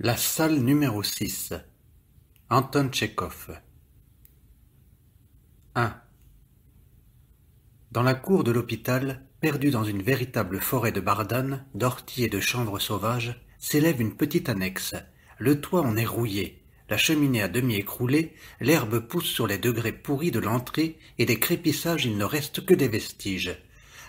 La salle numéro 6. Anton Tchekhov. 1. Dans la cour de l'hôpital, perdue dans une véritable forêt de bardanes, d'orties et de chanvres sauvages, s'élève une petite annexe. Le toit en est rouillé, la cheminée à demi écroulée, l'herbe pousse sur les degrés pourris de l'entrée et des crépissages il ne reste que des vestiges.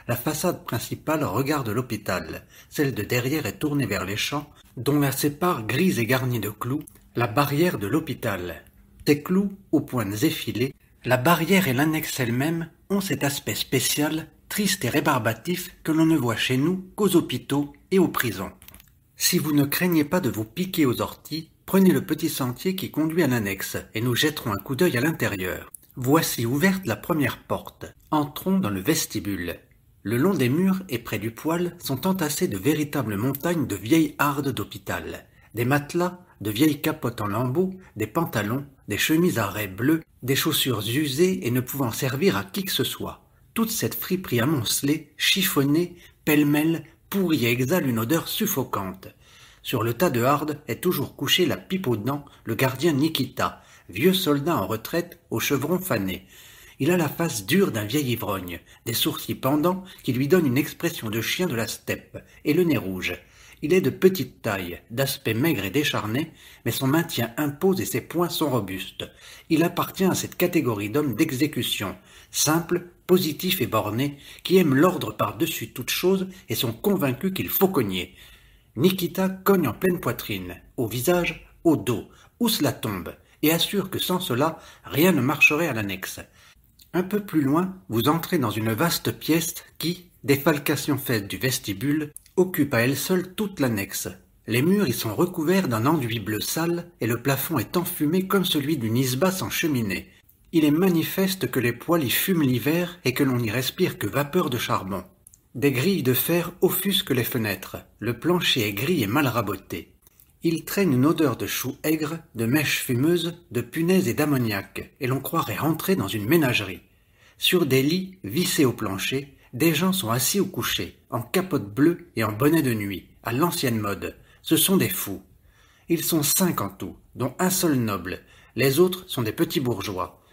La façade principale regarde l'hôpital, celle de derrière est tournée vers les champs, dont la sépare grise et garnie de clous, la barrière de l'hôpital. Ces clous, aux pointes effilées, la barrière et l'annexe elle-même ont cet aspect spécial, triste et rébarbatif que l'on ne voit chez nous qu'aux hôpitaux et aux prisons. Si vous ne craignez pas de vous piquer aux orties, prenez le petit sentier qui conduit à l'annexe et nous jetterons un coup d'œil à l'intérieur. Voici ouverte la première porte. Entrons dans le vestibule. Le long des murs et près du poêle sont entassées de véritables montagnes de vieilles hardes d'hôpital. Des matelas, de vieilles capotes en lambeaux, des pantalons, des chemises à raies bleues, des chaussures usées et ne pouvant servir à qui que ce soit. Toute cette friperie amoncelée, chiffonnée, pêle-mêle, pourrie et exhale une odeur suffocante. Sur le tas de hardes est toujours couché la pipe aux dents, le gardien Nikita, vieux soldat en retraite, aux chevrons fanés. Il a la face dure d'un vieil ivrogne, des sourcils pendants qui lui donnent une expression de chien de la steppe, et le nez rouge. Il est de petite taille, d'aspect maigre et décharné, mais son maintien impose et ses poings sont robustes. Il appartient à cette catégorie d'hommes d'exécution, simples, positifs et bornés, qui aiment l'ordre par-dessus toute chose et sont convaincus qu'il faut cogner. Nikita cogne en pleine poitrine, au visage, au dos, où cela tombe, et assure que sans cela, rien ne marcherait à l'annexe. Un peu plus loin, vous entrez dans une vaste pièce qui, défalcation faite du vestibule, occupe à elle seule toute l'annexe. Les murs y sont recouverts d'un enduit bleu sale et le plafond est enfumé comme celui d'une isba sans cheminée. Il est manifeste que les poêles y fument l'hiver et que l'on n'y respire que vapeur de charbon. Des grilles de fer offusquent les fenêtres. Le plancher est gris et mal raboté. Il traîne une odeur de choux aigres, de mèches fumeuses, de punaises et d'ammoniac, et l'on croirait entrer dans une ménagerie. Sur des lits, vissés au plancher, des gens sont assis ou couchés, en capote bleue et en bonnet de nuit, à l'ancienne mode. Ce sont des fous. Ils sont 5 en tout, dont un seul noble. Les autres sont des petits bourgeois.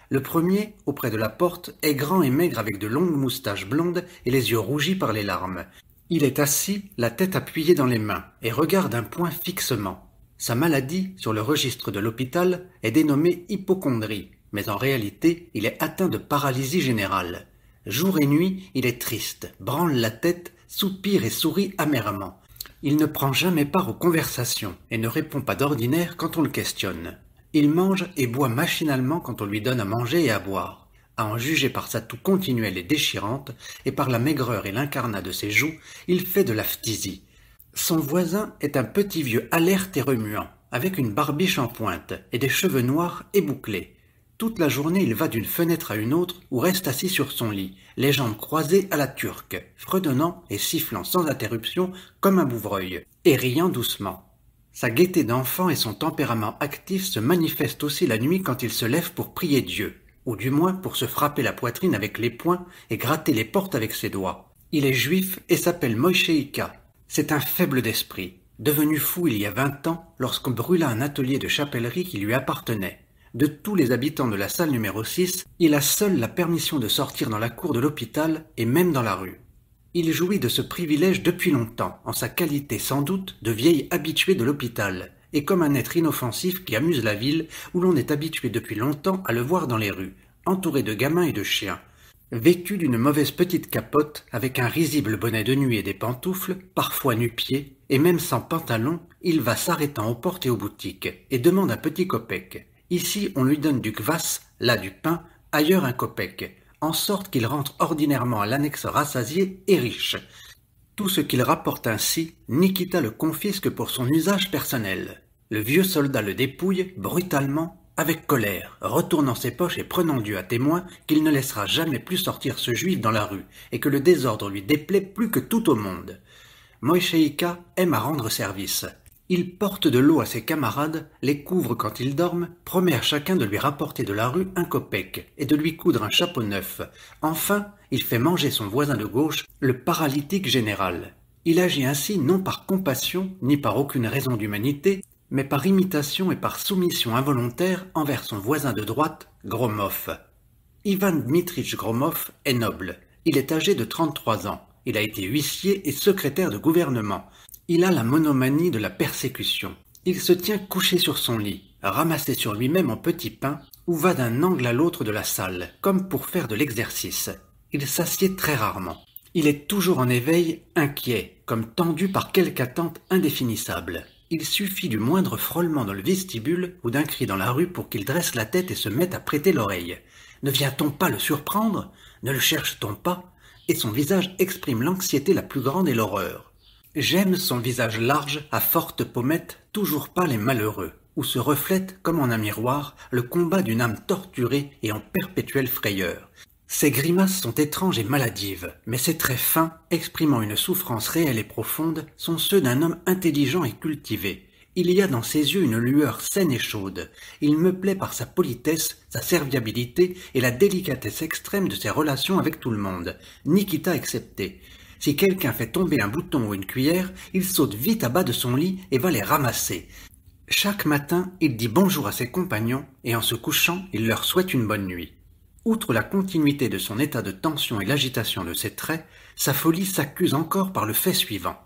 Le premier, auprès de la porte, est grand et maigre avec de longues moustaches blondes et les yeux rougis par les larmes. Il est assis, la tête appuyée dans les mains, et regarde un point fixement. Sa maladie, sur le registre de l'hôpital, est dénommée hypocondrie, mais en réalité, il est atteint de paralysie générale. Jour et nuit, il est triste, branle la tête, soupire et sourit amèrement. Il ne prend jamais part aux conversations et ne répond pas d'ordinaire quand on le questionne. Il mange et boit machinalement quand on lui donne à manger et à boire. À en juger par sa toux continuelle et déchirante, et par la maigreur et l'incarnat de ses joues, il fait de la phtisie. Son voisin est un petit vieux alerte et remuant, avec une barbiche en pointe et des cheveux noirs et bouclés. Toute la journée il va d'une fenêtre à une autre ou reste assis sur son lit, les jambes croisées à la turque, fredonnant et sifflant sans interruption comme un bouvreuil, et riant doucement. Sa gaieté d'enfant et son tempérament actif se manifestent aussi la nuit quand il se lève pour prier Dieu, ou du moins pour se frapper la poitrine avec les poings et gratter les portes avec ses doigts. Il est juif et s'appelle Moïcheïka. C'est un faible d'esprit, devenu fou il y a 20 ans lorsqu'on brûla un atelier de chapellerie qui lui appartenait. De tous les habitants de la salle numéro 6, il a seul la permission de sortir dans la cour de l'hôpital et même dans la rue. Il jouit de ce privilège depuis longtemps, en sa qualité sans doute de vieil habitué de l'hôpital, et comme un être inoffensif qui amuse la ville où l'on est habitué depuis longtemps à le voir dans les rues, entouré de gamins et de chiens. Vêtu d'une mauvaise petite capote, avec un risible bonnet de nuit et des pantoufles, parfois nu-pieds, et même sans pantalon, il va s'arrêtant aux portes et aux boutiques, et demande un petit kopek. Ici, on lui donne du kvass, là du pain, ailleurs un kopek, en sorte qu'il rentre ordinairement à l'annexe rassasié et riche. Tout ce qu'il rapporte ainsi, Nikita le confisque pour son usage personnel. Le vieux soldat le dépouille, brutalement, avec colère, retournant ses poches et prenant Dieu à témoin qu'il ne laissera jamais plus sortir ce juif dans la rue, et que le désordre lui déplaît plus que tout au monde. Moïcheïka aime à rendre service. Il porte de l'eau à ses camarades, les couvre quand ils dorment, promet à chacun de lui rapporter de la rue un kopek et de lui coudre un chapeau neuf. Enfin, il fait manger son voisin de gauche, le paralytique général. Il agit ainsi non par compassion, ni par aucune raison d'humanité, mais par imitation et par soumission involontaire envers son voisin de droite, Gromov. Ivan Dmitritch Gromov est noble. Il est âgé de 33 ans. Il a été huissier et secrétaire de gouvernement. Il a la monomanie de la persécution. Il se tient couché sur son lit, ramassé sur lui-même en petits pains, ou va d'un angle à l'autre de la salle, comme pour faire de l'exercice. Il s'assied très rarement. Il est toujours en éveil, inquiet, comme tendu par quelque attente indéfinissable. Il suffit du moindre frôlement dans le vestibule ou d'un cri dans la rue pour qu'il dresse la tête et se mette à prêter l'oreille. Ne vient-on pas le surprendre? Ne le cherche-t-on pas? Et son visage exprime l'anxiété la plus grande et l'horreur. J'aime son visage large, à fortes pommettes, toujours pâle et malheureux, où se reflète, comme en un miroir, le combat d'une âme torturée et en perpétuelle frayeur. Ses grimaces sont étranges et maladives, mais ses traits fins, exprimant une souffrance réelle et profonde, sont ceux d'un homme intelligent et cultivé. Il y a dans ses yeux une lueur saine et chaude. Il me plaît par sa politesse, sa serviabilité et la délicatesse extrême de ses relations avec tout le monde, Nikita excepté. Si quelqu'un fait tomber un bouton ou une cuillère, il saute vite à bas de son lit et va les ramasser. Chaque matin, il dit bonjour à ses compagnons et en se couchant, il leur souhaite une bonne nuit. Outre la continuité de son état de tension et l'agitation de ses traits, sa folie s'accuse encore par le fait suivant.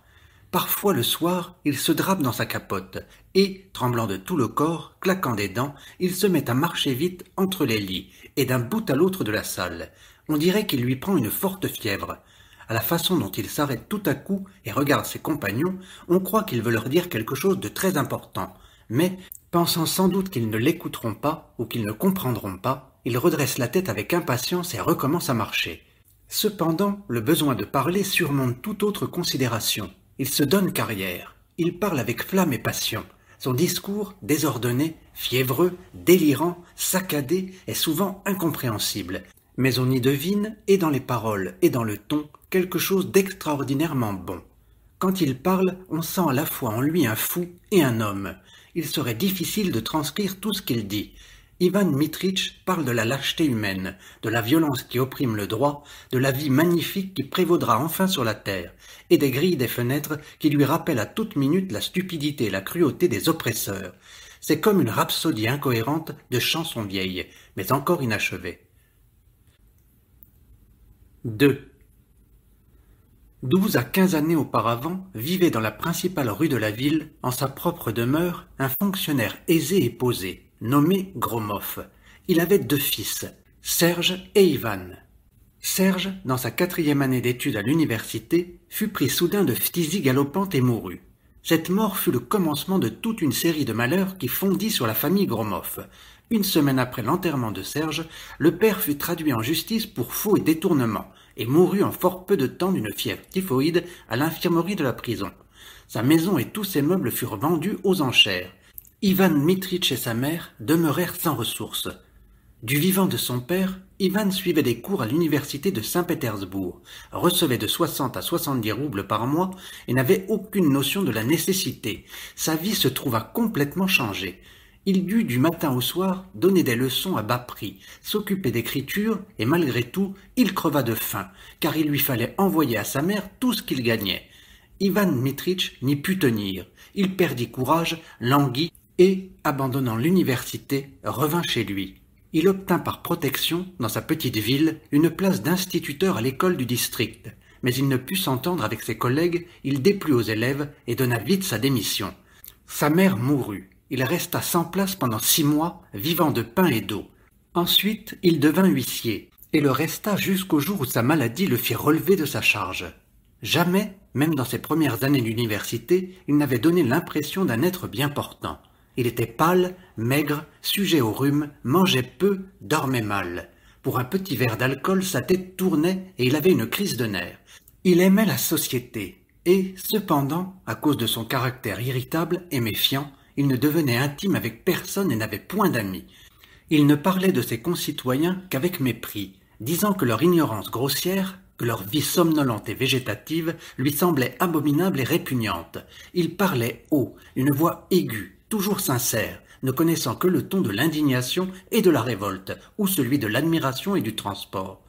Parfois le soir, il se drape dans sa capote et, tremblant de tout le corps, claquant des dents, il se met à marcher vite entre les lits et d'un bout à l'autre de la salle. On dirait qu'il lui prend une forte fièvre. À la façon dont il s'arrête tout à coup et regarde ses compagnons, on croit qu'il veut leur dire quelque chose de très important. Mais, pensant sans doute qu'ils ne l'écouteront pas ou qu'ils ne comprendront pas, il redresse la tête avec impatience et recommence à marcher. Cependant, le besoin de parler surmonte toute autre considération. Il se donne carrière. Il parle avec flamme et passion. Son discours, désordonné, fiévreux, délirant, saccadé, est souvent incompréhensible. Mais on y devine, et dans les paroles et dans le ton, quelque chose d'extraordinairement bon. Quand il parle, on sent à la fois en lui un fou et un homme. Il serait difficile de transcrire tout ce qu'il dit. Ivan Dmitritch parle de la lâcheté humaine, de la violence qui opprime le droit, de la vie magnifique qui prévaudra enfin sur la terre, et des grilles des fenêtres qui lui rappellent à toute minute la stupidité et la cruauté des oppresseurs. C'est comme une rhapsodie incohérente de chansons vieilles, mais encore inachevées. 2. 12 à 15 années auparavant, vivait dans la principale rue de la ville, en sa propre demeure, un fonctionnaire aisé et posé, nommé Gromov. Il avait 2 fils, Serge et Ivan. Serge, dans sa 4e année d'études à l'université, fut pris soudain de phtisie galopante et mourut. Cette mort fut le commencement de toute une série de malheurs qui fondit sur la famille Gromov. Une semaine après l'enterrement de Serge, le père fut traduit en justice pour faux et détournement, et mourut en fort peu de temps d'une fièvre typhoïde à l'infirmerie de la prison. Sa maison et tous ses meubles furent vendus aux enchères. Ivan Dmitritch et sa mère demeurèrent sans ressources. Du vivant de son père, Ivan suivait des cours à l'université de Saint-Pétersbourg, recevait de 60 à 70 roubles par mois et n'avait aucune notion de la nécessité. Sa vie se trouva complètement changée. Il dut du matin au soir donner des leçons à bas prix, s'occuper d'écriture et malgré tout, il creva de faim, car il lui fallait envoyer à sa mère tout ce qu'il gagnait. Ivan Dmitritch n'y put tenir. Il perdit courage, languit et, abandonnant l'université, revint chez lui. Il obtint par protection, dans sa petite ville, une place d'instituteur à l'école du district. Mais il ne put s'entendre avec ses collègues, il déplut aux élèves et donna vite sa démission. Sa mère mourut. Il resta sans place pendant 6 mois, vivant de pain et d'eau. Ensuite, il devint huissier, et le resta jusqu'au jour où sa maladie le fit relever de sa charge. Jamais, même dans ses premières années d'université, il n'avait donné l'impression d'un être bien portant. Il était pâle, maigre, sujet au rhume, mangeait peu, dormait mal. Pour un petit verre d'alcool, sa tête tournait et il avait une crise de nerfs. Il aimait la société, et, cependant, à cause de son caractère irritable et méfiant, il ne devenait intime avec personne et n'avait point d'amis. Il ne parlait de ses concitoyens qu'avec mépris, disant que leur ignorance grossière, que leur vie somnolente et végétative lui semblait abominable et répugnante. Il parlait haut, d'une voix aiguë, toujours sincère, ne connaissant que le ton de l'indignation et de la révolte, ou celui de l'admiration et du transport.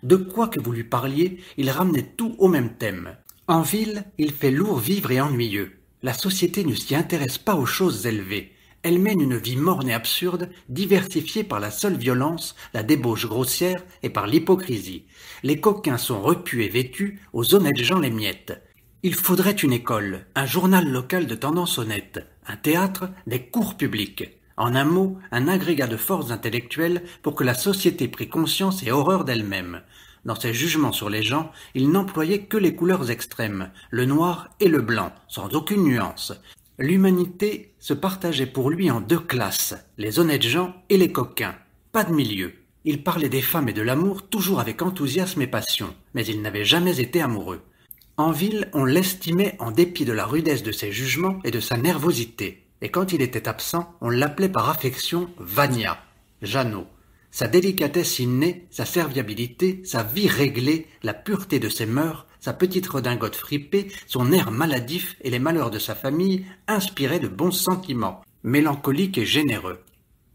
De quoi que vous lui parliez, il ramenait tout au même thème. En ville, il fait lourd vivre et ennuyeux. La société ne s'y intéresse pas aux choses élevées. Elle mène une vie morne et absurde, diversifiée par la seule violence, la débauche grossière et par l'hypocrisie. Les coquins sont repus et vêtus, aux honnêtes gens les miettes. Il faudrait une école, un journal local de tendance honnête, un théâtre, des cours publics. En un mot, un agrégat de forces intellectuelles pour que la société prît conscience et horreur d'elle-même. Dans ses jugements sur les gens, il n'employait que les couleurs extrêmes, le noir et le blanc, sans aucune nuance. L'humanité se partageait pour lui en deux classes, les honnêtes gens et les coquins. Pas de milieu. Il parlait des femmes et de l'amour toujours avec enthousiasme et passion, mais il n'avait jamais été amoureux. En ville, on l'estimait en dépit de la rudesse de ses jugements et de sa nervosité, et quand il était absent, on l'appelait par affection Vania, Jeannot. Sa délicatesse innée, sa serviabilité, sa vie réglée, la pureté de ses mœurs, sa petite redingote fripée, son air maladif et les malheurs de sa famille inspiraient de bons sentiments, mélancoliques et généreux.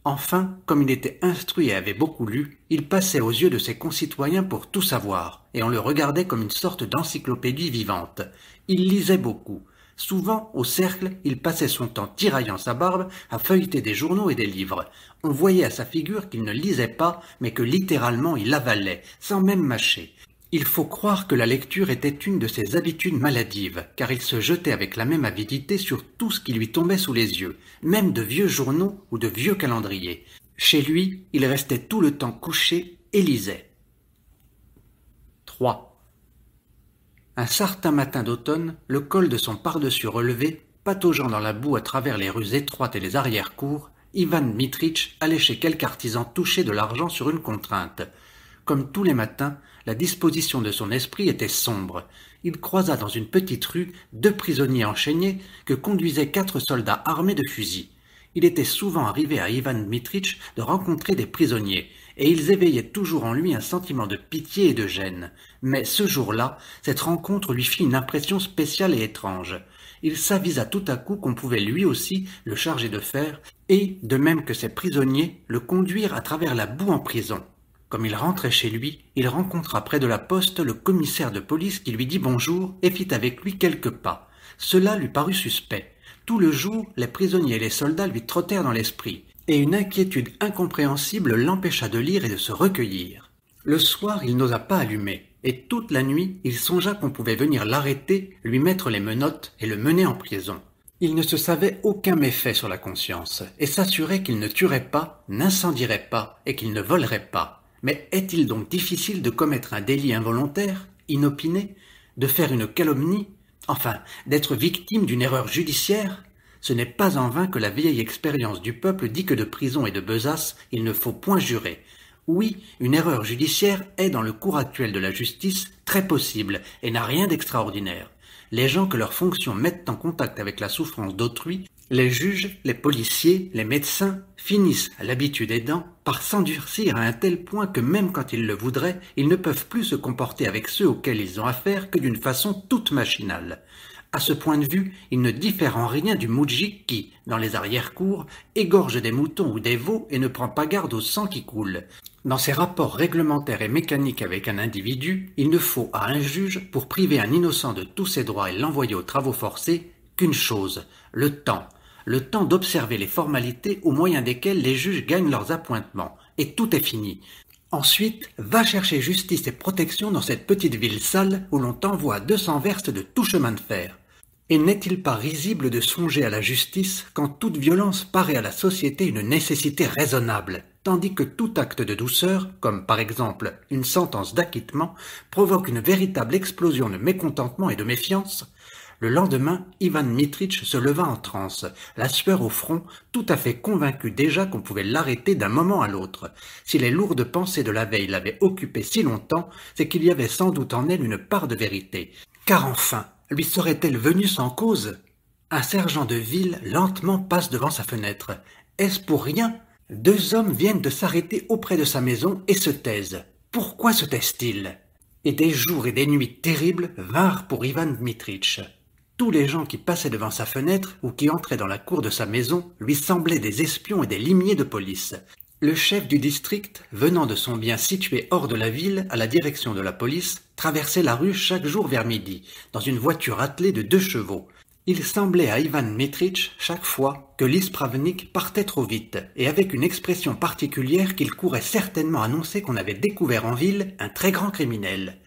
Enfin, comme il était instruit et avait beaucoup lu, il passait aux yeux de ses concitoyens pour tout savoir, et on le regardait comme une sorte d'encyclopédie vivante. Il lisait beaucoup. Souvent, au cercle, il passait son temps tiraillant sa barbe à feuilleter des journaux et des livres. On voyait à sa figure qu'il ne lisait pas, mais que littéralement il avalait, sans même mâcher. Il faut croire que la lecture était une de ses habitudes maladives, car il se jetait avec la même avidité sur tout ce qui lui tombait sous les yeux, même de vieux journaux ou de vieux calendriers. Chez lui, il restait tout le temps couché et lisait. 3. Un certain matin d'automne, le col de son pardessus relevé, pataugeant dans la boue à travers les rues étroites et les arrière-cours, Ivan Dmitritch allait chez quelque artisan toucher de l'argent sur une contrainte. Comme tous les matins, la disposition de son esprit était sombre. Il croisa dans une petite rue 2 prisonniers enchaînés que conduisaient 4 soldats armés de fusils. Il était souvent arrivé à Ivan Dmitritch de rencontrer des prisonniers, et ils éveillaient toujours en lui un sentiment de pitié et de gêne. Mais ce jour-là, cette rencontre lui fit une impression spéciale et étrange. Il s'avisa tout à coup qu'on pouvait lui aussi le charger de fer, et, de même que ses prisonniers, le conduire à travers la boue en prison. Comme il rentrait chez lui, il rencontra près de la poste le commissaire de police qui lui dit bonjour et fit avec lui quelques pas. Cela lui parut suspect. Tout le jour, les prisonniers et les soldats lui trottèrent dans l'esprit, et une inquiétude incompréhensible l'empêcha de lire et de se recueillir. Le soir, il n'osa pas allumer, et toute la nuit, il songea qu'on pouvait venir l'arrêter, lui mettre les menottes et le mener en prison. Il ne se savait aucun méfait sur la conscience, et s'assurait qu'il ne tuerait pas, n'incendierait pas, et qu'il ne volerait pas. Mais est-il donc difficile de commettre un délit involontaire, inopiné, de faire une calomnie, enfin, d'être victime d'une erreur judiciaire? Ce n'est pas en vain que la vieille expérience du peuple dit que de prison et de besace, il ne faut point jurer. Oui, une erreur judiciaire est, dans le cours actuel de la justice, très possible et n'a rien d'extraordinaire. Les gens que leurs fonctions mettent en contact avec la souffrance d'autrui, les juges, les policiers, les médecins, finissent, à l'habitude aidant, par s'endurcir à un tel point que même quand ils le voudraient, ils ne peuvent plus se comporter avec ceux auxquels ils ont affaire que d'une façon toute machinale. À ce point de vue, il ne diffère en rien du moudjik qui, dans les arrière-cours, égorge des moutons ou des veaux et ne prend pas garde au sang qui coule. Dans ses rapports réglementaires et mécaniques avec un individu, il ne faut à un juge, pour priver un innocent de tous ses droits et l'envoyer aux travaux forcés, qu'une chose, le temps d'observer les formalités au moyen desquelles les juges gagnent leurs appointements, et tout est fini. Ensuite, va chercher justice et protection dans cette petite ville sale où l'on t'envoie à 200 verstes de tout chemin de fer. Et n'est-il pas risible de songer à la justice quand toute violence paraît à la société une nécessité raisonnable, tandis que tout acte de douceur, comme par exemple une sentence d'acquittement, provoque une véritable explosion de mécontentement et de méfiance? Le lendemain, Ivan Dmitritch se leva en transe, la sueur au front, tout à fait convaincu déjà qu'on pouvait l'arrêter d'un moment à l'autre. Si les lourdes pensées de la veille l'avaient occupé si longtemps, c'est qu'il y avait sans doute en elle une part de vérité. Car enfin, lui serait-elle venue sans cause? Un sergent de ville lentement passe devant sa fenêtre. Est-ce pour rien? 2 hommes viennent de s'arrêter auprès de sa maison et se taisent. Pourquoi se taisent-ils? Et des jours et des nuits terribles vinrent pour Ivan Dmitritch. Tous les gens qui passaient devant sa fenêtre ou qui entraient dans la cour de sa maison lui semblaient des espions et des limiers de police. Le chef du district, venant de son bien situé hors de la ville à la direction de la police, traversait la rue chaque jour vers midi, dans une voiture attelée de 2 chevaux. Il semblait à Ivan Dmitrich chaque fois que l'ispravnik partait trop vite et avec une expression particulière qu'il courait certainement annoncer qu'on avait découvert en ville un très grand criminel.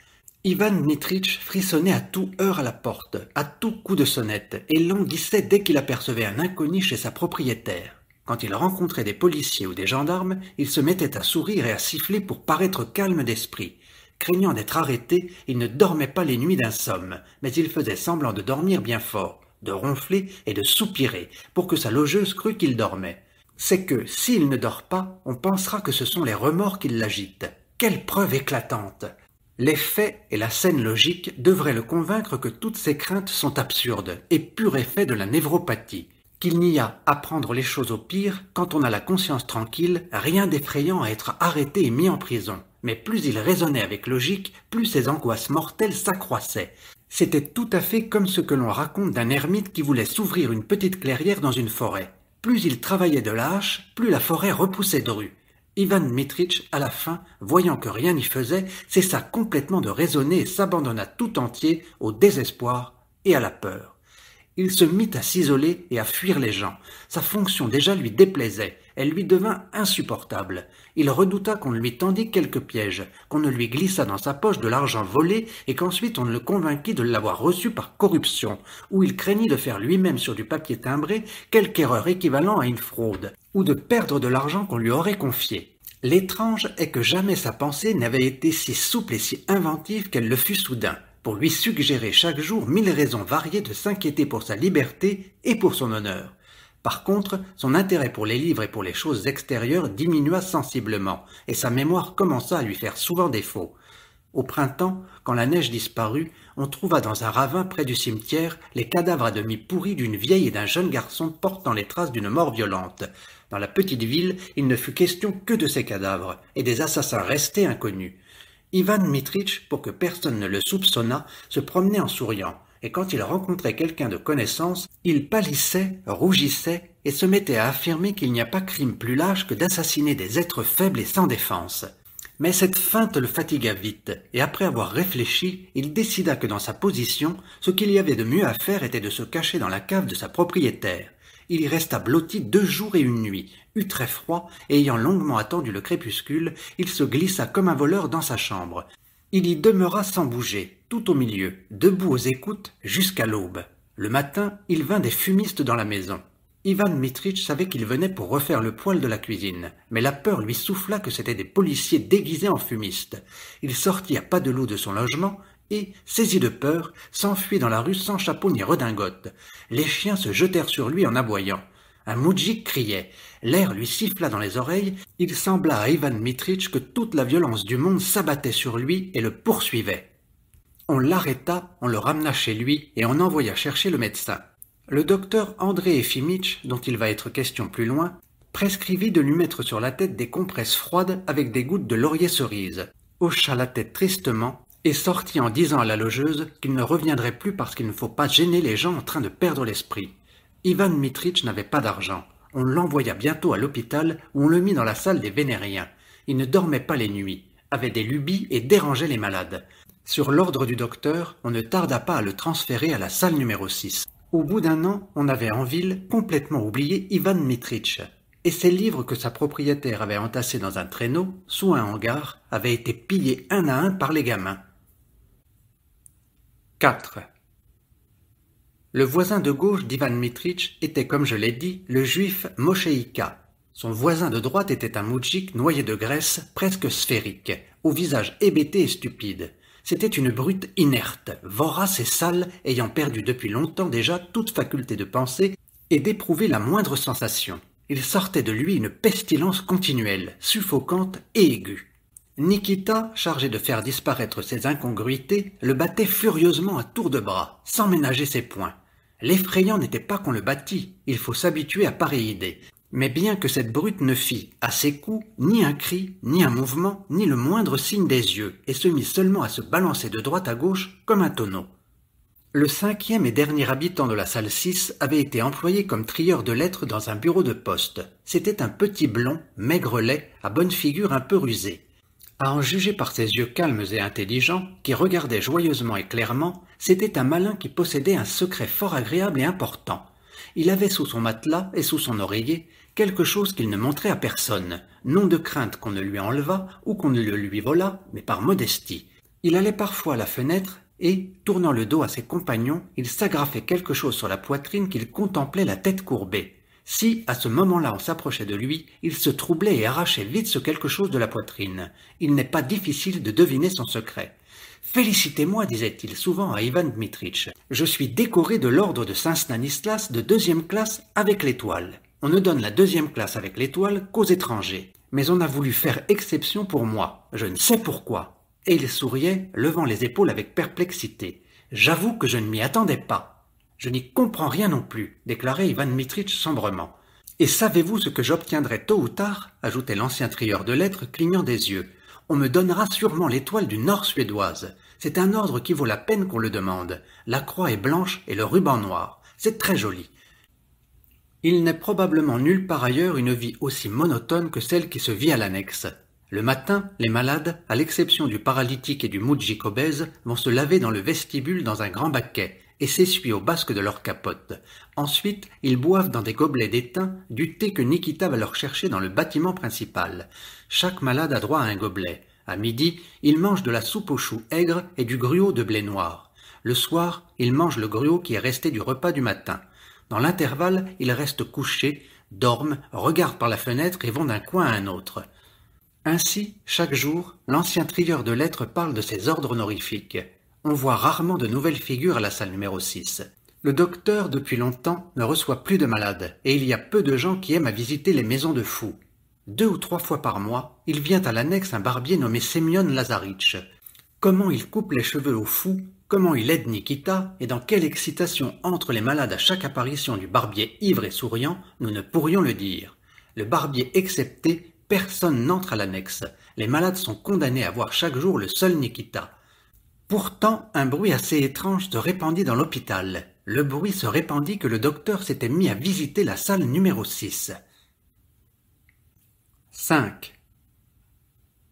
Ivan Dmitrich frissonnait à toute heure à la porte, à tout coup de sonnette, et languissait dès qu'il apercevait un inconnu chez sa propriétaire. Quand il rencontrait des policiers ou des gendarmes, il se mettait à sourire et à siffler pour paraître calme d'esprit. Craignant d'être arrêté, il ne dormait pas les nuits d'insomnie, mais il faisait semblant de dormir bien fort, de ronfler et de soupirer, pour que sa logeuse crût qu'il dormait. C'est que, s'il ne dort pas, on pensera que ce sont les remords qui l'agitent. Quelle preuve éclatante! Les faits et la scène logique devraient le convaincre que toutes ces craintes sont absurdes et pur effet de la névropathie, qu'il n'y a, à prendre les choses au pire, quand on a la conscience tranquille, rien d'effrayant à être arrêté et mis en prison. Mais plus il raisonnait avec logique, plus ses angoisses mortelles s'accroissaient. C'était tout à fait comme ce que l'on raconte d'un ermite qui voulait s'ouvrir une petite clairière dans une forêt. Plus il travaillait de la hache, plus la forêt repoussait Dru. Ivan Dmitrich, à la fin, voyant que rien n'y faisait, cessa complètement de raisonner et s'abandonna tout entier au désespoir et à la peur. Il se mit à s'isoler et à fuir les gens. Sa fonction déjà lui déplaisait, elle lui devint insupportable. Il redouta qu'on ne lui tendît quelque piège, qu'on ne lui glissât dans sa poche de l'argent volé et qu'ensuite on ne le convainquît de l'avoir reçu par corruption, ou il craignit de faire lui-même sur du papier timbré quelque erreur équivalent à une fraude, ou de perdre de l'argent qu'on lui aurait confié. L'étrange est que jamais sa pensée n'avait été si souple et si inventive qu'elle le fut soudain, pour lui suggérer chaque jour 1000 raisons variées de s'inquiéter pour sa liberté et pour son honneur. Par contre, son intérêt pour les livres et pour les choses extérieures diminua sensiblement, et sa mémoire commença à lui faire souvent défaut. Au printemps, quand la neige disparut, on trouva dans un ravin près du cimetière les cadavres à demi pourris d'une vieille et d'un jeune garçon portant les traces d'une mort violente. Dans la petite ville, il ne fut question que de ces cadavres, et des assassins restés inconnus. Ivan Dmitrich, pour que personne ne le soupçonnât, se promenait en souriant, et quand il rencontrait quelqu'un de connaissance, il pâlissait, rougissait, et se mettait à affirmer qu'il n'y a pas crime plus lâche que d'assassiner des êtres faibles et sans défense. Mais cette feinte le fatigua vite, et après avoir réfléchi, il décida que dans sa position, ce qu'il y avait de mieux à faire était de se cacher dans la cave de sa propriétaire. Il y resta blotti 2 jours et une nuit, eut très froid, et ayant longuement attendu le crépuscule, il se glissa comme un voleur dans sa chambre. Il y demeura sans bouger, tout au milieu, debout aux écoutes, jusqu'à l'aube. Le matin, il vint des fumistes dans la maison. Ivan Dmitrich savait qu'ils venaient pour refaire le poêle de la cuisine, mais la peur lui souffla que c'étaient des policiers déguisés en fumistes. Il sortit à pas de loup de son logement, et, saisi de peur, s'enfuit dans la rue sans chapeau ni redingote. Les chiens se jetèrent sur lui en aboyant. Un moudjik criait. L'air lui siffla dans les oreilles. Il sembla à Ivan Dmitrich que toute la violence du monde s'abattait sur lui et le poursuivait. On l'arrêta, on le ramena chez lui et on envoya chercher le médecin. Le docteur André Efimitch, dont il va être question plus loin, prescrivit de lui mettre sur la tête des compresses froides avec des gouttes de laurier cerise, hocha la tête tristement et sortit en disant à la logeuse qu'il ne reviendrait plus parce qu'il ne faut pas gêner les gens en train de perdre l'esprit. Ivan Dmitrich n'avait pas d'argent. On l'envoya bientôt à l'hôpital où on le mit dans la salle des vénériens. Il ne dormait pas les nuits, avait des lubies et dérangeait les malades. Sur l'ordre du docteur, on ne tarda pas à le transférer à la salle numéro 6. Au bout d'un an, on avait en ville complètement oublié Ivan Dmitrich, et ses livres que sa propriétaire avait entassés dans un traîneau, sous un hangar, avaient été pillés un à un par les gamins. 4. Le voisin de gauche d'Ivan Dmitrich était, comme je l'ai dit, le juif Mosheïka. Son voisin de droite était un moudjik noyé de graisse, presque sphérique, au visage hébété et stupide. C'était une brute inerte, vorace et sale, ayant perdu depuis longtemps déjà toute faculté de penser et d'éprouver la moindre sensation. Il sortait de lui une pestilence continuelle, suffocante et aiguë. Nikita, chargé de faire disparaître ces incongruités, le battait furieusement à tour de bras, sans ménager ses poings. L'effrayant n'était pas qu'on le battît, il faut s'habituer à pareille idée. Mais bien que cette brute ne fît, à ses coups, ni un cri, ni un mouvement, ni le moindre signe des yeux, et se mit seulement à se balancer de droite à gauche comme un tonneau. Le 5e et dernier habitant de la salle 6 avait été employé comme trieur de lettres dans un bureau de poste. C'était un petit blond, maigrelet, à bonne figure un peu rusé. À en juger par ses yeux calmes et intelligents, qui regardaient joyeusement et clairement, c'était un malin qui possédait un secret fort agréable et important. Il avait sous son matelas et sous son oreiller quelque chose qu'il ne montrait à personne, non de crainte qu'on ne lui enlevât ou qu'on ne le lui volât, mais par modestie. Il allait parfois à la fenêtre et, tournant le dos à ses compagnons, il s'agrafait quelque chose sur la poitrine qu'il contemplait la tête courbée. Si, à ce moment-là, on s'approchait de lui, il se troublait et arrachait vite ce quelque chose de la poitrine. Il n'est pas difficile de deviner son secret. « Félicitez-moi, disait-il souvent à Ivan Dmitritch. Je suis décoré de l'ordre de Saint-Stanislas de 2e classe avec l'étoile. On ne donne la 2e classe avec l'étoile qu'aux étrangers. Mais on a voulu faire exception pour moi. Je ne sais pourquoi. » Et il souriait, levant les épaules avec perplexité. « J'avoue que je ne m'y attendais pas. » « Je n'y comprends rien non plus, déclarait Ivan Dmitritch sombrement. Et savez-vous ce que j'obtiendrai tôt ou tard, ajoutait l'ancien trieur de lettres, clignant des yeux. On me donnera sûrement l'étoile du Nord suédoise. C'est un ordre qui vaut la peine qu'on le demande. La croix est blanche et le ruban noir. C'est très joli. Il n'est probablement nulle part ailleurs une vie aussi monotone que celle qui se vit à l'annexe. Le matin, les malades, à l'exception du paralytique et du moudjik obèse, vont se laver dans le vestibule dans un grand baquet et s'essuient au basque de leur capote. Ensuite, ils boivent dans des gobelets d'étain du thé que Nikita va leur chercher dans le bâtiment principal. Chaque malade a droit à un gobelet. À midi, ils mangent de la soupe aux choux aigres et du gruau de blé noir. Le soir, ils mangent le gruau qui est resté du repas du matin. Dans l'intervalle, ils restent couchés, dorment, regardent par la fenêtre et vont d'un coin à un autre. Ainsi, chaque jour, l'ancien trieur de lettres parle de ses ordres honorifiques. On voit rarement de nouvelles figures à la salle numéro 6. Le docteur, depuis longtemps, ne reçoit plus de malades, et il y a peu de gens qui aiment à visiter les maisons de fous. 2 ou 3 fois par mois, il vient à l'annexe un barbier nommé Semyon Lazaritch. Comment il coupe les cheveux aux fous, comment il aide Nikita, et dans quelle excitation entre les malades à chaque apparition du barbier ivre et souriant, nous ne pourrions le dire. Le barbier excepté, personne n'entre à l'annexe. Les malades sont condamnés à voir chaque jour le seul Nikita. Pourtant, un bruit assez étrange se répandit dans l'hôpital. Le bruit se répandit que le docteur s'était mis à visiter la salle numéro 6. 5.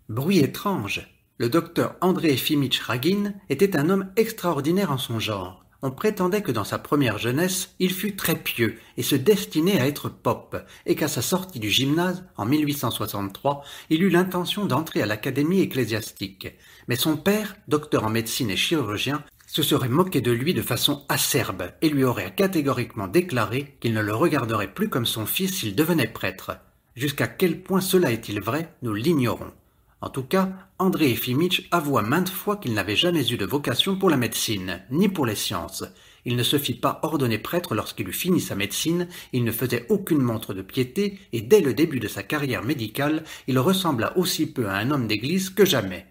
Bruit étrange. Le docteur André Efimitch Ragin était un homme extraordinaire en son genre. On prétendait que dans sa première jeunesse, il fut très pieux et se destinait à être pope, et qu'à sa sortie du gymnase, en 1863, il eut l'intention d'entrer à l'académie ecclésiastique. Mais son père, docteur en médecine et chirurgien, se serait moqué de lui de façon acerbe et lui aurait catégoriquement déclaré qu'il ne le regarderait plus comme son fils s'il devenait prêtre. Jusqu'à quel point cela est-il vrai, nous l'ignorons. En tout cas, André Efimitch avoua maintes fois qu'il n'avait jamais eu de vocation pour la médecine, ni pour les sciences. Il ne se fit pas ordonner prêtre lorsqu'il eut fini sa médecine, il ne faisait aucune montre de piété, et dès le début de sa carrière médicale, il ressembla aussi peu à un homme d'église que jamais.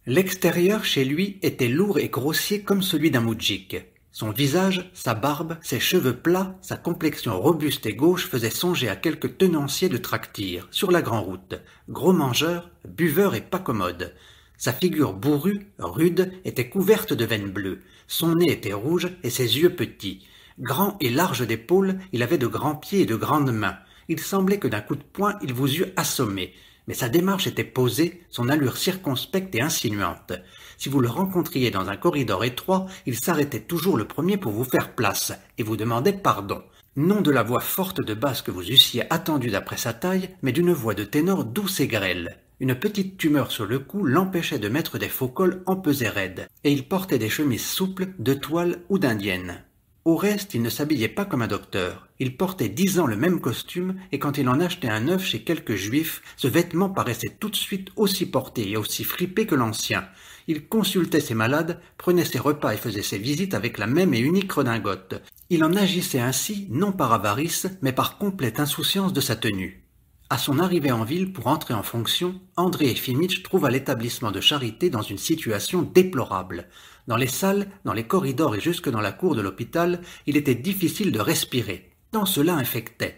L'extérieur chez lui était lourd et grossier comme celui d'un moudjik. Son visage, sa barbe, ses cheveux plats, sa complexion robuste et gauche faisaient songer à quelque tenancier de tractir, sur la grande-route, gros mangeur, buveur et pas commode. Sa figure bourrue, rude, était couverte de veines bleues, son nez était rouge et ses yeux petits. Grand et large d'épaules, il avait de grands pieds et de grandes mains. Il semblait que d'un coup de poing il vous eût assommé. Mais sa démarche était posée, son allure circonspecte et insinuante. Si vous le rencontriez dans un corridor étroit, il s'arrêtait toujours le premier pour vous faire place, et vous demandait pardon. Non de la voix forte de basse que vous eussiez attendue d'après sa taille, mais d'une voix de ténor douce et grêle. Une petite tumeur sur le cou l'empêchait de mettre des faux cols empesés raides, et il portait des chemises souples, de toile ou d'indienne. Au reste, il ne s'habillait pas comme un docteur. Il portait 10 ans le même costume, et quand il en achetait un neuf chez quelques juifs, ce vêtement paraissait tout de suite aussi porté et aussi fripé que l'ancien. Il consultait ses malades, prenait ses repas et faisait ses visites avec la même et unique redingote. Il en agissait ainsi, non par avarice, mais par complète insouciance de sa tenue. À son arrivée en ville pour entrer en fonction, André Efimitch trouva l'établissement de charité dans une situation déplorable. Dans les salles, dans les corridors et jusque dans la cour de l'hôpital, il était difficile de respirer, tant cela infectait.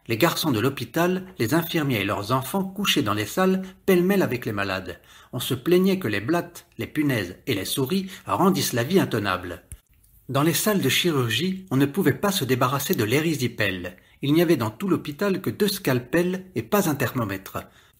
Les garçons de l'hôpital, les infirmiers et leurs enfants couchaient dans les salles pêle-mêle avec les malades. On se plaignait que les blattes, les punaises et les souris rendissent la vie intenable. Dans les salles de chirurgie, on ne pouvait pas se débarrasser de l'érysipèle. Il n'y avait dans tout l'hôpital que 2 scalpels et pas un thermomètre.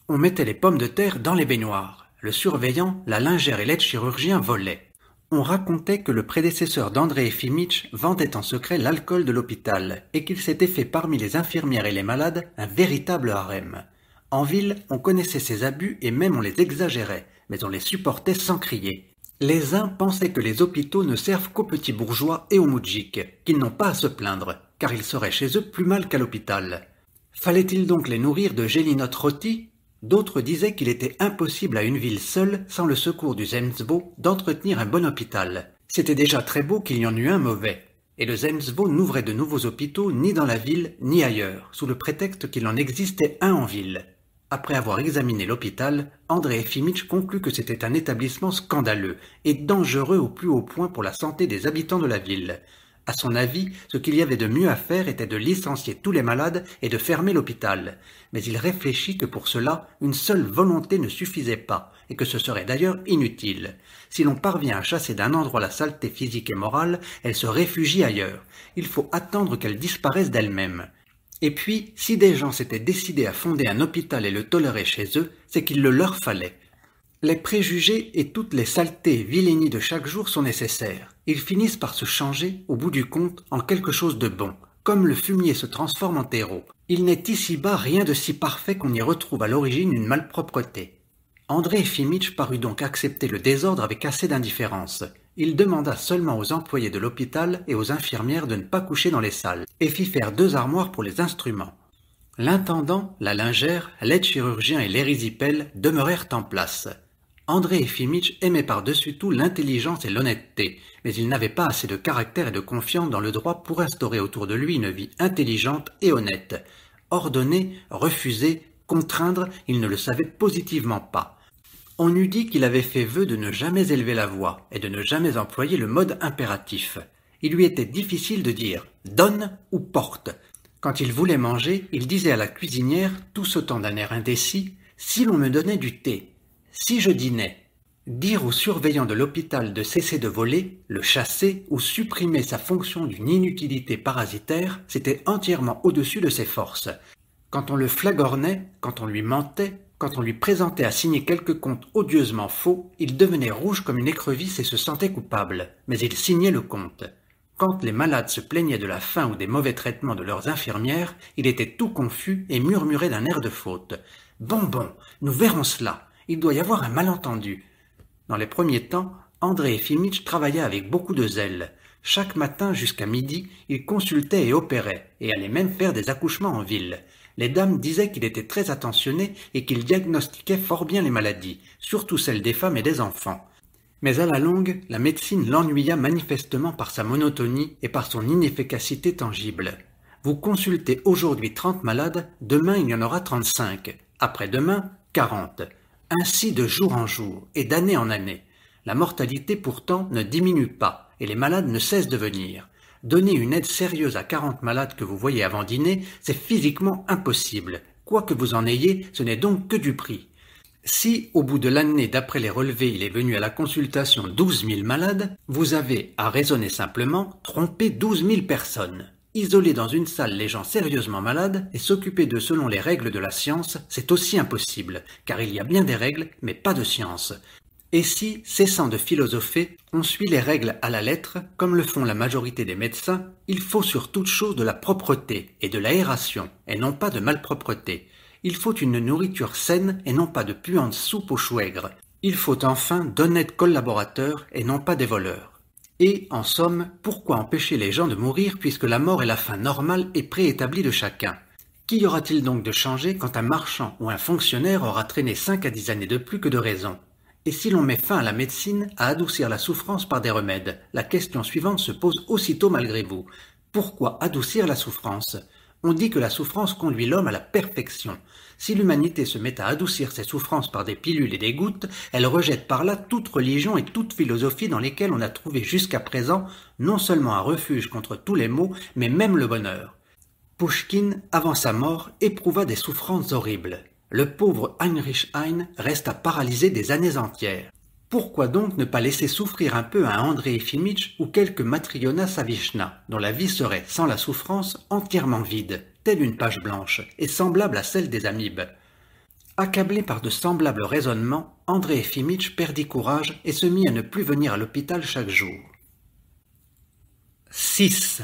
On mettait les pommes de terre dans les baignoires. Le surveillant, la lingère et l'aide-chirurgien volaient. On racontait que le prédécesseur d'André Efimych vendait en secret l'alcool de l'hôpital et qu'il s'était fait parmi les infirmières et les malades un véritable harem. En ville, on connaissait ces abus et même on les exagérait, mais on les supportait sans crier. Les uns pensaient que les hôpitaux ne servent qu'aux petits bourgeois et aux moudjiks, qu'ils n'ont pas à se plaindre, car ils seraient chez eux plus mal qu'à l'hôpital. Fallait-il donc les nourrir de gélinottes rôties? D'autres disaient qu'il était impossible à une ville seule, sans le secours du Zemstvo, d'entretenir un bon hôpital. C'était déjà très beau qu'il y en eût un mauvais. Et le Zemstvo n'ouvrait de nouveaux hôpitaux ni dans la ville ni ailleurs, sous le prétexte qu'il en existait un en ville. Après avoir examiné l'hôpital, André Efimych conclut que c'était un établissement scandaleux et dangereux au plus haut point pour la santé des habitants de la ville. À son avis, ce qu'il y avait de mieux à faire était de licencier tous les malades et de fermer l'hôpital. Mais il réfléchit que pour cela, une seule volonté ne suffisait pas, et que ce serait d'ailleurs inutile. Si l'on parvient à chasser d'un endroit la saleté physique et morale, elle se réfugie ailleurs. Il faut attendre qu'elle disparaisse d'elle-même. Et puis, si des gens s'étaient décidés à fonder un hôpital et le tolérer chez eux, c'est qu'il le leur fallait. Les préjugés et toutes les saletés et vilainies de chaque jour sont nécessaires. Ils finissent par se changer, au bout du compte, en quelque chose de bon, comme le fumier se transforme en terreau. Il n'est ici-bas rien de si parfait qu'on y retrouve à l'origine une malpropreté. André Efimych parut donc accepter le désordre avec assez d'indifférence. Il demanda seulement aux employés de l'hôpital et aux infirmières de ne pas coucher dans les salles, et fit faire 2 armoires pour les instruments. L'intendant, la lingère, l'aide-chirurgien et l'érysipèle demeurèrent en place. André Efimych aimait par-dessus tout l'intelligence et l'honnêteté, mais il n'avait pas assez de caractère et de confiance dans le droit pour instaurer autour de lui une vie intelligente et honnête. Ordonner, refuser, contraindre, il ne le savait positivement pas. On eût dit qu'il avait fait vœu de ne jamais élever la voix et de ne jamais employer le mode impératif. Il lui était difficile de dire « donne » ou « porte ». Quand il voulait manger, il disait à la cuisinière, tout sautant d'un air indécis « si l'on me donnait du thé ». Si je dînais, dire au surveillant de l'hôpital de cesser de voler, le chasser ou supprimer sa fonction d'une inutilité parasitaire, c'était entièrement au-dessus de ses forces. Quand on le flagornait, quand on lui mentait, quand on lui présentait à signer quelque compte odieusement faux, il devenait rouge comme une écrevisse et se sentait coupable, mais il signait le compte. Quand les malades se plaignaient de la faim ou des mauvais traitements de leurs infirmières, il était tout confus et murmurait d'un air de faute. « Bon, nous verrons cela. Il doit y avoir un malentendu. » Dans les premiers temps, André Efimych travaillait avec beaucoup de zèle. Chaque matin jusqu'à midi, il consultait et opérait, et allait même faire des accouchements en ville. Les dames disaient qu'il était très attentionné et qu'il diagnostiquait fort bien les maladies, surtout celles des femmes et des enfants. Mais à la longue, la médecine l'ennuya manifestement par sa monotonie et par son inefficacité tangible. Vous consultez aujourd'hui 30 malades, demain il y en aura 35, après-demain 40. Ainsi de jour en jour et d'année en année. La mortalité pourtant ne diminue pas et les malades ne cessent de venir. Donner une aide sérieuse à 40 malades que vous voyez avant dîner, c'est physiquement impossible. Quoi que vous en ayez, ce n'est donc que du prix. Si, au bout de l'année d'après les relevés, il est venu à la consultation 12 000 malades, vous avez, à raisonner simplement, trompé 12 000 personnes. Isoler dans une salle les gens sérieusement malades et s'occuper d'eux selon les règles de la science, c'est aussi impossible, car il y a bien des règles, mais pas de science. Et si, cessant de philosopher, on suit les règles à la lettre, comme le font la majorité des médecins, il faut sur toute chose de la propreté et de l'aération, et non pas de malpropreté. Il faut une nourriture saine et non pas de puante soupe au chou aigre. Il faut enfin d'honnêtes collaborateurs et non pas des voleurs. Et, en somme, pourquoi empêcher les gens de mourir puisque la mort est la fin normale et préétablie de chacun? Qu'y aura-t-il donc de changé quand un marchand ou un fonctionnaire aura traîné 5 à 10 années de plus que de raison? Et si l'on met fin à la médecine, à adoucir la souffrance par des remèdes, la question suivante se pose aussitôt malgré vous. Pourquoi adoucir la souffrance? On dit que la souffrance conduit l'homme à la perfection. Si l'humanité se met à adoucir ses souffrances par des pilules et des gouttes, elle rejette par là toute religion et toute philosophie dans lesquelles on a trouvé jusqu'à présent non seulement un refuge contre tous les maux, mais même le bonheur. Pouchkine, avant sa mort, éprouva des souffrances horribles. Le pauvre Heinrich Heine resta paralysé des années entières. Pourquoi donc ne pas laisser souffrir un peu un André Efimych ou quelques Matriona Savishna, dont la vie serait, sans la souffrance, entièrement vide, telle une page blanche, et semblable à celle des amibes? Accablé par de semblables raisonnements, André Efimitch perdit courage et se mit à ne plus venir à l'hôpital chaque jour. 6.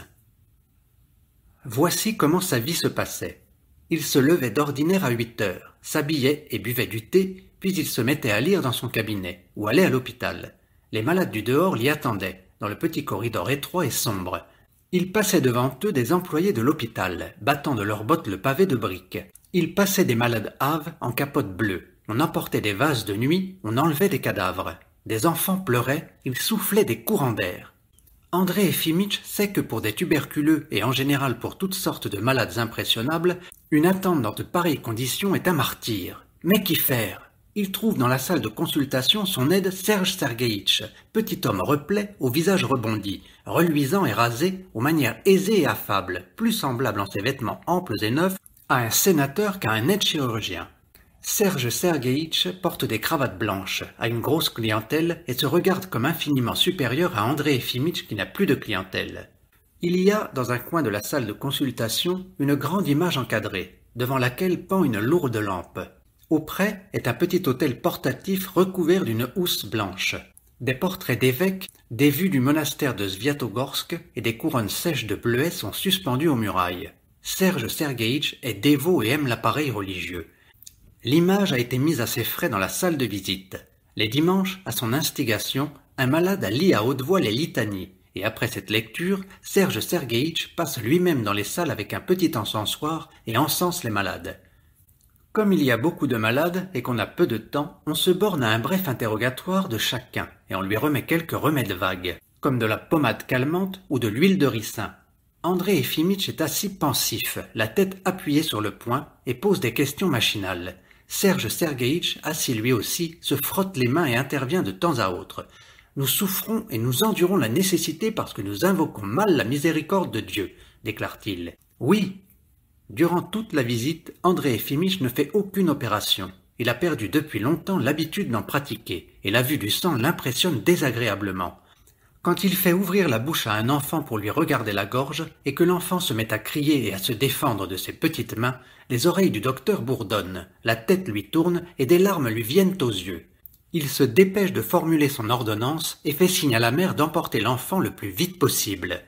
Voici comment sa vie se passait. Il se levait d'ordinaire à 8 heures, s'habillait et buvait du thé, puis il se mettait à lire dans son cabinet, ou allait à l'hôpital. Les malades du dehors l'y attendaient, dans le petit corridor étroit et sombre. Il passait devant eux des employés de l'hôpital, battant de leurs bottes le pavé de briques. Il passait des malades hâves en capote bleue. On emportait des vases de nuit, on enlevait des cadavres. Des enfants pleuraient, il soufflait des courants d'air. André Efimitch sait que pour des tuberculeux et en général pour toutes sortes de malades impressionnables, une attente dans de pareilles conditions est un martyre. Mais qu'y faire? Il trouve dans la salle de consultation son aide Serge Sergueïtch, petit homme replet, au visage rebondi, reluisant et rasé, aux manières aisées et affables, plus semblable en ses vêtements amples et neufs à un sénateur qu'à un aide chirurgien. Serge Sergueïtch porte des cravates blanches, a une grosse clientèle et se regarde comme infiniment supérieur à André Efimitch qui n'a plus de clientèle. Il y a, dans un coin de la salle de consultation, une grande image encadrée, devant laquelle pend une lourde lampe. Auprès est un petit autel portatif recouvert d'une housse blanche. Des portraits d'évêques, des vues du monastère de Sviatogorsk et des couronnes sèches de bleuets sont suspendues aux murailles. Serge Sergueïtch est dévot et aime l'appareil religieux. L'image a été mise à ses frais dans la salle de visite. Les dimanches, à son instigation, un malade lit à haute voix les litanies, et après cette lecture, Serge Sergueïtch passe lui-même dans les salles avec un petit encensoir et encense les malades. Comme il y a beaucoup de malades et qu'on a peu de temps, on se borne à un bref interrogatoire de chacun, et on lui remet quelques remèdes vagues, comme de la pommade calmante ou de l'huile de ricin. André Efimitch est assis pensif, la tête appuyée sur le poing, et pose des questions machinales. Serge Sergueïtch, assis lui aussi, se frotte les mains et intervient de temps à autre. « Nous souffrons et nous endurons la nécessité parce que nous invoquons mal la miséricorde de Dieu, » déclare-t-il. « Oui. » Durant toute la visite, André Efimitch ne fait aucune opération. Il a perdu depuis longtemps l'habitude d'en pratiquer, et la vue du sang l'impressionne désagréablement. Quand il fait ouvrir la bouche à un enfant pour lui regarder la gorge, et que l'enfant se met à crier et à se défendre de ses petites mains, les oreilles du docteur bourdonnent, la tête lui tourne et des larmes lui viennent aux yeux. Il se dépêche de formuler son ordonnance et fait signe à la mère d'emporter l'enfant le plus vite possible.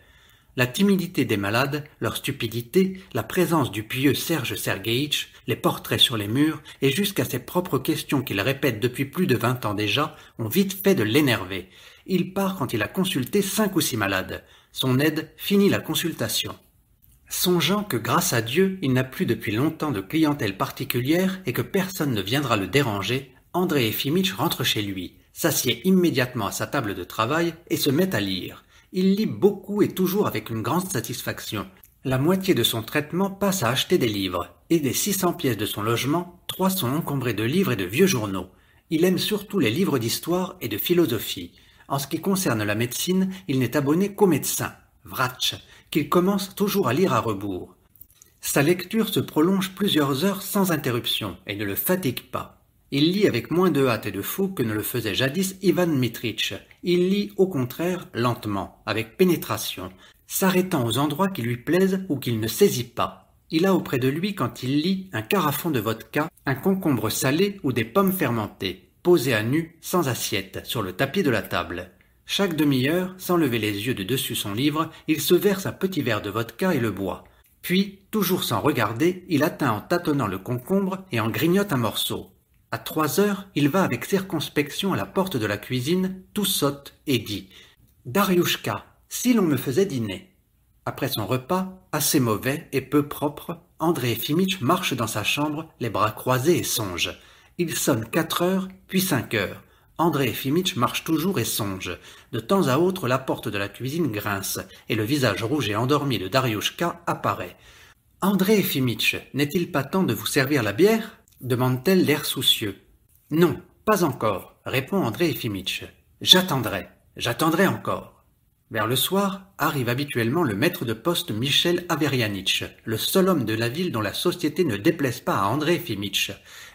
La timidité des malades, leur stupidité, la présence du pieux Serge Sergueïtch, les portraits sur les murs et jusqu'à ses propres questions qu'il répète depuis plus de 20 ans déjà ont vite fait de l'énerver. Il part quand il a consulté 5 ou 6 malades. Son aide finit la consultation. Songeant que grâce à Dieu, il n'a plus depuis longtemps de clientèle particulière et que personne ne viendra le déranger, André Efimitch rentre chez lui, s'assied immédiatement à sa table de travail et se met à lire. Il lit beaucoup et toujours avec une grande satisfaction. La moitié de son traitement passe à acheter des livres, et des 600 pièces de son logement, 3 sont encombrées de livres et de vieux journaux. Il aime surtout les livres d'histoire et de philosophie. En ce qui concerne la médecine, il n'est abonné qu'au médecin, Vrach, qu'il commence toujours à lire à rebours. Sa lecture se prolonge plusieurs heures sans interruption et ne le fatigue pas. Il lit avec moins de hâte et de fougue que ne le faisait jadis Ivan Dmitritch. Il lit au contraire lentement, avec pénétration, s'arrêtant aux endroits qui lui plaisent ou qu'il ne saisit pas. Il a auprès de lui, quand il lit, un carafon de vodka, un concombre salé ou des pommes fermentées, posés à nu, sans assiette, sur le tapis de la table. Chaque demi-heure, sans lever les yeux de dessus son livre, il se verse un petit verre de vodka et le boit. Puis, toujours sans regarder, il atteint en tâtonnant le concombre et en grignote un morceau. À 3 heures, il va avec circonspection à la porte de la cuisine, tout sotte, et dit « Dariushka, si l'on me faisait dîner !» Après son repas, assez mauvais et peu propre, André Efimitch marche dans sa chambre, les bras croisés et songe. Il sonne 4 heures, puis 5 heures. André Efimitch marche toujours et songe. De temps à autre, la porte de la cuisine grince, et le visage rouge et endormi de Dariushka apparaît. « André Efimitch, n'est-il pas temps de vous servir la bière ?» demande-t-elle l'air soucieux. « Non, pas encore, » répond André Efimitch. « J'attendrai encore. » Vers le soir, arrive habituellement le maître de poste Michel Averianitch, le seul homme de la ville dont la société ne déplaise pas à André Efimitch.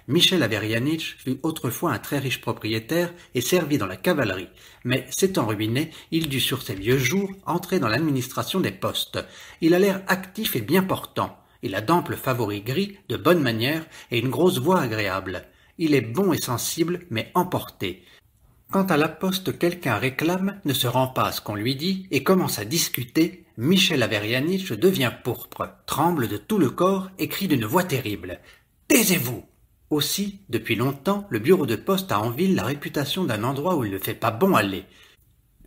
Michel Averianitch fut autrefois un très riche propriétaire et servit dans la cavalerie, mais s'étant ruiné, il dut sur ses vieux jours entrer dans l'administration des postes. Il a l'air actif et bien portant. Il a d'amples favoris gris, de bonnes manières et une grosse voix agréable. Il est bon et sensible, mais emporté. Quand à la poste quelqu'un réclame, ne se rend pas à ce qu'on lui dit et commence à discuter, Michel Averyanitch devient pourpre, tremble de tout le corps et crie d'une voix terrible. « Taisez-vous » Aussi, depuis longtemps, le bureau de poste a en ville la réputation d'un endroit où il ne fait pas bon aller.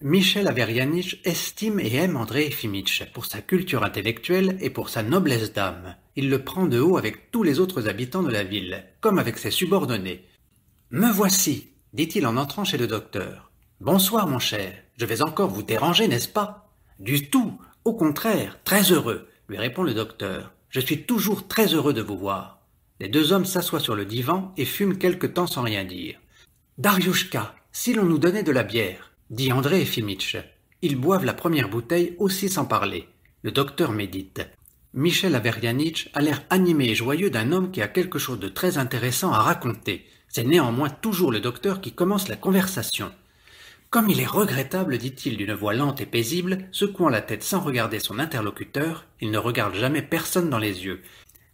Michel Averyanitch estime et aime André Efimitch pour sa culture intellectuelle et pour sa noblesse d'âme. Il le prend de haut avec tous les autres habitants de la ville, comme avec ses subordonnés. « Me voici !» dit-il en entrant chez le docteur. « Bonsoir, mon cher. Je vais encore vous déranger, n'est-ce pas ?»« Du tout. Au contraire, très heureux, » lui répond le docteur. « Je suis toujours très heureux de vous voir. » Les deux hommes s'assoient sur le divan et fument quelque temps sans rien dire. « Dariushka, si l'on nous donnait de la bière ?» dit André Efimitch. Ils boivent la première bouteille aussi sans parler. Le docteur médite. Michel Averyanitch a l'air animé et joyeux d'un homme qui a quelque chose de très intéressant à raconter. C'est néanmoins toujours le docteur qui commence la conversation. « Comme il est regrettable, dit-il d'une voix lente et paisible, secouant la tête sans regarder son interlocuteur, il ne regarde jamais personne dans les yeux.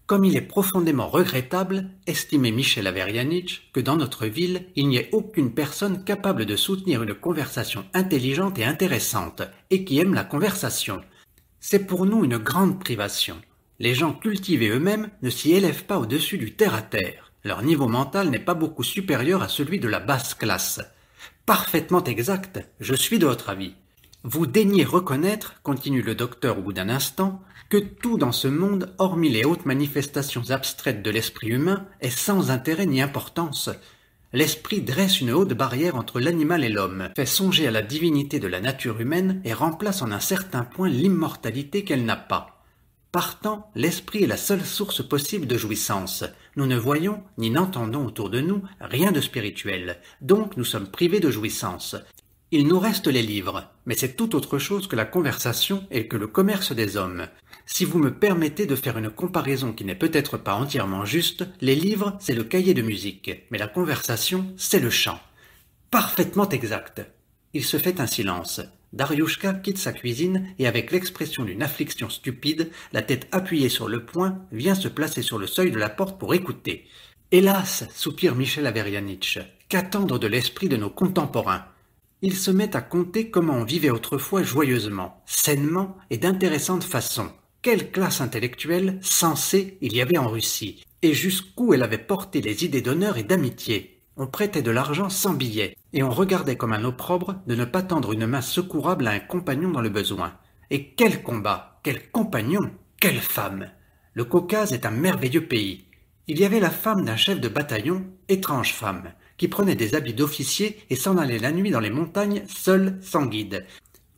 Comme il est profondément regrettable, estimait Michel Averyanitch, que dans notre ville, il n'y ait aucune personne capable de soutenir une conversation intelligente et intéressante, et qui aime la conversation. C'est pour nous une grande privation. Les gens cultivés eux-mêmes ne s'y élèvent pas au-dessus du terre-à-terre. Leur niveau mental n'est pas beaucoup supérieur à celui de la basse classe. Parfaitement exact, je suis de votre avis. Vous daignez reconnaître, continue le docteur au bout d'un instant, que tout dans ce monde, hormis les hautes manifestations abstraites de l'esprit humain, est sans intérêt ni importance. L'esprit dresse une haute barrière entre l'animal et l'homme, fait songer à la divinité de la nature humaine et remplace en un certain point l'immortalité qu'elle n'a pas. Partant, l'esprit est la seule source possible de jouissance. Nous ne voyons, ni n'entendons autour de nous, rien de spirituel, donc nous sommes privés de jouissance. Il nous reste les livres, mais c'est tout autre chose que la conversation et que le commerce des hommes. Si vous me permettez de faire une comparaison qui n'est peut-être pas entièrement juste, les livres, c'est le cahier de musique, mais la conversation, c'est le chant. Parfaitement exact. Il se fait un silence. Dariushka quitte sa cuisine et avec l'expression d'une affliction stupide, la tête appuyée sur le poing, vient se placer sur le seuil de la porte pour écouter. Hélas, soupire Michel Averyanitch, qu'attendre de l'esprit de nos contemporains? Il se met à compter comment on vivait autrefois joyeusement, sainement et d'intéressante façon. Quelle classe intellectuelle, sensée, il y avait en Russie, et jusqu'où elle avait porté les idées d'honneur et d'amitié. On prêtait de l'argent sans billet, et on regardait comme un opprobre de ne pas tendre une main secourable à un compagnon dans le besoin. Et quel combat, quel compagnon, quelle femme! Le Caucase est un merveilleux pays. Il y avait la femme d'un chef de bataillon, étrange femme, qui prenait des habits d'officier et s'en allait la nuit dans les montagnes, seule, sans guide.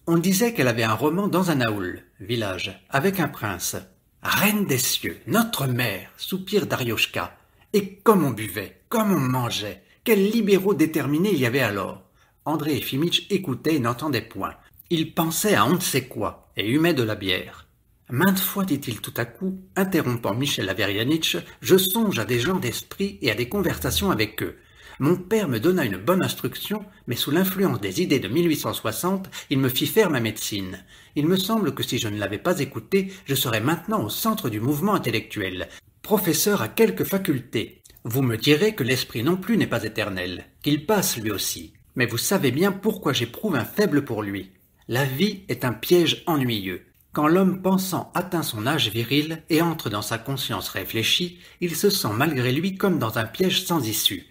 On disait qu'elle avait un roman dans un aoul, village, avec un prince. Reine des cieux, notre mère, soupire Dariushka. Et comme on buvait, comme on mangeait, quels libéraux déterminés il y avait alors. André Efimitch écoutait et n'entendait point. Il pensait à on ne sait quoi, et humait de la bière. Maintes fois, dit-il tout à coup, interrompant Michel Averyanitch, je songe à des gens d'esprit et à des conversations avec eux. Mon père me donna une bonne instruction, mais sous l'influence des idées de 1860, il me fit faire ma médecine. Il me semble que si je ne l'avais pas écouté, je serais maintenant au centre du mouvement intellectuel, professeur à quelques facultés. Vous me direz que l'esprit non plus n'est pas éternel, qu'il passe lui aussi. Mais vous savez bien pourquoi j'éprouve un faible pour lui. La vie est un piège ennuyeux. Quand l'homme pensant atteint son âge viril et entre dans sa conscience réfléchie, il se sent malgré lui comme dans un piège sans issue.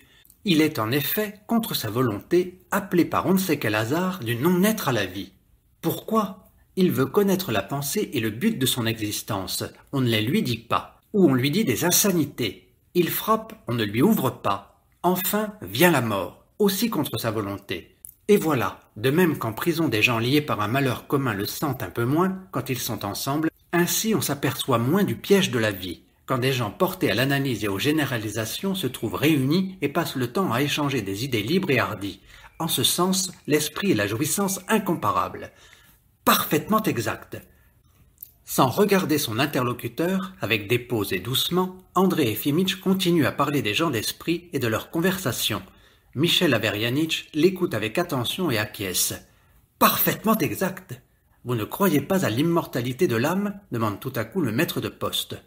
Il est en effet, contre sa volonté, appelé par on ne sait quel hasard du non-être à la vie. Pourquoi? Il veut connaître la pensée et le but de son existence. On ne les lui dit pas. Ou on lui dit des insanités. Il frappe, on ne lui ouvre pas. Enfin vient la mort, aussi contre sa volonté. Et voilà, de même qu'en prison des gens liés par un malheur commun le sentent un peu moins quand ils sont ensemble, ainsi on s'aperçoit moins du piège de la vie, quand des gens portés à l'analyse et aux généralisations se trouvent réunis et passent le temps à échanger des idées libres et hardies. En ce sens, l'esprit est la jouissance incomparable. Parfaitement exact. Sans regarder son interlocuteur, avec dépose et doucement, André Efimitch continue à parler des gens d'esprit et de leur conversation. Michel Averyanitch l'écoute avec attention et acquiesce. « Parfaitement exact. Vous ne croyez pas à l'immortalité de l'âme » demande tout à coup le maître de poste.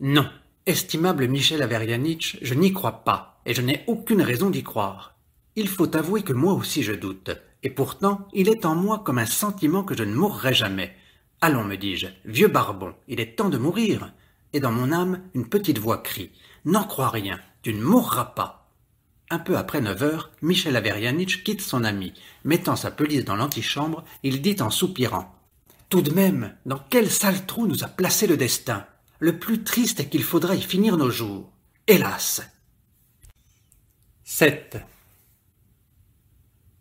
Non, estimable Michel Averyanitch, je n'y crois pas, et je n'ai aucune raison d'y croire. Il faut avouer que moi aussi je doute, et pourtant il est en moi comme un sentiment que je ne mourrai jamais. Allons, me dis-je, vieux barbon, il est temps de mourir. Et dans mon âme, une petite voix crie, n'en crois rien, tu ne mourras pas. Un peu après 9 heures, Michel Averyanitch quitte son ami. Mettant sa pelisse dans l'antichambre, il dit en soupirant, tout de même, dans quel sale trou nous a placé le destin? Le plus triste est qu'il faudra y finir nos jours. Hélas! 7.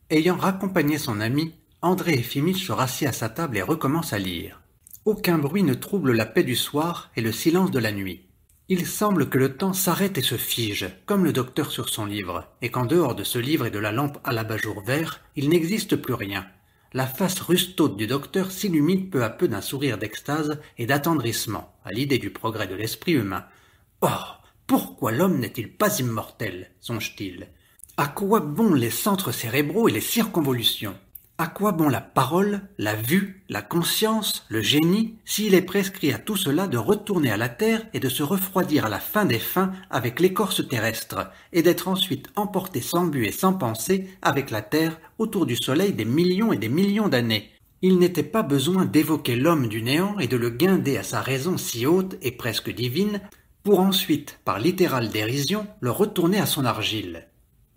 Ayant raccompagné son ami, André Efimych se rassit à sa table et recommence à lire. Aucun bruit ne trouble la paix du soir et le silence de la nuit. Il semble que le temps s'arrête et se fige, comme le docteur sur son livre, et qu'en dehors de ce livre et de la lampe à l'abat-jour vert, il n'existe plus rien. La face rustaute du docteur s'illumine peu à peu d'un sourire d'extase et d'attendrissement à l'idée du progrès de l'esprit humain. « Oh, pourquoi l'homme n'est-il pas immortel ?» songe-t-il. « À quoi bon les centres cérébraux et les circonvolutions ? À quoi bon la parole, la vue, la conscience, le génie, s'il est prescrit à tout cela de retourner à la terre et de se refroidir à la fin des fins avec l'écorce terrestre, et d'être ensuite emporté sans but et sans pensée avec la terre autour du soleil des millions et des millions d'années. Il n'était pas besoin d'évoquer l'homme du néant et de le guinder à sa raison si haute et presque divine, pour ensuite, par littérale dérision, le retourner à son argile.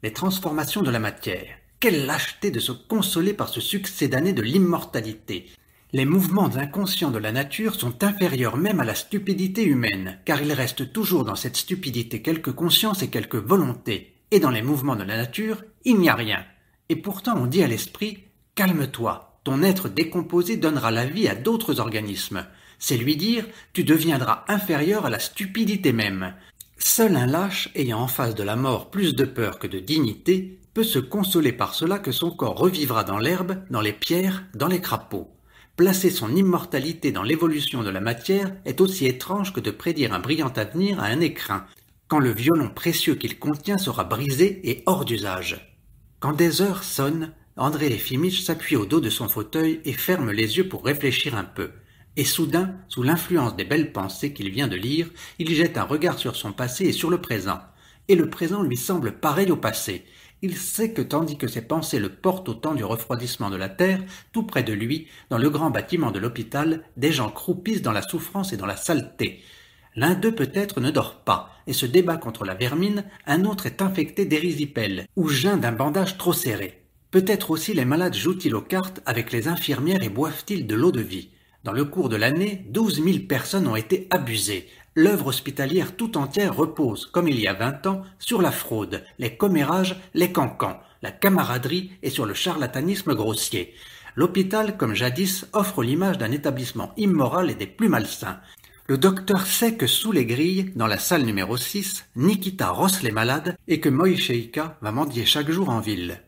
Les transformations de la matière. Quelle lâcheté de se consoler par ce succès d'années de l'immortalité! Les mouvements inconscients de la nature sont inférieurs même à la stupidité humaine, car il reste toujours dans cette stupidité quelque conscience et quelque volonté, et dans les mouvements de la nature, il n'y a rien. Et pourtant on dit à l'esprit « Calme-toi, ton être décomposé donnera la vie à d'autres organismes. » C'est lui dire « Tu deviendras inférieur à la stupidité même. » Seul un lâche, ayant en face de la mort plus de peur que de dignité, peut se consoler par cela que son corps revivra dans l'herbe, dans les pierres, dans les crapauds. Placer son immortalité dans l'évolution de la matière est aussi étrange que de prédire un brillant avenir à un écrin, quand le violon précieux qu'il contient sera brisé et hors d'usage. Quand des heures sonnent, André Efimych s'appuie au dos de son fauteuil et ferme les yeux pour réfléchir un peu. Et soudain, sous l'influence des belles pensées qu'il vient de lire, il jette un regard sur son passé et sur le présent. Et le présent lui semble pareil au passé. Il sait que tandis que ses pensées le portent au temps du refroidissement de la terre, tout près de lui, dans le grand bâtiment de l'hôpital, des gens croupissent dans la souffrance et dans la saleté. L'un d'eux peut-être ne dort pas, et se débat contre la vermine, un autre est infecté d'érysipèle, ou geint d'un bandage trop serré. Peut-être aussi les malades jouent-ils aux cartes avec les infirmières et boivent-ils de l'eau de vie. Dans le cours de l'année, 12 000 personnes ont été abusées. L'œuvre hospitalière tout entière repose, comme il y a 20 ans, sur la fraude, les commérages, les cancans, la camaraderie et sur le charlatanisme grossier. L'hôpital, comme jadis, offre l'image d'un établissement immoral et des plus malsains. Le docteur sait que sous les grilles, dans la salle numéro 6, Nikita rosse les malades et que Moïcheïka va mendier chaque jour en ville.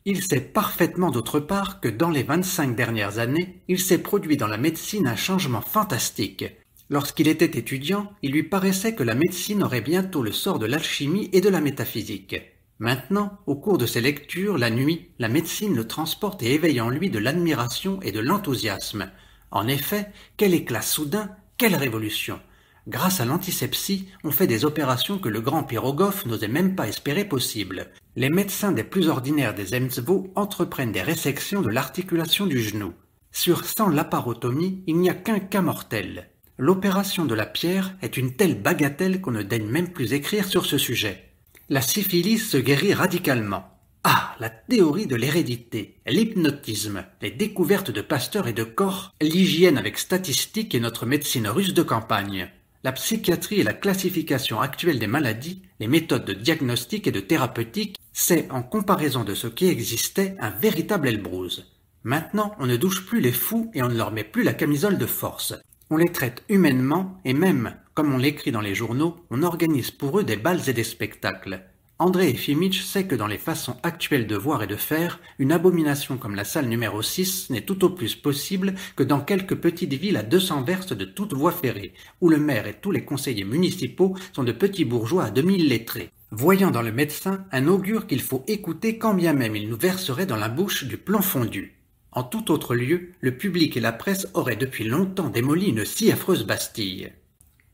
Il sait parfaitement d'autre part que dans les 25 dernières années, il s'est produit dans la médecine un changement fantastique. Lorsqu'il était étudiant, il lui paraissait que la médecine aurait bientôt le sort de l'alchimie et de la métaphysique. Maintenant, au cours de ses lectures, la nuit, la médecine le transporte et éveille en lui de l'admiration et de l'enthousiasme. En effet, quel éclat soudain, quelle révolution! Grâce à l'antisepsie, on fait des opérations que le grand Pirogov n'osait même pas espérer possibles. Les médecins des plus ordinaires des Zemstvo entreprennent des résections de l'articulation du genou. Sur 100 laparotomies, il n'y a qu'un cas mortel. L'opération de la pierre est une telle bagatelle qu'on ne daigne même plus écrire sur ce sujet. La syphilis se guérit radicalement. Ah, la théorie de l'hérédité, l'hypnotisme, les découvertes de Pasteur et de Koch, l'hygiène avec statistiques et notre médecine russe de campagne. La psychiatrie et la classification actuelle des maladies, les méthodes de diagnostic et de thérapeutique, c'est, en comparaison de ce qui existait, un véritable Elbrouz. Maintenant, on ne douche plus les fous et on ne leur met plus la camisole de force. On les traite humainement et même, comme on l'écrit dans les journaux, on organise pour eux des bals et des spectacles. André Efimych sait que dans les façons actuelles de voir et de faire, une abomination comme la salle numéro 6 n'est tout au plus possible que dans quelques petites villes à 200 verstes de toute voie ferrée, où le maire et tous les conseillers municipaux sont de petits bourgeois à demi lettrés, voyant dans le médecin un augure qu'il faut écouter quand bien même il nous verserait dans la bouche du plomb fondu. En tout autre lieu, le public et la presse auraient depuis longtemps démoli une si affreuse Bastille.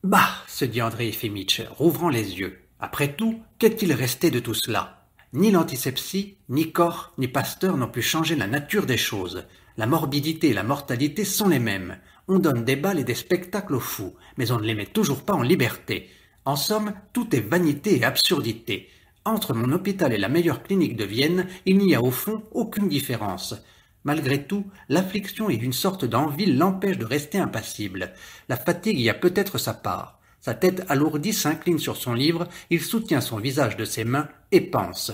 Bah, se dit André Éphémitch, rouvrant les yeux. Après tout, qu'est-il resté de tout cela? Ni l'antisepsie, ni Koch, ni Pasteur n'ont pu changer la nature des choses. La morbidité et la mortalité sont les mêmes. On donne des bals et des spectacles aux fous, mais on ne les met toujours pas en liberté. En somme, tout est vanité et absurdité. Entre mon hôpital et la meilleure clinique de Vienne, il n'y a au fond aucune différence. Malgré tout, l'affliction et une sorte d'envie l'empêchent de rester impassible. La fatigue y a peut-être sa part. Sa tête alourdie s'incline sur son livre, il soutient son visage de ses mains et pense.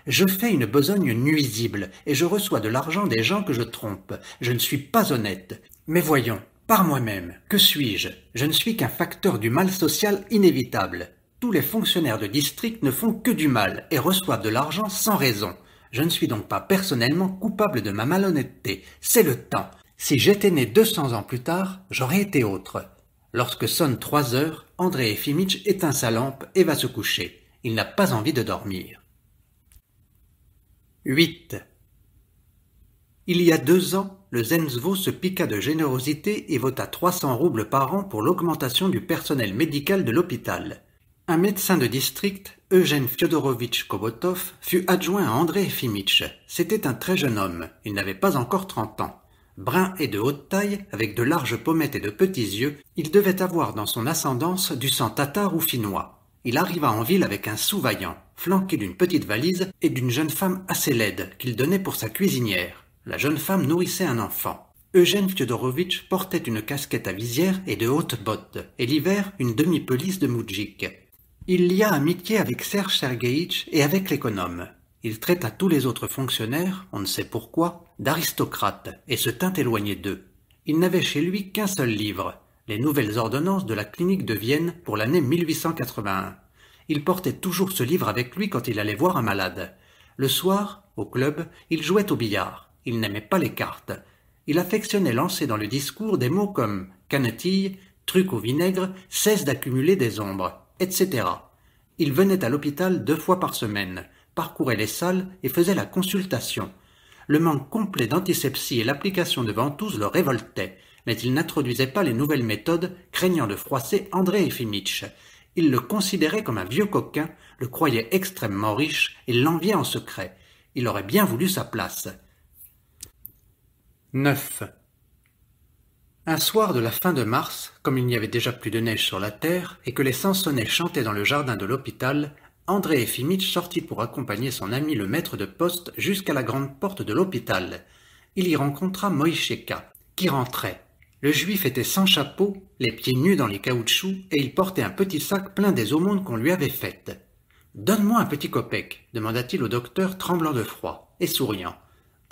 Je fais une besogne nuisible, et je reçois de l'argent des gens que je trompe. Je ne suis pas honnête. Mais voyons, par moi-même, que suis-je? Je ne suis qu'un facteur du mal social inévitable. Tous les fonctionnaires de district ne font que du mal et reçoivent de l'argent sans raison. Je ne suis donc pas personnellement coupable de ma malhonnêteté. C'est le temps. Si j'étais né 200 ans plus tard, j'aurais été autre. Lorsque sonnent 3 heures, André Éphémitch éteint sa lampe et va se coucher. Il n'a pas envie de dormir. 8. Il y a 2 ans, le Zemstvo se piqua de générosité et vota 300 roubles par an pour l'augmentation du personnel médical de l'hôpital. Un médecin de district, Eugène Fyodorovitch Kobotov, fut adjoint à André Éphémitch. C'était un très jeune homme, il n'avait pas encore 30 ans. Brun et de haute taille, avec de larges pommettes et de petits yeux, il devait avoir dans son ascendance du sang tatar ou finnois. Il arriva en ville avec un sous-vaillant, flanqué d'une petite valise et d'une jeune femme assez laide qu'il donnait pour sa cuisinière. La jeune femme nourrissait un enfant. Eugène Fyodorovitch portait une casquette à visière et de hautes bottes, et l'hiver une demi-pelisse de moudjik. Il lia amitié avec Serge Sergueïtch et avec l'économe. Il traita tous les autres fonctionnaires, on ne sait pourquoi, d'aristocrates, et se tint éloigné d'eux. Il n'avait chez lui qu'un seul livre, les nouvelles ordonnances de la clinique de Vienne pour l'année 1881. Il portait toujours ce livre avec lui quand il allait voir un malade. Le soir, au club, il jouait au billard. Il n'aimait pas les cartes. Il affectionnait lancer dans le discours des mots comme « canetille »,« truc au vinaigre »,« cesse d'accumuler des ombres », etc. Il venait à l'hôpital 2 fois par semaine, parcourait les salles et faisait la consultation. Le manque complet d'antisepsie et l'application de ventouses le révoltaient, mais il n'introduisait pas les nouvelles méthodes, craignant de froisser André Éphémitch. Il le considérait comme un vieux coquin, le croyait extrêmement riche et l'enviait en secret. Il aurait bien voulu sa place. 9. Un soir de la fin de mars, comme il n'y avait déjà plus de neige sur la terre et que les sansonnets chantaient dans le jardin de l'hôpital, André Éphémitch sortit pour accompagner son ami le maître de poste jusqu'à la grande porte de l'hôpital. Il y rencontra Moïcheka, qui rentrait. Le juif était sans chapeau, les pieds nus dans les caoutchoucs, et il portait un petit sac plein des aumônes qu'on lui avait faites. « Donne-moi un petit kopek » demanda-t-il au docteur, tremblant de froid et souriant.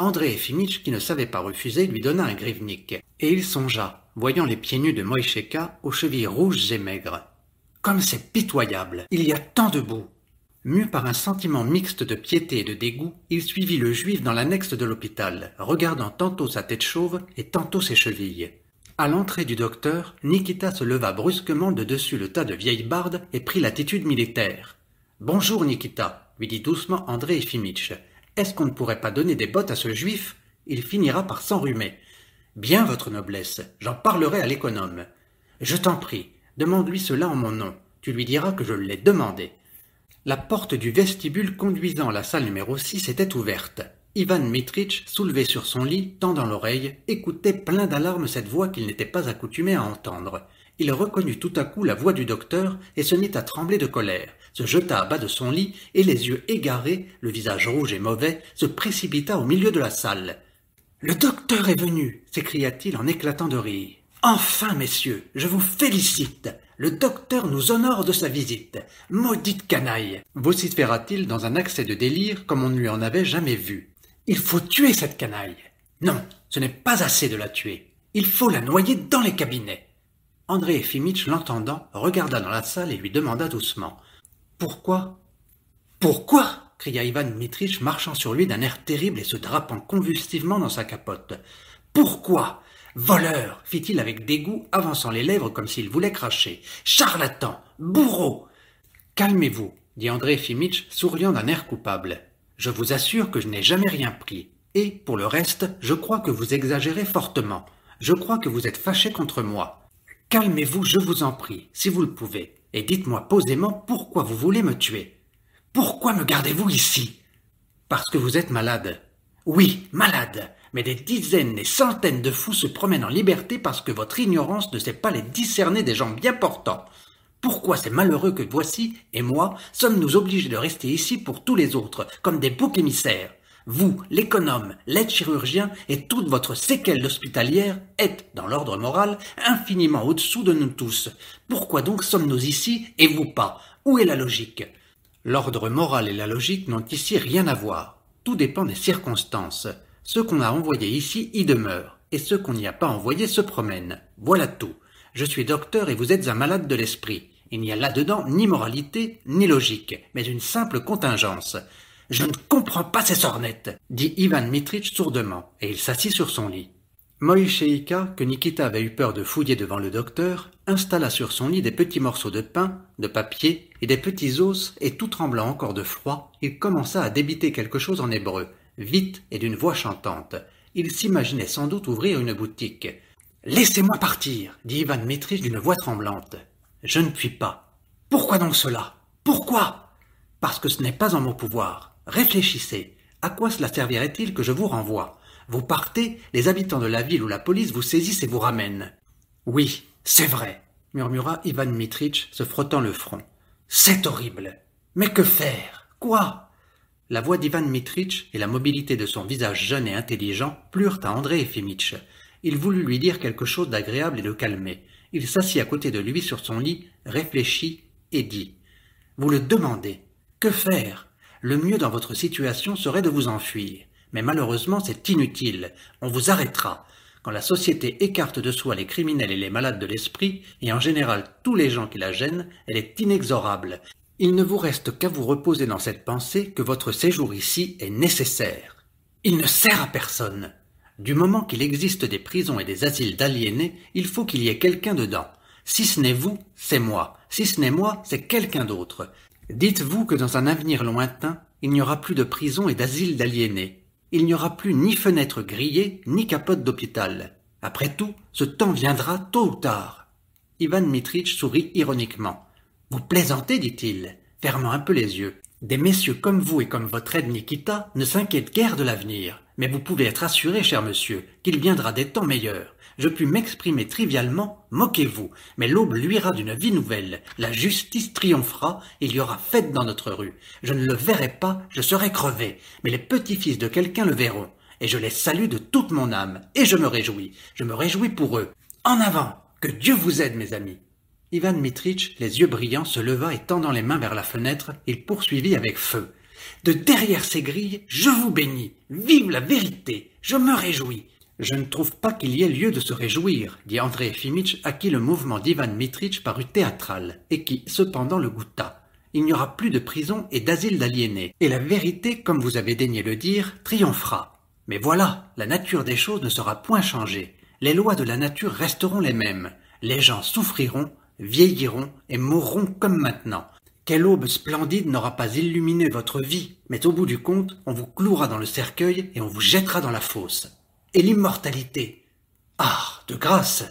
André Éphémitch, qui ne savait pas refuser, lui donna un grivnik, et il songea, voyant les pieds nus de Moïcheka, aux chevilles rouges et maigres. « Comme c'est pitoyable, il y a tant de boue !» Mu par un sentiment mixte de piété et de dégoût, il suivit le juif dans l'annexe de l'hôpital, regardant tantôt sa tête chauve et tantôt ses chevilles. À l'entrée du docteur, Nikita se leva brusquement de dessus le tas de vieilles bardes et prit l'attitude militaire. « Bonjour, Nikita » lui dit doucement André Éphémitch. « Est-ce qu'on ne pourrait pas donner des bottes à ce juif? Il finira par s'enrhumer. »« Bien, votre noblesse, j'en parlerai à l'économe. »« Je t'en prie, demande-lui cela en mon nom. Tu lui diras que je l'ai demandé. » La porte du vestibule conduisant à la salle numéro 6 était ouverte. Ivan Mitritch, soulevé sur son lit, tendant l'oreille, écoutait plein d'alarme cette voix qu'il n'était pas accoutumé à entendre. Il reconnut tout à coup la voix du docteur et se mit à trembler de colère, se jeta à bas de son lit et, les yeux égarés, le visage rouge et mauvais, se précipita au milieu de la salle. « Le docteur est venu !» s'écria-t-il en éclatant de rire. « Enfin, messieurs, je vous félicite ! Le docteur nous honore de sa visite. Maudite canaille !» vociféra-t-il dans un accès de délire comme on ne lui en avait jamais vu. « Il faut tuer cette canaille. Non, ce n'est pas assez de la tuer. Il faut la noyer dans les cabinets. » André Éphémitch, l'entendant, regarda dans la salle et lui demanda doucement. « Pourquoi ?»« Pourquoi ?» cria Ivan Mitritch, marchant sur lui d'un air terrible et se drapant convulsivement dans sa capote. « Pourquoi ?» Voleur, fit-il avec dégoût, avançant les lèvres comme s'il voulait cracher. Charlatan, bourreau. Calmez-vous, dit André Éphémitch, souriant d'un air coupable. Je vous assure que je n'ai jamais rien pris. Et, pour le reste, je crois que vous exagérez fortement. Je crois que vous êtes fâché contre moi. Calmez-vous, je vous en prie, si vous le pouvez, et dites-moi posément pourquoi vous voulez me tuer. Pourquoi me gardez-vous ici? Parce que vous êtes malade. Oui, malade, mais des dizaines, des centaines de fous se promènent en liberté parce que votre ignorance ne sait pas les discerner des gens bien portants. Pourquoi ces malheureux que voici, et moi, sommes-nous obligés de rester ici pour tous les autres, comme des boucs émissaires? Vous, l'économe, l'aide chirurgien et toute votre séquelle hospitalière êtes, dans l'ordre moral, infiniment au-dessous de nous tous. Pourquoi donc sommes-nous ici et vous pas? Où est la logique? L'ordre moral et la logique n'ont ici rien à voir. Tout dépend des circonstances. Ceux qu'on a envoyés ici y demeurent, et ceux qu'on n'y a pas envoyés se promènent. Voilà tout. Je suis docteur et vous êtes un malade de l'esprit. Il n'y a là-dedans ni moralité, ni logique, mais une simple contingence. Je ne comprends pas ces sornettes, dit Ivan Mitrich sourdement, et il s'assit sur son lit. Moïcheïka, que Nikita avait eu peur de fouiller devant le docteur, installa sur son lit des petits morceaux de pain, de papier et des petits os, et tout tremblant encore de froid, il commença à débiter quelque chose en hébreu, vite et d'une voix chantante. Il s'imaginait sans doute ouvrir une boutique. « Laissez-moi partir, dit Ivan Mitrich d'une voix tremblante. Je ne puis pas. Pourquoi donc cela? Pourquoi? Parce que ce n'est pas en mon pouvoir. Réfléchissez. À quoi cela servirait-il que je vous renvoie? Vous partez, les habitants de la ville ou la police vous saisissent et vous ramènent. Oui, c'est vrai, murmura Ivan Mitrich, se frottant le front. C'est horrible. Mais que faire? Quoi? La voix d'Ivan Mitrich et la mobilité de son visage jeune et intelligent plurent à André Efimitch. Il voulut lui dire quelque chose d'agréable et le calmer. Il s'assit à côté de lui sur son lit, réfléchit et dit « Vous le demandez. Que faire? Le mieux dans votre situation serait de vous enfuir. Mais malheureusement, c'est inutile. On vous arrêtera. Quand la société écarte de soi les criminels et les malades de l'esprit, et en général tous les gens qui la gênent, elle est inexorable. Il ne vous reste qu'à vous reposer dans cette pensée que votre séjour ici est nécessaire. Il ne sert à personne. Du moment qu'il existe des prisons et des asiles d'aliénés, il faut qu'il y ait quelqu'un dedans. Si ce n'est vous, c'est moi. Si ce n'est moi, c'est quelqu'un d'autre. Dites-vous que dans un avenir lointain, il n'y aura plus de prison et d'asile d'aliénés. Il n'y aura plus ni fenêtre grillée, ni capote d'hôpital. Après tout, ce temps viendra tôt ou tard. Ivan Mitrich sourit ironiquement. « Vous plaisantez, dit-il, fermant un peu les yeux. Des messieurs comme vous et comme votre aide Nikita ne s'inquiètent guère de l'avenir. Mais vous pouvez être assuré, cher monsieur, qu'il viendra des temps meilleurs. Je puis m'exprimer trivialement, moquez-vous, mais l'aube luira d'une vie nouvelle. La justice triomphera, il y aura fête dans notre rue. Je ne le verrai pas, je serai crevé, mais les petits-fils de quelqu'un le verront. Et je les salue de toute mon âme, et je me réjouis pour eux. En avant, que Dieu vous aide, mes amis. » Ivan Mitrich, les yeux brillants, se leva et tendant les mains vers la fenêtre, il poursuivit avec feu. « De derrière ces grilles, je vous bénis. Vive la vérité. Je me réjouis. » « Je ne trouve pas qu'il y ait lieu de se réjouir, dit André Efimitch, à qui le mouvement d'Ivan Mitrich parut théâtral, et qui, cependant, le goûta. Il n'y aura plus de prison et d'asile d'aliénés, et la vérité, comme vous avez daigné le dire, triomphera. Mais voilà, la nature des choses ne sera point changée. Les lois de la nature resteront les mêmes. Les gens souffriront, vieilliront et mourront comme maintenant. Quelle aube splendide n'aura pas illuminé votre vie, mais au bout du compte, on vous clouera dans le cercueil et on vous jettera dans la fosse. Et l'immortalité? Ah, de grâce!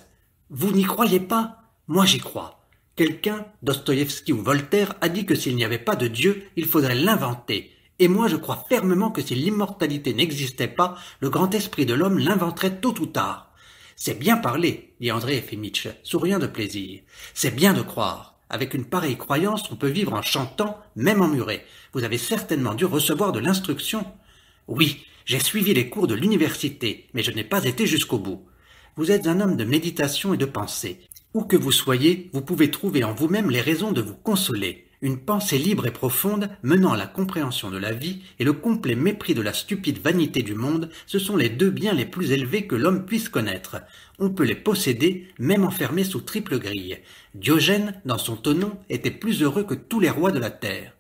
Vous n'y croyez pas? Moi j'y crois. Quelqu'un, Dostoïevski ou Voltaire, a dit que s'il n'y avait pas de Dieu, il faudrait l'inventer. Et moi je crois fermement que si l'immortalité n'existait pas, le grand esprit de l'homme l'inventerait tôt ou tard. C'est bien parlé, dit André Efimitch, souriant de plaisir. C'est bien de croire. Avec une pareille croyance, on peut vivre en chantant, même emmuré. Vous avez certainement dû recevoir de l'instruction. Oui, j'ai suivi les cours de l'université, mais je n'ai pas été jusqu'au bout. Vous êtes un homme de méditation et de pensée. Où que vous soyez, vous pouvez trouver en vous-même les raisons de vous consoler. Une pensée libre et profonde, menant à la compréhension de la vie, et le complet mépris de la stupide vanité du monde, ce sont les deux biens les plus élevés que l'homme puisse connaître. On peut les posséder, même enfermés sous triple grille. Diogène, dans son tonneau, était plus heureux que tous les rois de la terre.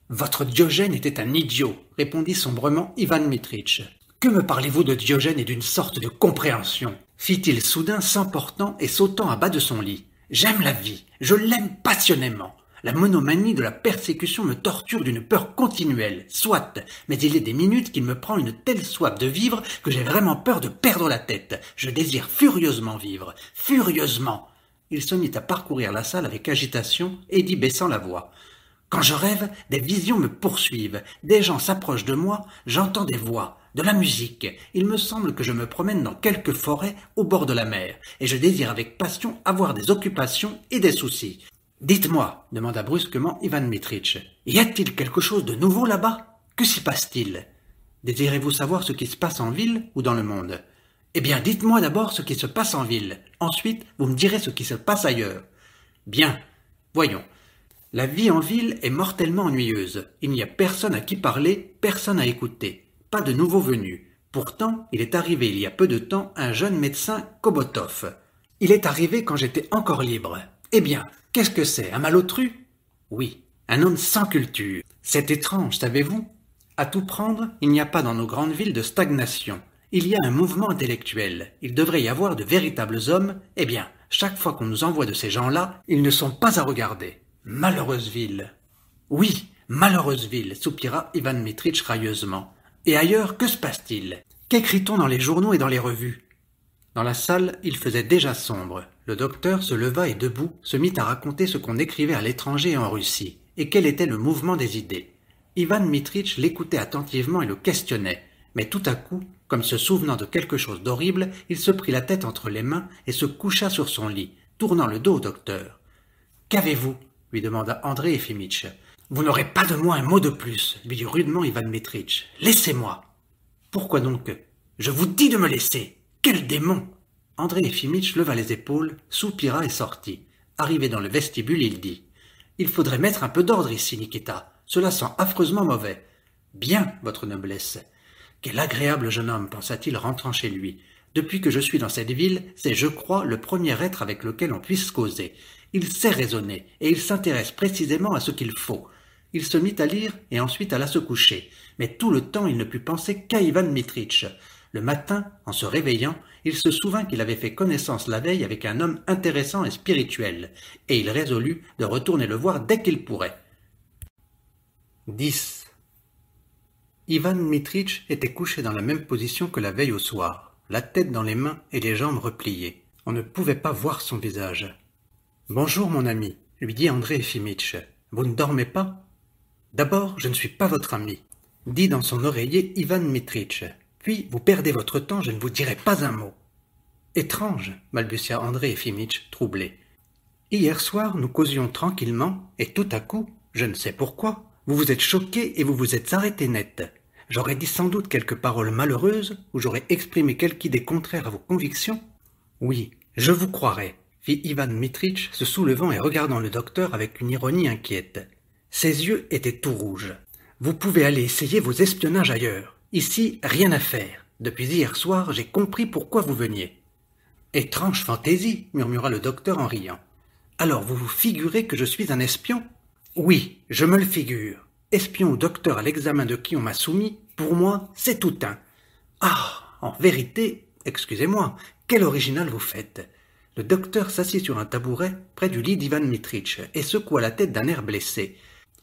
« Votre Diogène était un idiot, » répondit sombrement Ivan Mitrich. « Que me parlez-vous de Diogène et d'une sorte de compréhension ?» fit-il soudain s'emportant et sautant à bas de son lit. « J'aime la vie, je l'aime passionnément. La monomanie de la persécution me torture d'une peur continuelle, soit, mais il est des minutes qu'il me prend une telle soif de vivre que j'ai vraiment peur de perdre la tête. Je désire furieusement vivre, furieusement. Il se mit à parcourir la salle avec agitation et dit baissant la voix. Quand je rêve, des visions me poursuivent, des gens s'approchent de moi, j'entends des voix, de la musique. Il me semble que je me promène dans quelque forêt au bord de la mer, et je désire avec passion avoir des occupations et des soucis. Dites-moi, demanda brusquement Ivan Dmitritch, y a-t-il quelque chose de nouveau là-bas? Que s'y passe-t-il? Désirez-vous savoir ce qui se passe en ville ou dans le monde? Eh bien, dites-moi d'abord ce qui se passe en ville. Ensuite, vous me direz ce qui se passe ailleurs. Bien, voyons. La vie en ville est mortellement ennuyeuse. Il n'y a personne à qui parler, personne à écouter. Pas de nouveaux venus. Pourtant, il est arrivé il y a peu de temps un jeune médecin Kobotov. Il est arrivé quand j'étais encore libre. Eh bien, qu'est-ce que c'est, un malotru? Oui, un homme sans culture. C'est étrange, savez-vous? À tout prendre, il n'y a pas dans nos grandes villes de stagnation. Il y a un mouvement intellectuel. Il devrait y avoir de véritables hommes. Eh bien, chaque fois qu'on nous envoie de ces gens-là, ils ne sont pas à regarder. Malheureuse ville. Oui, malheureuse ville, soupira Ivan Dmitritch railleusement. Et ailleurs, que se passe-t-il? Qu'écrit-on dans les journaux et dans les revues? Dans la salle, il faisait déjà sombre. Le docteur se leva et debout se mit à raconter ce qu'on écrivait à l'étranger et en Russie, et quel était le mouvement des idées. Ivan Dmitritch l'écoutait attentivement et le questionnait, mais tout à coup, comme se souvenant de quelque chose d'horrible, il se prit la tête entre les mains et se coucha sur son lit, tournant le dos au docteur. « Qu'avez-vous » lui demanda André Efimitch. « Vous n'aurez pas de moi un mot de plus, lui dit rudement Ivan Dmitritch. Laissez-moi. »« Pourquoi donc? Je vous dis de me laisser. Quel démon !» André Efimitch leva les épaules, soupira et sortit. Arrivé dans le vestibule, il dit « Il faudrait mettre un peu d'ordre ici, Nikita. Cela sent affreusement mauvais. »« Bien, votre noblesse. »« Quel agréable jeune homme, pensa-t-il rentrant chez lui. Depuis que je suis dans cette ville, c'est, je crois, le premier être avec lequel on puisse causer. Il sait raisonner, et il s'intéresse précisément à ce qu'il faut. Il se mit à lire et ensuite alla se coucher, mais tout le temps il ne put penser qu'à Ivan Dmitritch. Le matin, en se réveillant, il se souvint qu'il avait fait connaissance la veille avec un homme intéressant et spirituel, et il résolut de retourner le voir dès qu'il pourrait. 10. Ivan Dmitritch était couché dans la même position que la veille au soir, la tête dans les mains et les jambes repliées. On ne pouvait pas voir son visage. « Bonjour, mon ami, » lui dit André Efimitch. « Vous ne dormez pas ?»« D'abord, je ne suis pas votre ami, » dit dans son oreiller Ivan Dmitritch. « Puis, vous perdez votre temps, je ne vous dirai pas un mot. »« Étrange, » balbutia André Efimitch, troublé. « Hier soir, nous causions tranquillement, et tout à coup, je ne sais pourquoi, vous vous êtes choqué et vous vous êtes arrêté net. J'aurais dit sans doute quelques paroles malheureuses, ou j'aurais exprimé quelque idée contraire à vos convictions. Oui, je vous croirais, fit Ivan Dmitritch, se soulevant et regardant le docteur avec une ironie inquiète. Ses yeux étaient tout rouges. Vous pouvez aller essayer vos espionnages ailleurs. Ici, rien à faire. Depuis hier soir, j'ai compris pourquoi vous veniez. Étrange fantaisie, murmura le docteur en riant. Alors vous vous figurez que je suis un espion? Oui, je me le figure. Espion ou docteur à l'examen de qui on m'a soumis, pour moi, c'est tout un. Ah, en vérité, excusez-moi, quel original vous faites. Le docteur s'assit sur un tabouret près du lit d'Ivan Dmitritch et secoua la tête d'un air blessé.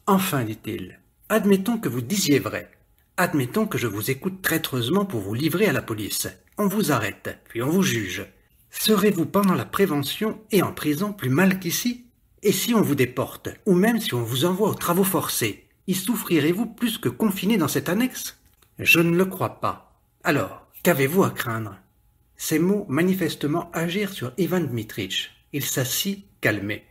Enfin, dit-il, admettons que vous disiez vrai. Admettons que je vous écoute traîtreusement pour vous livrer à la police. On vous arrête, puis on vous juge. Serez-vous pendant la prévention et en prison plus mal qu'ici? Et si on vous déporte, ou même si on vous envoie aux travaux forcés, y souffrirez-vous plus que confiné dans cette annexe? Je ne le crois pas. Alors, qu'avez-vous à craindre? Ces mots manifestement agirent sur Ivan Dmitritch. Il s'assit, calmé.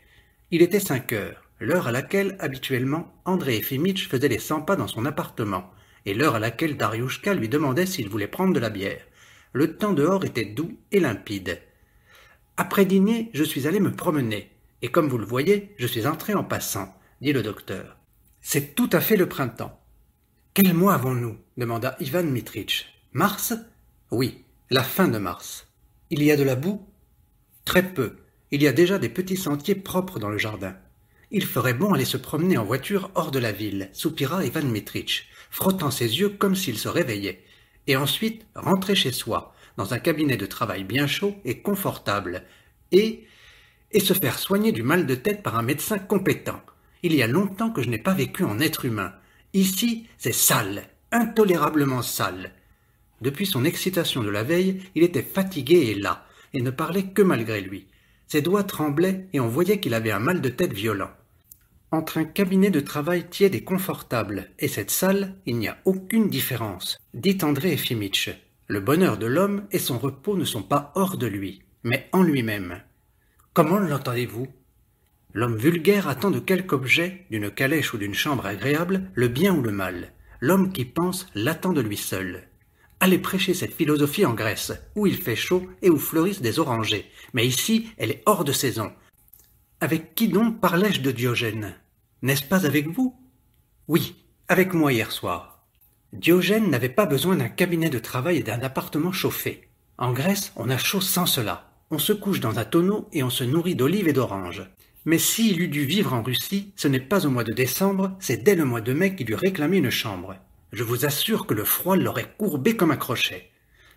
Il était 5 heures, l'heure à laquelle, habituellement, André Efimitch faisait les 100 pas dans son appartement, et l'heure à laquelle Dariushka lui demandait s'il voulait prendre de la bière. Le temps dehors était doux et limpide. Après dîner, je suis allé me promener, et comme vous le voyez, je suis entré en passant, dit le docteur. C'est tout à fait le printemps. Quel mois avons-nous? Demanda Ivan Dmitritch. Mars? Oui, la fin de mars. Il y a de la boue? Très peu. Il y a déjà des petits sentiers propres dans le jardin. Il ferait bon aller se promener en voiture hors de la ville, soupira Ivan Dmitritch, frottant ses yeux comme s'il se réveillait, et ensuite rentrer chez soi, dans un cabinet de travail bien chaud et confortable, et se faire soigner du mal de tête par un médecin compétent. Il y a longtemps que je n'ai pas vécu en être humain. Ici, c'est sale, intolérablement sale. Depuis son excitation de la veille, il était fatigué et las, et ne parlait que malgré lui. Ses doigts tremblaient et on voyait qu'il avait un mal de tête violent. Entre un cabinet de travail tiède et confortable et cette salle, il n'y a aucune différence, dit André Efimitch. Le bonheur de l'homme et son repos ne sont pas hors de lui, mais en lui-même. Comment l'entendez-vous? L'homme vulgaire attend de quelque objet, d'une calèche ou d'une chambre agréable, le bien ou le mal. L'homme qui pense l'attend de lui seul. Allez prêcher cette philosophie en Grèce, où il fait chaud et où fleurissent des orangers, mais ici elle est hors de saison. Avec qui donc parlais-je de Diogène? N'est-ce pas avec vous? Oui, avec moi hier soir. Diogène n'avait pas besoin d'un cabinet de travail et d'un appartement chauffé. En Grèce, on a chaud sans cela. On se couche dans un tonneau et on se nourrit d'olives et d'oranges. Mais s'il eût dû vivre en Russie, ce n'est pas au mois de décembre, c'est dès le mois de mai qu'il eût réclamé une chambre. Je vous assure que le froid l'aurait courbé comme un crochet.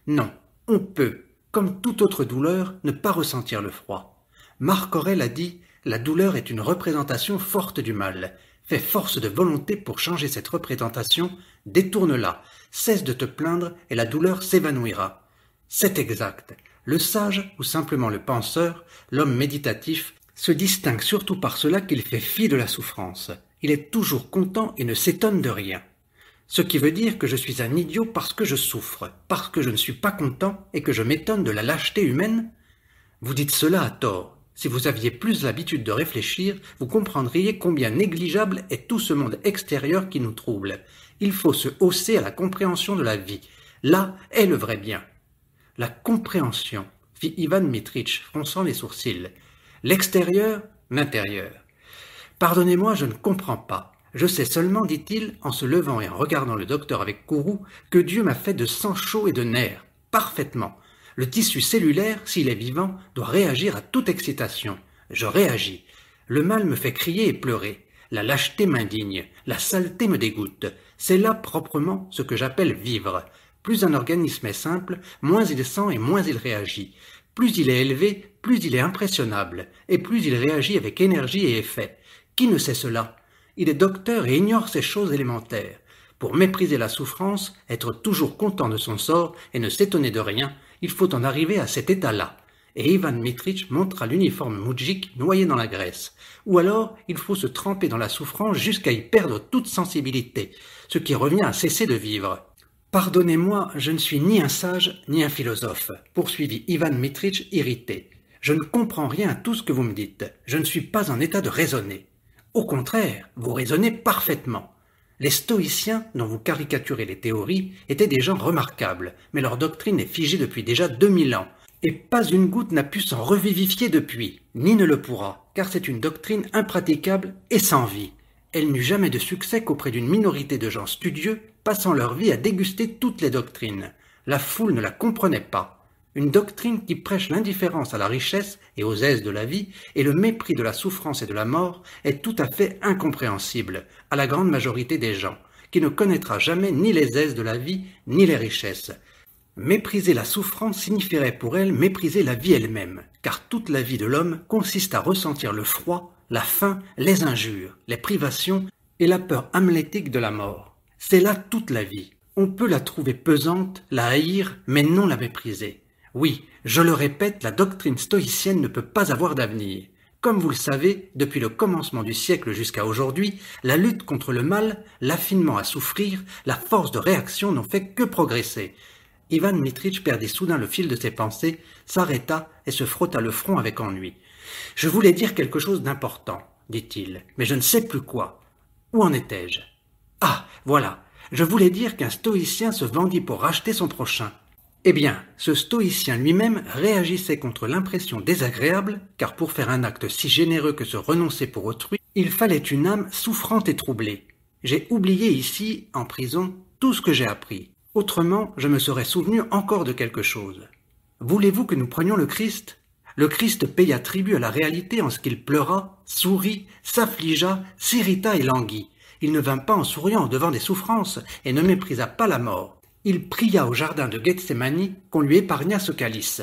Non, on peut, comme toute autre douleur, ne pas ressentir le froid. Marc Aurèle a dit « La douleur est une représentation forte du mal. Fais force de volonté pour changer cette représentation, détourne-la, cesse de te plaindre et la douleur s'évanouira. » C'est exact. Le sage, ou simplement le penseur, l'homme méditatif, se distingue surtout par cela qu'il fait fi de la souffrance. Il est toujours content et ne s'étonne de rien. Ce qui veut dire que je suis un idiot parce que je souffre, parce que je ne suis pas content et que je m'étonne de la lâcheté humaine? Vous dites cela à tort. Si vous aviez plus l'habitude de réfléchir, vous comprendriez combien négligeable est tout ce monde extérieur qui nous trouble. Il faut se hausser à la compréhension de la vie. Là est le vrai bien. La compréhension, fit Ivan Dmitritch, fronçant les sourcils. L'extérieur, l'intérieur. Pardonnez-moi, je ne comprends pas. Je sais seulement, dit-il, en se levant et en regardant le docteur avec courroux, que Dieu m'a fait de sang chaud et de nerfs, parfaitement. Le tissu cellulaire, s'il est vivant, doit réagir à toute excitation. Je réagis. Le mal me fait crier et pleurer. La lâcheté m'indigne. La saleté me dégoûte. C'est là proprement ce que j'appelle vivre. Plus un organisme est simple, moins il sent et moins il réagit. Plus il est élevé, plus il est impressionnable, et plus il réagit avec énergie et effet. Qui ne sait cela? Il est docteur et ignore ces choses élémentaires. Pour mépriser la souffrance, être toujours content de son sort et ne s'étonner de rien, il faut en arriver à cet état-là. Et Ivan Dmitritch montra l'uniforme moudjik noyé dans la graisse. Ou alors, il faut se tremper dans la souffrance jusqu'à y perdre toute sensibilité, ce qui revient à cesser de vivre. Pardonnez-moi, je ne suis ni un sage ni un philosophe, poursuivit Ivan Dmitritch irrité. Je ne comprends rien à tout ce que vous me dites. Je ne suis pas en état de raisonner. Au contraire, vous raisonnez parfaitement. Les stoïciens, dont vous caricaturez les théories, étaient des gens remarquables, mais leur doctrine est figée depuis déjà 2000 ans, et pas une goutte n'a pu s'en revivifier depuis, ni ne le pourra, car c'est une doctrine impraticable et sans vie. Elle n'eut jamais de succès qu'auprès d'une minorité de gens studieux, passant leur vie à déguster toutes les doctrines. La foule ne la comprenait pas. Une doctrine qui prêche l'indifférence à la richesse et aux aises de la vie et le mépris de la souffrance et de la mort est tout à fait incompréhensible à la grande majorité des gens, qui ne connaîtra jamais ni les aises de la vie ni les richesses. Mépriser la souffrance signifierait pour elle mépriser la vie elle-même, car toute la vie de l'homme consiste à ressentir le froid, la faim, les injures, les privations et la peur hamlétique de la mort. C'est là toute la vie. On peut la trouver pesante, la haïr, mais non la mépriser. Oui, je le répète, la doctrine stoïcienne ne peut pas avoir d'avenir. Comme vous le savez, depuis le commencement du siècle jusqu'à aujourd'hui, la lutte contre le mal, l'affinement à souffrir, la force de réaction n'ont fait que progresser. Ivan Dmitritch perdit soudain le fil de ses pensées, s'arrêta et se frotta le front avec ennui. « Je voulais dire quelque chose d'important, dit-il, mais je ne sais plus quoi. Où en étais-je? Ah, voilà, je voulais dire qu'un stoïcien se vendit pour racheter son prochain. Eh bien, ce stoïcien lui-même réagissait contre l'impression désagréable, car pour faire un acte si généreux que se renoncer pour autrui, il fallait une âme souffrante et troublée. J'ai oublié ici, en prison, tout ce que j'ai appris. Autrement, je me serais souvenu encore de quelque chose. Voulez-vous que nous prenions le Christ? Le Christ paya tribut à la réalité en ce qu'il pleura, sourit, s'affligea, s'irrita et languit. Il ne vint pas en souriant devant des souffrances et ne méprisa pas la mort. Il pria au jardin de Gethsémani qu'on lui épargnât ce calice.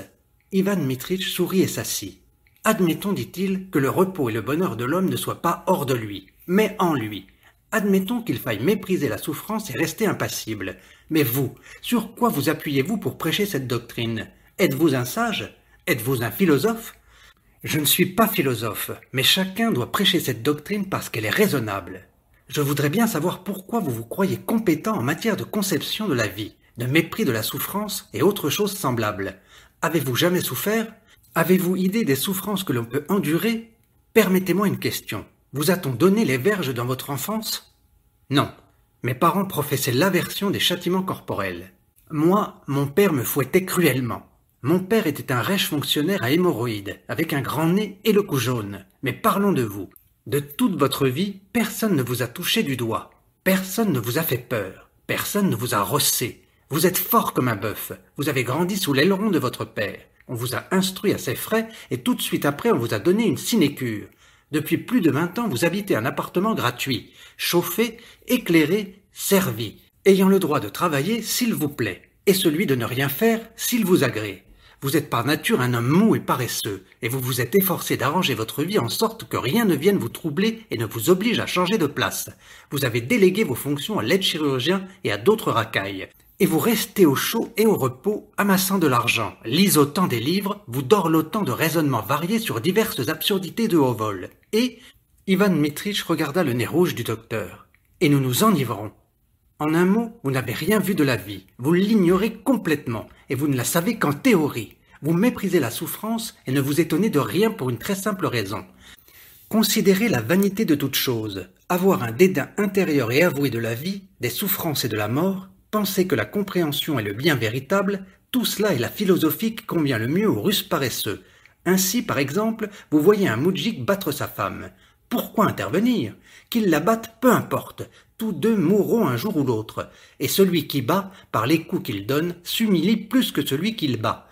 Ivan Dmitritch sourit et s'assit. Admettons, dit-il, que le repos et le bonheur de l'homme ne soient pas hors de lui, mais en lui. Admettons qu'il faille mépriser la souffrance et rester impassible. Mais vous, sur quoi vous appuyez-vous pour prêcher cette doctrine? Êtes-vous un sage? Êtes-vous un philosophe? Je ne suis pas philosophe, mais chacun doit prêcher cette doctrine parce qu'elle est raisonnable. Je voudrais bien savoir pourquoi vous vous croyez compétent en matière de conception de la vie, de mépris de la souffrance et autres choses semblables. Avez-vous jamais souffert? Avez-vous idée des souffrances que l'on peut endurer? Permettez-moi une question. Vous a-t-on donné les verges dans votre enfance? Non. Mes parents professaient l'aversion des châtiments corporels. Moi, mon père me fouettait cruellement. Mon père était un rêche fonctionnaire à hémorroïdes, avec un grand nez et le cou jaune. Mais parlons de vous. De toute votre vie, personne ne vous a touché du doigt. Personne ne vous a fait peur. Personne ne vous a rossé. Vous êtes fort comme un bœuf. Vous avez grandi sous l'aileron de votre père. On vous a instruit à ses frais et tout de suite après on vous a donné une sinécure. Depuis plus de 20 ans, vous habitez un appartement gratuit, chauffé, éclairé, servi, ayant le droit de travailler s'il vous plaît, et celui de ne rien faire s'il vous agrée. Vous êtes par nature un homme mou et paresseux, et vous vous êtes efforcé d'arranger votre vie en sorte que rien ne vienne vous troubler et ne vous oblige à changer de place. Vous avez délégué vos fonctions à l'aide-chirurgien et à d'autres racailles. Et vous restez au chaud et au repos, amassant de l'argent, lisotant des livres, vous dorlotant de raisonnements variés sur diverses absurdités de haut vol. Et Ivan Dmitrich regarda le nez rouge du docteur. Et nous nous enivrons. En un mot, vous n'avez rien vu de la vie, vous l'ignorez complètement, et vous ne la savez qu'en théorie. Vous méprisez la souffrance et ne vous étonnez de rien pour une très simple raison. Considérez la vanité de toute chose, avoir un dédain intérieur et avoué de la vie, des souffrances et de la mort, penser que la compréhension est le bien véritable, tout cela est la philosophie qui convient le mieux aux Russes paresseux. Ainsi, par exemple, vous voyez un moudjik battre sa femme. Pourquoi intervenir? Qu'il la batte, peu importe. Tous deux mourront un jour ou l'autre. Et celui qui bat, par les coups qu'il donne, s'humilie plus que celui qu'il bat.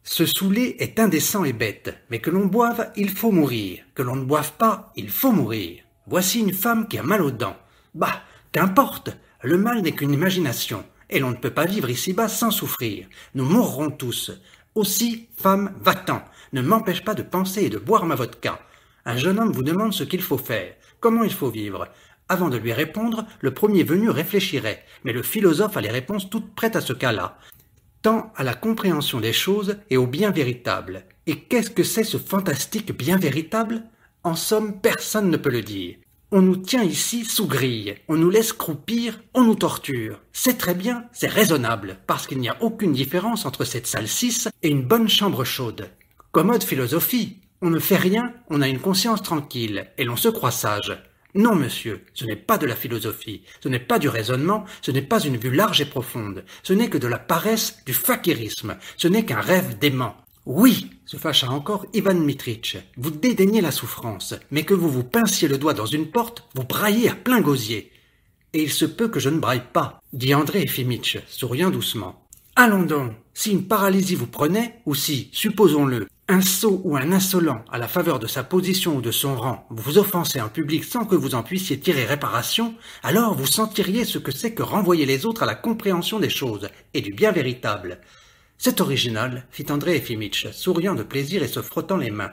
Se saouler est indécent et bête, mais que l'on boive, il faut mourir. Que l'on ne boive pas, il faut mourir. Voici une femme qui a mal aux dents. Bah, qu'importe, le mal n'est qu'une imagination, et l'on ne peut pas vivre ici-bas sans souffrir. Nous mourrons tous. Aussi, femme, va-t'en. Ne m'empêche pas de penser et de boire ma vodka. Un jeune homme vous demande ce qu'il faut faire, comment il faut vivre. Avant de lui répondre, le premier venu réfléchirait, mais le philosophe a les réponses toutes prêtes à ce cas-là. Tant à la compréhension des choses et au bien véritable. Et qu'est-ce que c'est ce fantastique bien véritable? En somme, personne ne peut le dire. On nous tient ici sous grille, on nous laisse croupir, on nous torture. C'est très bien, c'est raisonnable, parce qu'il n'y a aucune différence entre cette salle 6 et une bonne chambre chaude. Commode philosophie. On ne fait rien, on a une conscience tranquille, et l'on se croit sage. Non, monsieur, ce n'est pas de la philosophie, ce n'est pas du raisonnement, ce n'est pas une vue large et profonde, ce n'est que de la paresse, du fakirisme, ce n'est qu'un rêve dément. Oui, se fâcha encore Ivan Dmitrich, vous dédaignez la souffrance, mais que vous vous pinciez le doigt dans une porte, vous braillez à plein gosier. Et il se peut que je ne braille pas, dit André Efimitch, souriant doucement. Allons donc, si une paralysie vous prenait, ou si, supposons-le, un sot ou un insolent, à la faveur de sa position ou de son rang, vous offensez en public sans que vous en puissiez tirer réparation, alors vous sentiriez ce que c'est que renvoyer les autres à la compréhension des choses et du bien véritable. C'est original, fit André Efimitch, souriant de plaisir et se frottant les mains.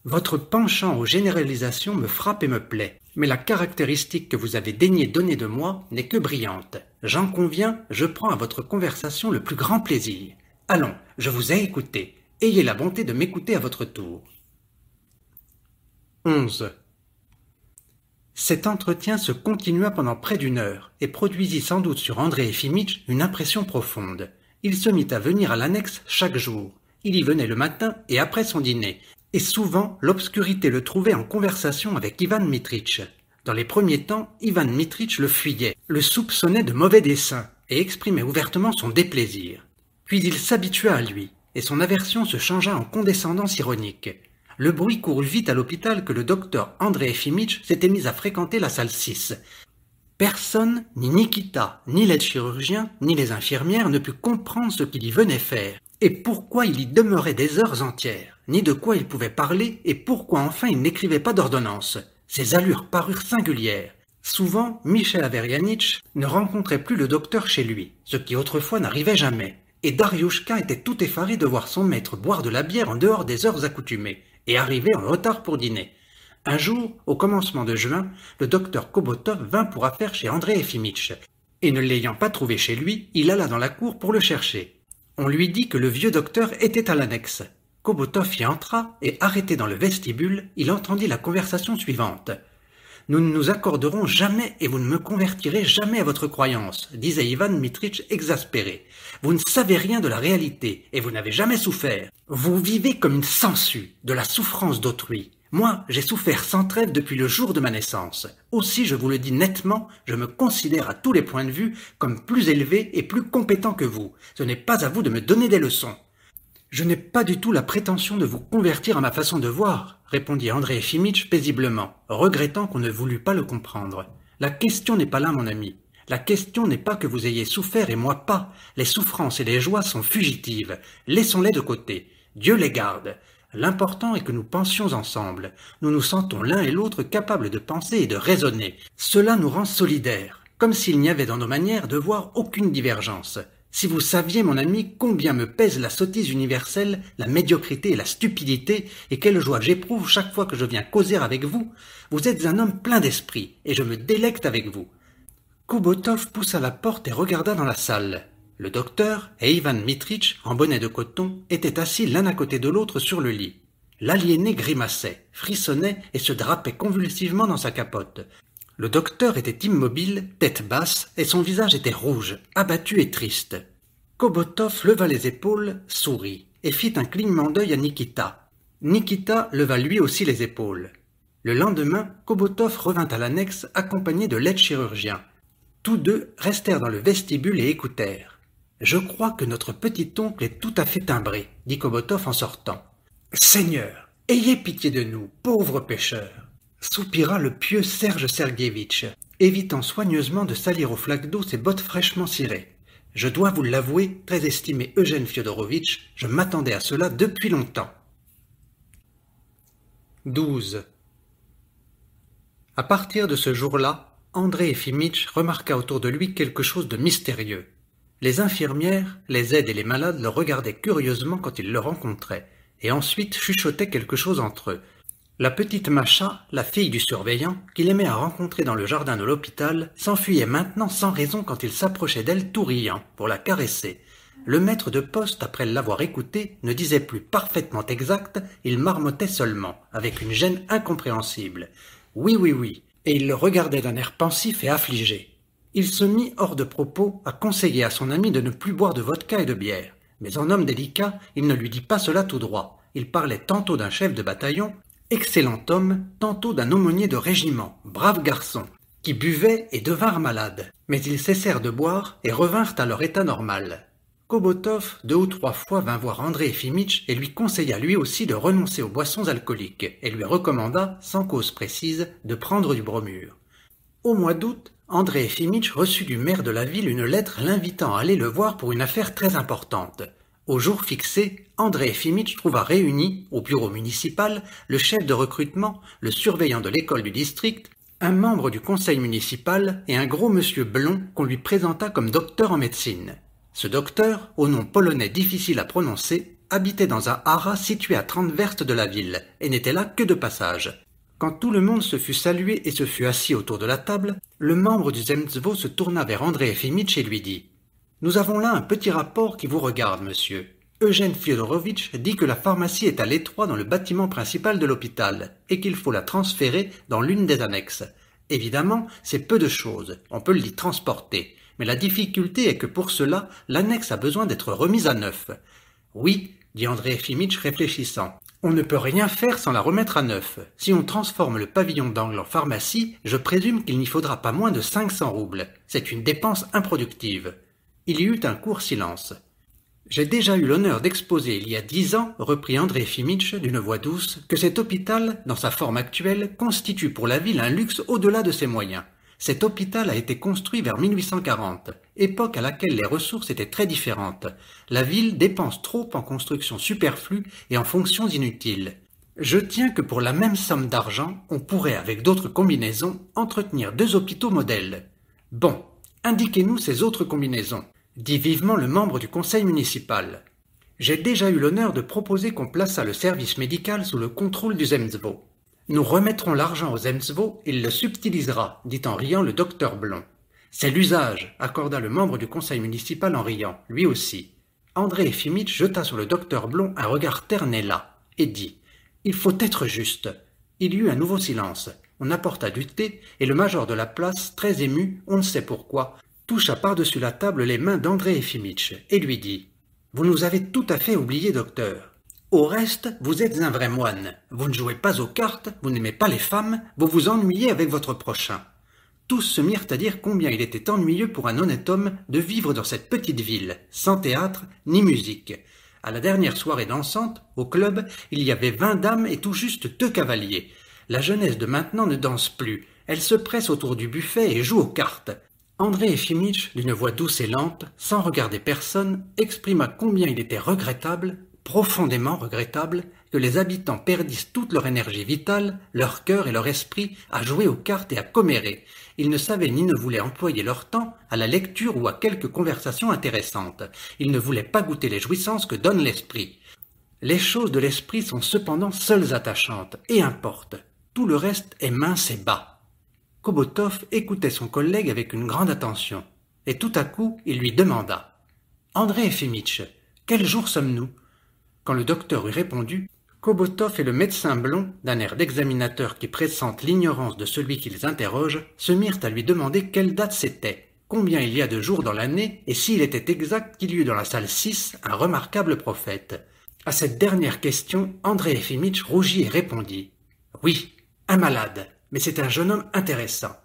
Votre penchant aux généralisations me frappe et me plaît, mais la caractéristique que vous avez daigné donner de moi n'est que brillante. J'en conviens, je prends à votre conversation le plus grand plaisir. Allons, je vous ai écouté. Ayez la bonté de m'écouter à votre tour. 11. Cet entretien se continua pendant près d'une heure et produisit sans doute sur André Efimitch une impression profonde. Il se mit à venir à l'annexe chaque jour. Il y venait le matin et après son dîner, et souvent l'obscurité le trouvait en conversation avec Ivan Dmitrich. Dans les premiers temps, Ivan Dmitrich le fuyait, le soupçonnait de mauvais dessein et exprimait ouvertement son déplaisir. Puis il s'habitua à lui, et son aversion se changea en condescendance ironique. Le bruit courut vite à l'hôpital que le docteur André Efimitch s'était mis à fréquenter la salle 6. Personne, ni Nikita, ni l'aide-chirurgien, ni les infirmières ne put comprendre ce qu'il y venait faire, et pourquoi il y demeurait des heures entières, ni de quoi il pouvait parler, et pourquoi enfin il n'écrivait pas d'ordonnance. Ses allures parurent singulières. Souvent, Michel Averyanitch ne rencontrait plus le docteur chez lui, ce qui autrefois n'arrivait jamais. Et Dariushka était tout effaré de voir son maître boire de la bière en dehors des heures accoutumées, et arriver en retard pour dîner. Un jour, au commencement de juin, le docteur Kobotov vint pour affaire chez André Efimitch, et ne l'ayant pas trouvé chez lui, il alla dans la cour pour le chercher. On lui dit que le vieux docteur était à l'annexe. Kobotov y entra et, arrêté dans le vestibule, il entendit la conversation suivante. « Nous ne nous accorderons jamais et vous ne me convertirez jamais à votre croyance, disait Ivan Dmitrich exaspéré. Vous ne savez rien de la réalité et vous n'avez jamais souffert. Vous vivez comme une sangsue de la souffrance d'autrui. Moi, j'ai souffert sans trêve depuis le jour de ma naissance. Aussi, je vous le dis nettement, je me considère à tous les points de vue comme plus élevé et plus compétent que vous. Ce n'est pas à vous de me donner des leçons. » « Je n'ai pas du tout la prétention de vous convertir à ma façon de voir, » répondit André Efimitch paisiblement, regrettant qu'on ne voulût pas le comprendre. « La question n'est pas là, mon ami. La question n'est pas que vous ayez souffert et moi pas. Les souffrances et les joies sont fugitives. Laissons-les de côté. Dieu les garde. L'important est que nous pensions ensemble. Nous nous sentons l'un et l'autre capables de penser et de raisonner. Cela nous rend solidaires, comme s'il n'y avait dans nos manières de voir aucune divergence. Si vous saviez, mon ami, combien me pèse la sottise universelle, la médiocrité et la stupidité, et quelle joie j'éprouve chaque fois que je viens causer avec vous, vous êtes un homme plein d'esprit, et je me délecte avec vous. » Kobotov poussa la porte et regarda dans la salle. Le docteur et Ivan Dmitrich, en bonnet de coton, étaient assis l'un à côté de l'autre sur le lit. L'aliéné grimaçait, frissonnait et se drapait convulsivement dans sa capote. Le docteur était immobile, tête basse, et son visage était rouge, abattu et triste. Kobotov leva les épaules, sourit, et fit un clignement d'œil à Nikita. Nikita leva lui aussi les épaules. Le lendemain, Kobotov revint à l'annexe accompagné de l'aide-chirurgien. Tous deux restèrent dans le vestibule et écoutèrent. « Je crois que notre petit oncle est tout à fait timbré, » dit Kobotov en sortant. « Seigneur, ayez pitié de nous, pauvres pécheurs !» soupira le pieux Serge Serguevitch, évitant soigneusement de salir au flaque d'eau ses bottes fraîchement cirées. « Je dois vous l'avouer, très estimé Eugène Fiodorovitch, je m'attendais à cela depuis longtemps. » 12. À partir de ce jour-là, André Efimitch remarqua autour de lui quelque chose de mystérieux. Les infirmières, les aides et les malades le regardaient curieusement quand ils le rencontraient, et ensuite chuchotaient quelque chose entre eux. La petite Macha, la fille du surveillant, qu'il aimait à rencontrer dans le jardin de l'hôpital, s'enfuyait maintenant sans raison quand il s'approchait d'elle tout riant, pour la caresser. Le maître de poste, après l'avoir écoutée, ne disait plus parfaitement exact, il marmottait seulement, avec une gêne incompréhensible. Oui, oui, oui, et il le regardait d'un air pensif et affligé. Il se mit hors de propos à conseiller à son ami de ne plus boire de vodka et de bière. Mais en homme délicat, il ne lui dit pas cela tout droit. Il parlait tantôt d'un chef de bataillon, excellent homme, tantôt d'un aumônier de régiment, brave garçon, qui buvaient et devinrent malades. Mais ils cessèrent de boire et revinrent à leur état normal. Kobotov 2 ou 3 fois vint voir André Efimitch et lui conseilla lui aussi de renoncer aux boissons alcooliques et lui recommanda, sans cause précise, de prendre du bromure. Au mois d'août, André Efimitch reçut du maire de la ville une lettre l'invitant à aller le voir pour une affaire très importante. Au jour fixé, André Efimitch trouva réunis, au bureau municipal, le chef de recrutement, le surveillant de l'école du district, un membre du conseil municipal et un gros monsieur blond qu'on lui présenta comme docteur en médecine. Ce docteur, au nom polonais difficile à prononcer, habitait dans un haras situé à 30 verstes de la ville, et n'était là que de passage. Quand tout le monde se fut salué et se fut assis autour de la table, le membre du Zemstvo se tourna vers André Efimitch et lui dit « Nous avons là un petit rapport qui vous regarde, monsieur. Eugène Fyodorovitch dit que la pharmacie est à l'étroit dans le bâtiment principal de l'hôpital et qu'il faut la transférer dans l'une des annexes. Évidemment, c'est peu de choses, on peut l'y transporter, mais la difficulté est que pour cela, l'annexe a besoin d'être remise à neuf. »« Oui, » dit André Efimitch réfléchissant, « on ne peut rien faire sans la remettre à neuf. Si on transforme le pavillon d'angle en pharmacie, je présume qu'il n'y faudra pas moins de 500 roubles. C'est une dépense improductive. » Il y eut un court silence. « J'ai déjà eu l'honneur d'exposer il y a 10 ans, reprit André Efimitch d'une voix douce, que cet hôpital, dans sa forme actuelle, constitue pour la ville un luxe au-delà de ses moyens. Cet hôpital a été construit vers 1840, époque à laquelle les ressources étaient très différentes. La ville dépense trop en constructions superflues et en fonctions inutiles. Je tiens que pour la même somme d'argent, on pourrait, avec d'autres combinaisons, entretenir 2 hôpitaux modèles. Bon, indiquez-nous ces autres combinaisons, dit vivement le membre du conseil municipal. J'ai déjà eu l'honneur de proposer qu'on plaçât le service médical sous le contrôle du Zemstvo. Nous remettrons l'argent au Zemstvo, il le subtilisera, dit en riant le docteur Blond. C'est l'usage, accorda le membre du conseil municipal en riant, lui aussi. André Efimitch jeta sur le docteur Blond un regard terne et las, et dit « Il faut être juste ». Il y eut un nouveau silence. On apporta du thé, et le major de la place, très ému, on ne sait pourquoi, toucha par-dessus la table les mains d'André Efimitch, et lui dit « Vous nous avez tout à fait oublié, docteur. Au reste, vous êtes un vrai moine. Vous ne jouez pas aux cartes, vous n'aimez pas les femmes, vous vous ennuyez avec votre prochain. » Tous se mirent à dire combien il était ennuyeux pour un honnête homme de vivre dans cette petite ville, sans théâtre ni musique. À la dernière soirée dansante, au club, il y avait 20 dames et tout juste 2 cavaliers. La jeunesse de maintenant ne danse plus. Elle se presse autour du buffet et joue aux cartes. André Efimitch, d'une voix douce et lente, sans regarder personne, exprima combien il était regrettable, profondément regrettable, que les habitants perdissent toute leur énergie vitale, leur cœur et leur esprit à jouer aux cartes et à commérer. Ils ne savaient ni ne voulaient employer leur temps à la lecture ou à quelque conversation intéressante. Ils ne voulaient pas goûter les jouissances que donne l'esprit. Les choses de l'esprit sont cependant seules attachantes et importent. Tout le reste est mince et bas. Kobotov écoutait son collègue avec une grande attention. Et tout à coup, il lui demanda « André Efimitch, quel jour sommes-nous » Quand le docteur eut répondu, Kobotov et le médecin blond, d'un air d'examinateur qui pressente l'ignorance de celui qu'ils interrogent, se mirent à lui demander quelle date c'était, combien il y a de jours dans l'année, et s'il était exact qu'il y eut dans la salle 6 un remarquable prophète. À cette dernière question, André Efimitch rougit et répondit « Oui, un malade, mais c'est un jeune homme intéressant. »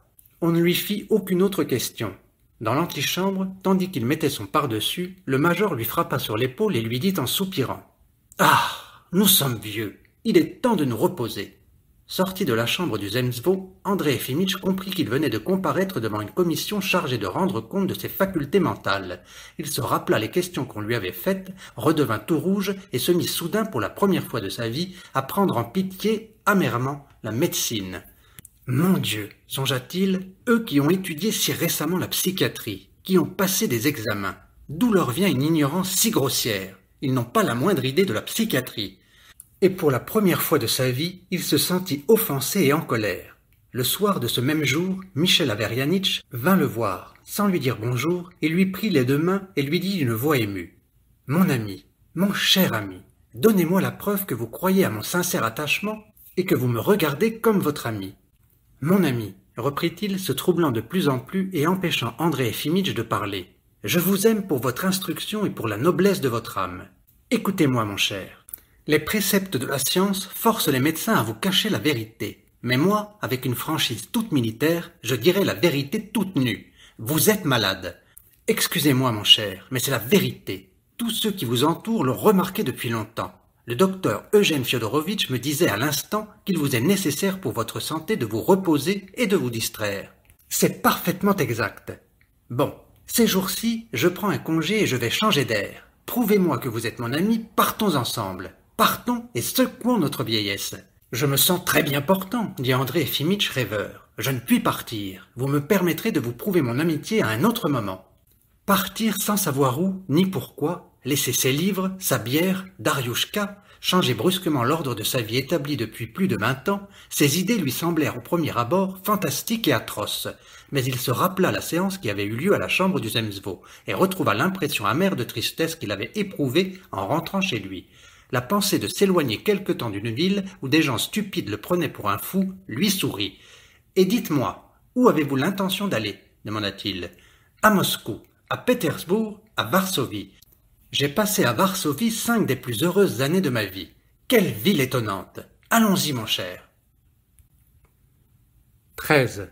On ne lui fit aucune autre question. Dans l'antichambre, tandis qu'il mettait son pardessus, le major lui frappa sur l'épaule et lui dit en soupirant « Ah, nous sommes vieux, il est temps de nous reposer. » Sorti de la chambre du Zemstvo, André Efimitch comprit qu'il venait de comparaître devant une commission chargée de rendre compte de ses facultés mentales. Il se rappela les questions qu'on lui avait faites, redevint tout rouge et se mit soudain pour la première fois de sa vie à prendre en pitié, amèrement, la médecine. Mon Dieu, songea-t-il, eux qui ont étudié si récemment la psychiatrie, qui ont passé des examens, d'où leur vient une ignorance si grossière? Ils n'ont pas la moindre idée de la psychiatrie. Et pour la première fois de sa vie, il se sentit offensé et en colère. Le soir de ce même jour, Michel Averyanitch vint le voir, sans lui dire bonjour, et lui prit les 2 mains et lui dit d'une voix émue « Mon ami, mon cher ami, donnez-moi la preuve que vous croyez à mon sincère attachement et que vous me regardez comme votre ami. » « Mon ami, reprit-il, se troublant de plus en plus et empêchant André Efimitch de parler, je vous aime pour votre instruction et pour la noblesse de votre âme. Écoutez-moi, mon cher. Les préceptes de la science forcent les médecins à vous cacher la vérité. Mais moi, avec une franchise toute militaire, je dirai la vérité toute nue. Vous êtes malade. Excusez-moi, mon cher, mais c'est la vérité. Tous ceux qui vous entourent l'ont remarqué depuis longtemps. Le docteur Eugène Fiodorovitch me disait à l'instant qu'il vous est nécessaire pour votre santé de vous reposer et de vous distraire. C'est parfaitement exact. Bon, ces jours-ci, je prends un congé et je vais changer d'air. Prouvez-moi que vous êtes mon ami, partons ensemble. Partons et secouons notre vieillesse. Je me sens très bien portant, dit André Efimitch rêveur. Je ne puis partir. Vous me permettrez de vous prouver mon amitié à un autre moment. Partir sans savoir où, ni pourquoi, laisser ses livres, sa bière, Dariouchka, changer brusquement l'ordre de sa vie établi depuis plus de 20 ans, ses idées lui semblèrent au premier abord fantastiques et atroces. Mais il se rappela la séance qui avait eu lieu à la chambre du Zemstvo et retrouva l'impression amère de tristesse qu'il avait éprouvée en rentrant chez lui. La pensée de s'éloigner quelque temps d'une ville où des gens stupides le prenaient pour un fou lui sourit. « Et dites-moi, où avez-vous l'intention d'aller » demanda-t-il. « À Moscou, à Pétersbourg, à Varsovie. J'ai passé à Varsovie 5 des plus heureuses années de ma vie. Quelle ville étonnante! Allons-y, mon cher. » 13.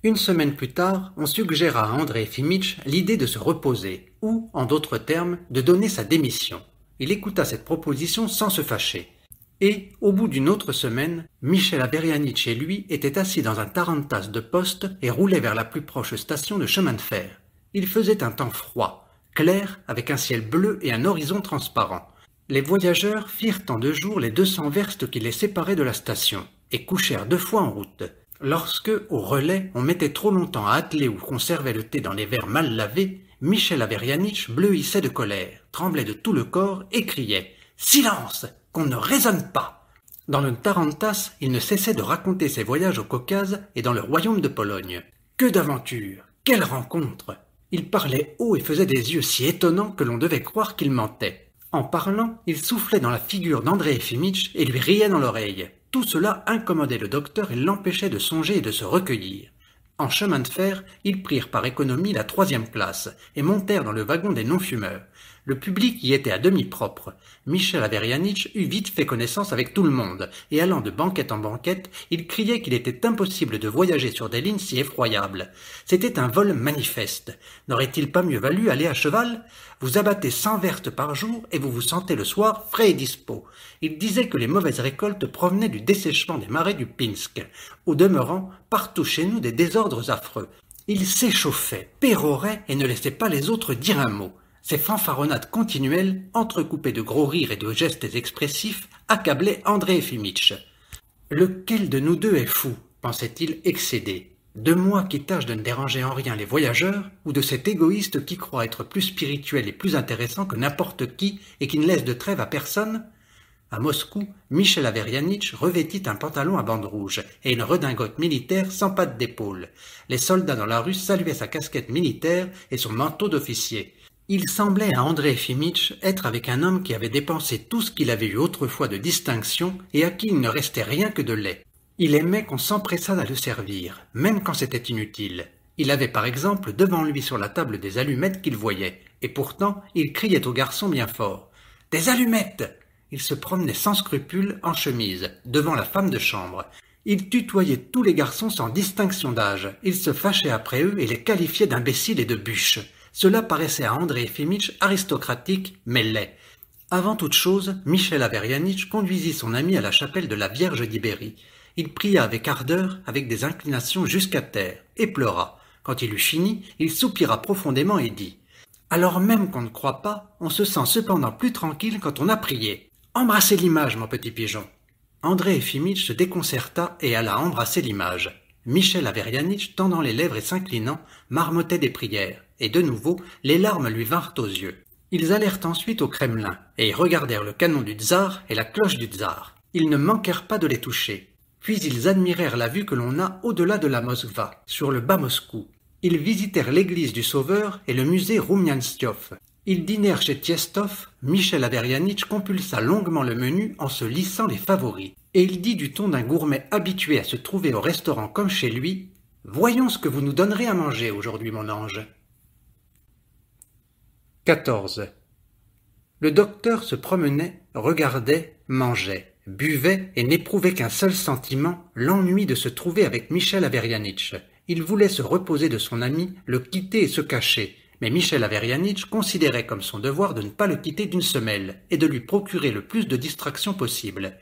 Une semaine plus tard, on suggéra à André Efimitch l'idée de se reposer, ou, en d'autres termes, de donner sa démission. Il écouta cette proposition sans se fâcher. Et, au bout d'une autre semaine, Michel Averyanitch et lui étaient assis dans un tarantass de poste et roulaient vers la plus proche station de chemin de fer. Il faisait un temps froid, clair, avec un ciel bleu et un horizon transparent. Les voyageurs firent en 2 jours les 200 verstes qui les séparaient de la station, et couchèrent 2 fois en route. Lorsque, au relais, on mettait trop longtemps à atteler ou conservait le thé dans les verres mal lavés, Michel Averyanitch bleuissait de colère, tremblait de tout le corps et criait « Silence ! Qu'on ne raisonne pas !» Dans le tarantass, il ne cessait de raconter ses voyages au Caucase et dans le royaume de Pologne. Que d'aventures! Quelles rencontres! Il parlait haut et faisait des yeux si étonnants que l'on devait croire qu'il mentait. En parlant, il soufflait dans la figure d'André Efimitch et lui riait dans l'oreille. Tout cela incommodait le docteur et l'empêchait de songer et de se recueillir. En chemin de fer, ils prirent par économie la 3e classe et montèrent dans le wagon des non-fumeurs. Le public y était à demi propre. Michel Averyanitch eut vite fait connaissance avec tout le monde, et allant de banquette en banquette, il criait qu'il était impossible de voyager sur des lignes si effroyables. C'était un vol manifeste. N'aurait-il pas mieux valu aller à cheval? Vous abattez 100 vertes par jour et vous vous sentez le soir frais et dispos. Il disait que les mauvaises récoltes provenaient du dessèchement des marais du Pinsk. Au demeurant, partout chez nous des désordres affreux. Il s'échauffait, pérorait et ne laissait pas les autres dire un mot. Ces fanfaronnades continuelles, entrecoupées de gros rires et de gestes expressifs, accablaient André Efimitch. « Lequel de nous deux est fou ?» pensait-il excédé. « De moi qui tâche de ne déranger en rien les voyageurs, ou de cet égoïste qui croit être plus spirituel et plus intéressant que n'importe qui et qui ne laisse de trêve à personne ?» À Moscou, Michel Averyanitch revêtit un pantalon à bandes rouges et une redingote militaire sans pattes d'épaule. Les soldats dans la rue saluaient sa casquette militaire et son manteau d'officier. Il semblait à André Efimitch être avec un homme qui avait dépensé tout ce qu'il avait eu autrefois de distinction et à qui il ne restait rien que de lait. Il aimait qu'on s'empressât à le servir, même quand c'était inutile. Il avait par exemple devant lui sur la table des allumettes qu'il voyait, et pourtant il criait au garçon bien fort. « Des allumettes !» Il se promenait sans scrupule, en chemise, devant la femme de chambre. Il tutoyait tous les garçons sans distinction d'âge. Il se fâchait après eux et les qualifiait d'imbéciles et de bûches. Cela paraissait à André Efimitch aristocratique, mais laid. Avant toute chose, Michel Averyanitch conduisit son ami à la chapelle de la Vierge d'Ibérie. Il pria avec ardeur, avec des inclinations jusqu'à terre, et pleura. Quand il eut fini, il soupira profondément et dit « Alors même qu'on ne croit pas, on se sent cependant plus tranquille quand on a prié. Embrassez l'image, mon petit pigeon !» André Efimitch se déconcerta et alla embrasser l'image. Michel Averyanitch, tendant les lèvres et s'inclinant, marmottait des prières, et de nouveau, les larmes lui vinrent aux yeux. Ils allèrent ensuite au Kremlin, et regardèrent le canon du tsar et la cloche du tsar. Ils ne manquèrent pas de les toucher. Puis ils admirèrent la vue que l'on a au-delà de la Moskva, sur le bas Moscou. Ils visitèrent l'église du Sauveur et le musée Roumianstiov. Ils dînèrent chez Tiestov. Michel Averyanitch compulsa longuement le menu en se lissant les favoris. Et il dit du ton d'un gourmet habitué à se trouver au restaurant comme chez lui « Voyons ce que vous nous donnerez à manger aujourd'hui, mon ange. » 14. Le docteur se promenait, regardait, mangeait, buvait et n'éprouvait qu'un seul sentiment, l'ennui de se trouver avec Michel Averyanitch. Il voulait se reposer de son ami, le quitter et se cacher. Mais Michel Averyanitch considérait comme son devoir de ne pas le quitter d'une semelle et de lui procurer le plus de distractions possible.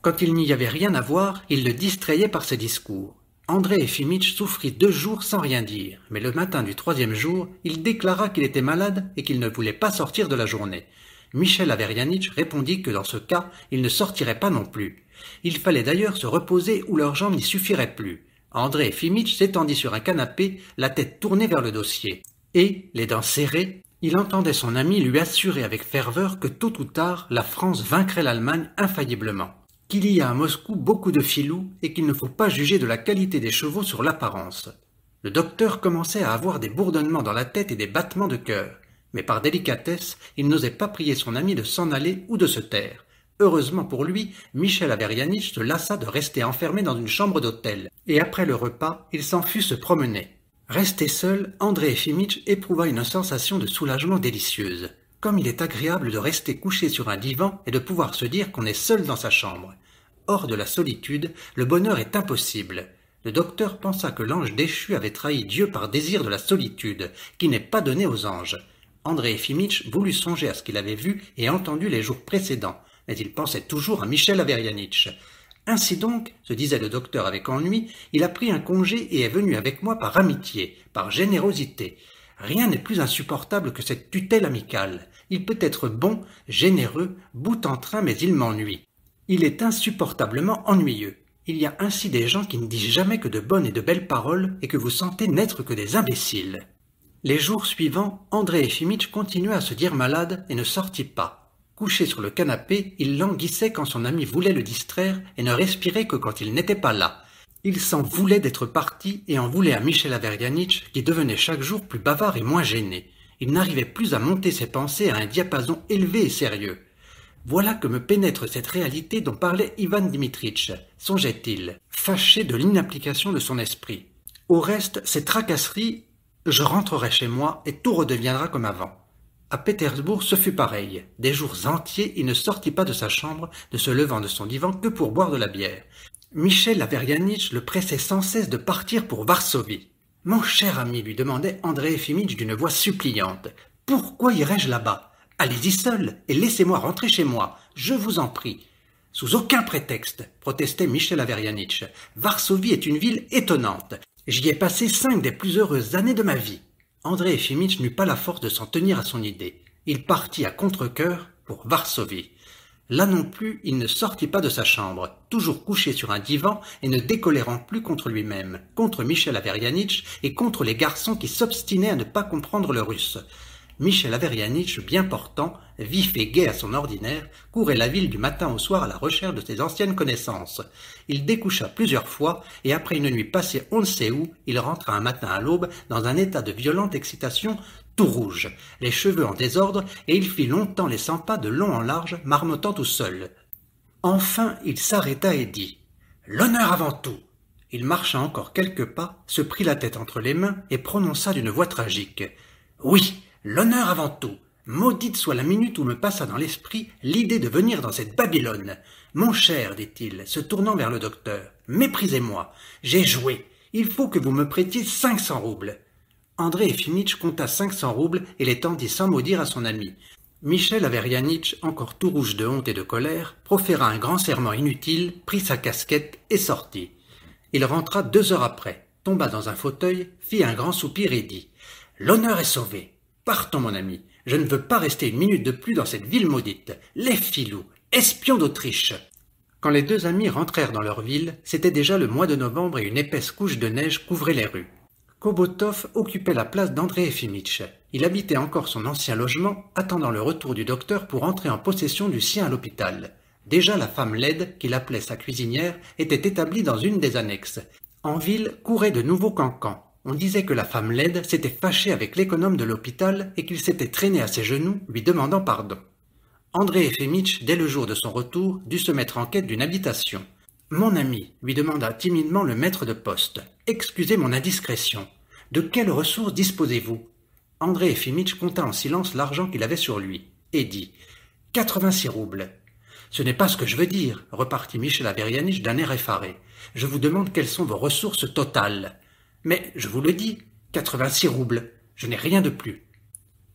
Quand il n'y avait rien à voir, il le distrayait par ses discours. André Efimitch souffrit 2 jours sans rien dire, mais le matin du 3e jour, il déclara qu'il était malade et qu'il ne voulait pas sortir de la journée. Michel Averyanitch répondit que dans ce cas, il ne sortirait pas non plus. Il fallait d'ailleurs se reposer ou leurs jambes n'y suffiraient plus. André Efimitch s'étendit sur un canapé, la tête tournée vers le dossier. Et, les dents serrées, il entendait son ami lui assurer avec ferveur que tôt ou tard, la France vaincrait l'Allemagne infailliblement. Qu'il y a à Moscou beaucoup de filous et qu'il ne faut pas juger de la qualité des chevaux sur l'apparence. Le docteur commençait à avoir des bourdonnements dans la tête et des battements de cœur, mais par délicatesse, il n'osait pas prier son ami de s'en aller ou de se taire. Heureusement pour lui, Michel Averyanitch se lassa de rester enfermé dans une chambre d'hôtel, et après le repas, il s'en fut se promener. Resté seul, André Efimitch éprouva une sensation de soulagement délicieuse. Comme il est agréable de rester couché sur un divan et de pouvoir se dire qu'on est seul dans sa chambre. Hors de la solitude, le bonheur est impossible. Le docteur pensa que l'ange déchu avait trahi Dieu par désir de la solitude, qui n'est pas donnée aux anges. André Efimitch voulut songer à ce qu'il avait vu et entendu les jours précédents, mais il pensait toujours à Michel Averyanitch. Ainsi donc, se disait le docteur avec ennui, il a pris un congé et est venu avec moi par amitié, par générosité. Rien n'est plus insupportable que cette tutelle amicale. Il peut être bon, généreux, bout en train, mais il m'ennuie. Il est insupportablement ennuyeux. Il y a ainsi des gens qui ne disent jamais que de bonnes et de belles paroles et que vous sentez n'être que des imbéciles. Les jours suivants, André Efimitch continua à se dire malade et ne sortit pas. Couché sur le canapé, il languissait quand son ami voulait le distraire et ne respirait que quand il n'était pas là. Il s'en voulait d'être parti et en voulait à Michel Averyanitch qui devenait chaque jour plus bavard et moins gêné. Il n'arrivait plus à monter ses pensées à un diapason élevé et sérieux. Voilà que me pénètre cette réalité dont parlait Ivan Dimitritch, songeait-il, fâché de l'inapplication de son esprit. Au reste, ces tracasseries, je rentrerai chez moi et tout redeviendra comme avant. À Pétersbourg, ce fut pareil. Des jours entiers, il ne sortit pas de sa chambre, ne se levant de son divan que pour boire de la bière. Michel Averyanitch le pressait sans cesse de partir pour Varsovie. « Mon cher ami, lui demandait André Efimitch d'une voix suppliante, « pourquoi irais-je là-bas? Allez-y seul et laissez-moi rentrer chez moi, je vous en prie. » Sous aucun prétexte, protestait Michel Averyanitch. Varsovie est une ville étonnante. J'y ai passé 5 des plus heureuses années de ma vie. André Efimitch n'eut pas la force de s'en tenir à son idée. Il partit à contre-cœur pour Varsovie. Là non plus, il ne sortit pas de sa chambre, toujours couché sur un divan et ne décolérant plus contre lui-même, contre Michel Averyanitch et contre les garçons qui s'obstinaient à ne pas comprendre le russe. Michel Averyanitch, bien portant, vif et gai à son ordinaire, courait la ville du matin au soir à la recherche de ses anciennes connaissances. Il découcha plusieurs fois, et après une nuit passée on ne sait où, il rentra un matin à l'aube dans un état de violente excitation, tout rouge, les cheveux en désordre, et il fit longtemps les 100 pas de long en large, marmottant tout seul. Enfin, il s'arrêta et dit « L'honneur avant tout !» Il marcha encore quelques pas, se prit la tête entre les mains et prononça d'une voix tragique « Oui, l'honneur avant tout. Maudite soit la minute où me passa dans l'esprit l'idée de venir dans cette Babylone. Mon cher, dit-il, se tournant vers le docteur, méprisez-moi. J'ai joué. Il faut que vous me prêtiez 500 roubles. André Efimitch compta 500 roubles et les tendit sans mot dire à son ami. Michel Averyanitch, encore tout rouge de honte et de colère, proféra un grand serment inutile, prit sa casquette et sortit. Il rentra 2 heures après, tomba dans un fauteuil, fit un grand soupir et dit « L'honneur est sauvé. Partons, mon ami. Je ne veux pas rester une minute de plus dans cette ville maudite. Les filous, espions d'Autriche. » Quand les 2 amis rentrèrent dans leur ville, c'était déjà le mois de novembre et une épaisse couche de neige couvrait les rues. Kobotov occupait la place d'André Efimitch. Il habitait encore son ancien logement, attendant le retour du docteur pour entrer en possession du sien à l'hôpital. Déjà la femme laide, qu'il appelait sa cuisinière, était établie dans une des annexes. En ville couraient de nouveaux cancans. On disait que la femme laide s'était fâchée avec l'économe de l'hôpital et qu'il s'était traîné à ses genoux, lui demandant pardon. André Efimitch, dès le jour de son retour, dut se mettre en quête d'une habitation. « Mon ami, lui demanda timidement le maître de poste, excusez mon indiscrétion. De quelles ressources disposez-vous » André Efimitch compta en silence l'argent qu'il avait sur lui, et dit « 86 roubles. » « Ce n'est pas ce que je veux dire, repartit Michel Averyanitch d'un air effaré. Je vous demande quelles sont vos ressources totales. Mais, je vous le dis, 86 roubles. Je n'ai rien de plus.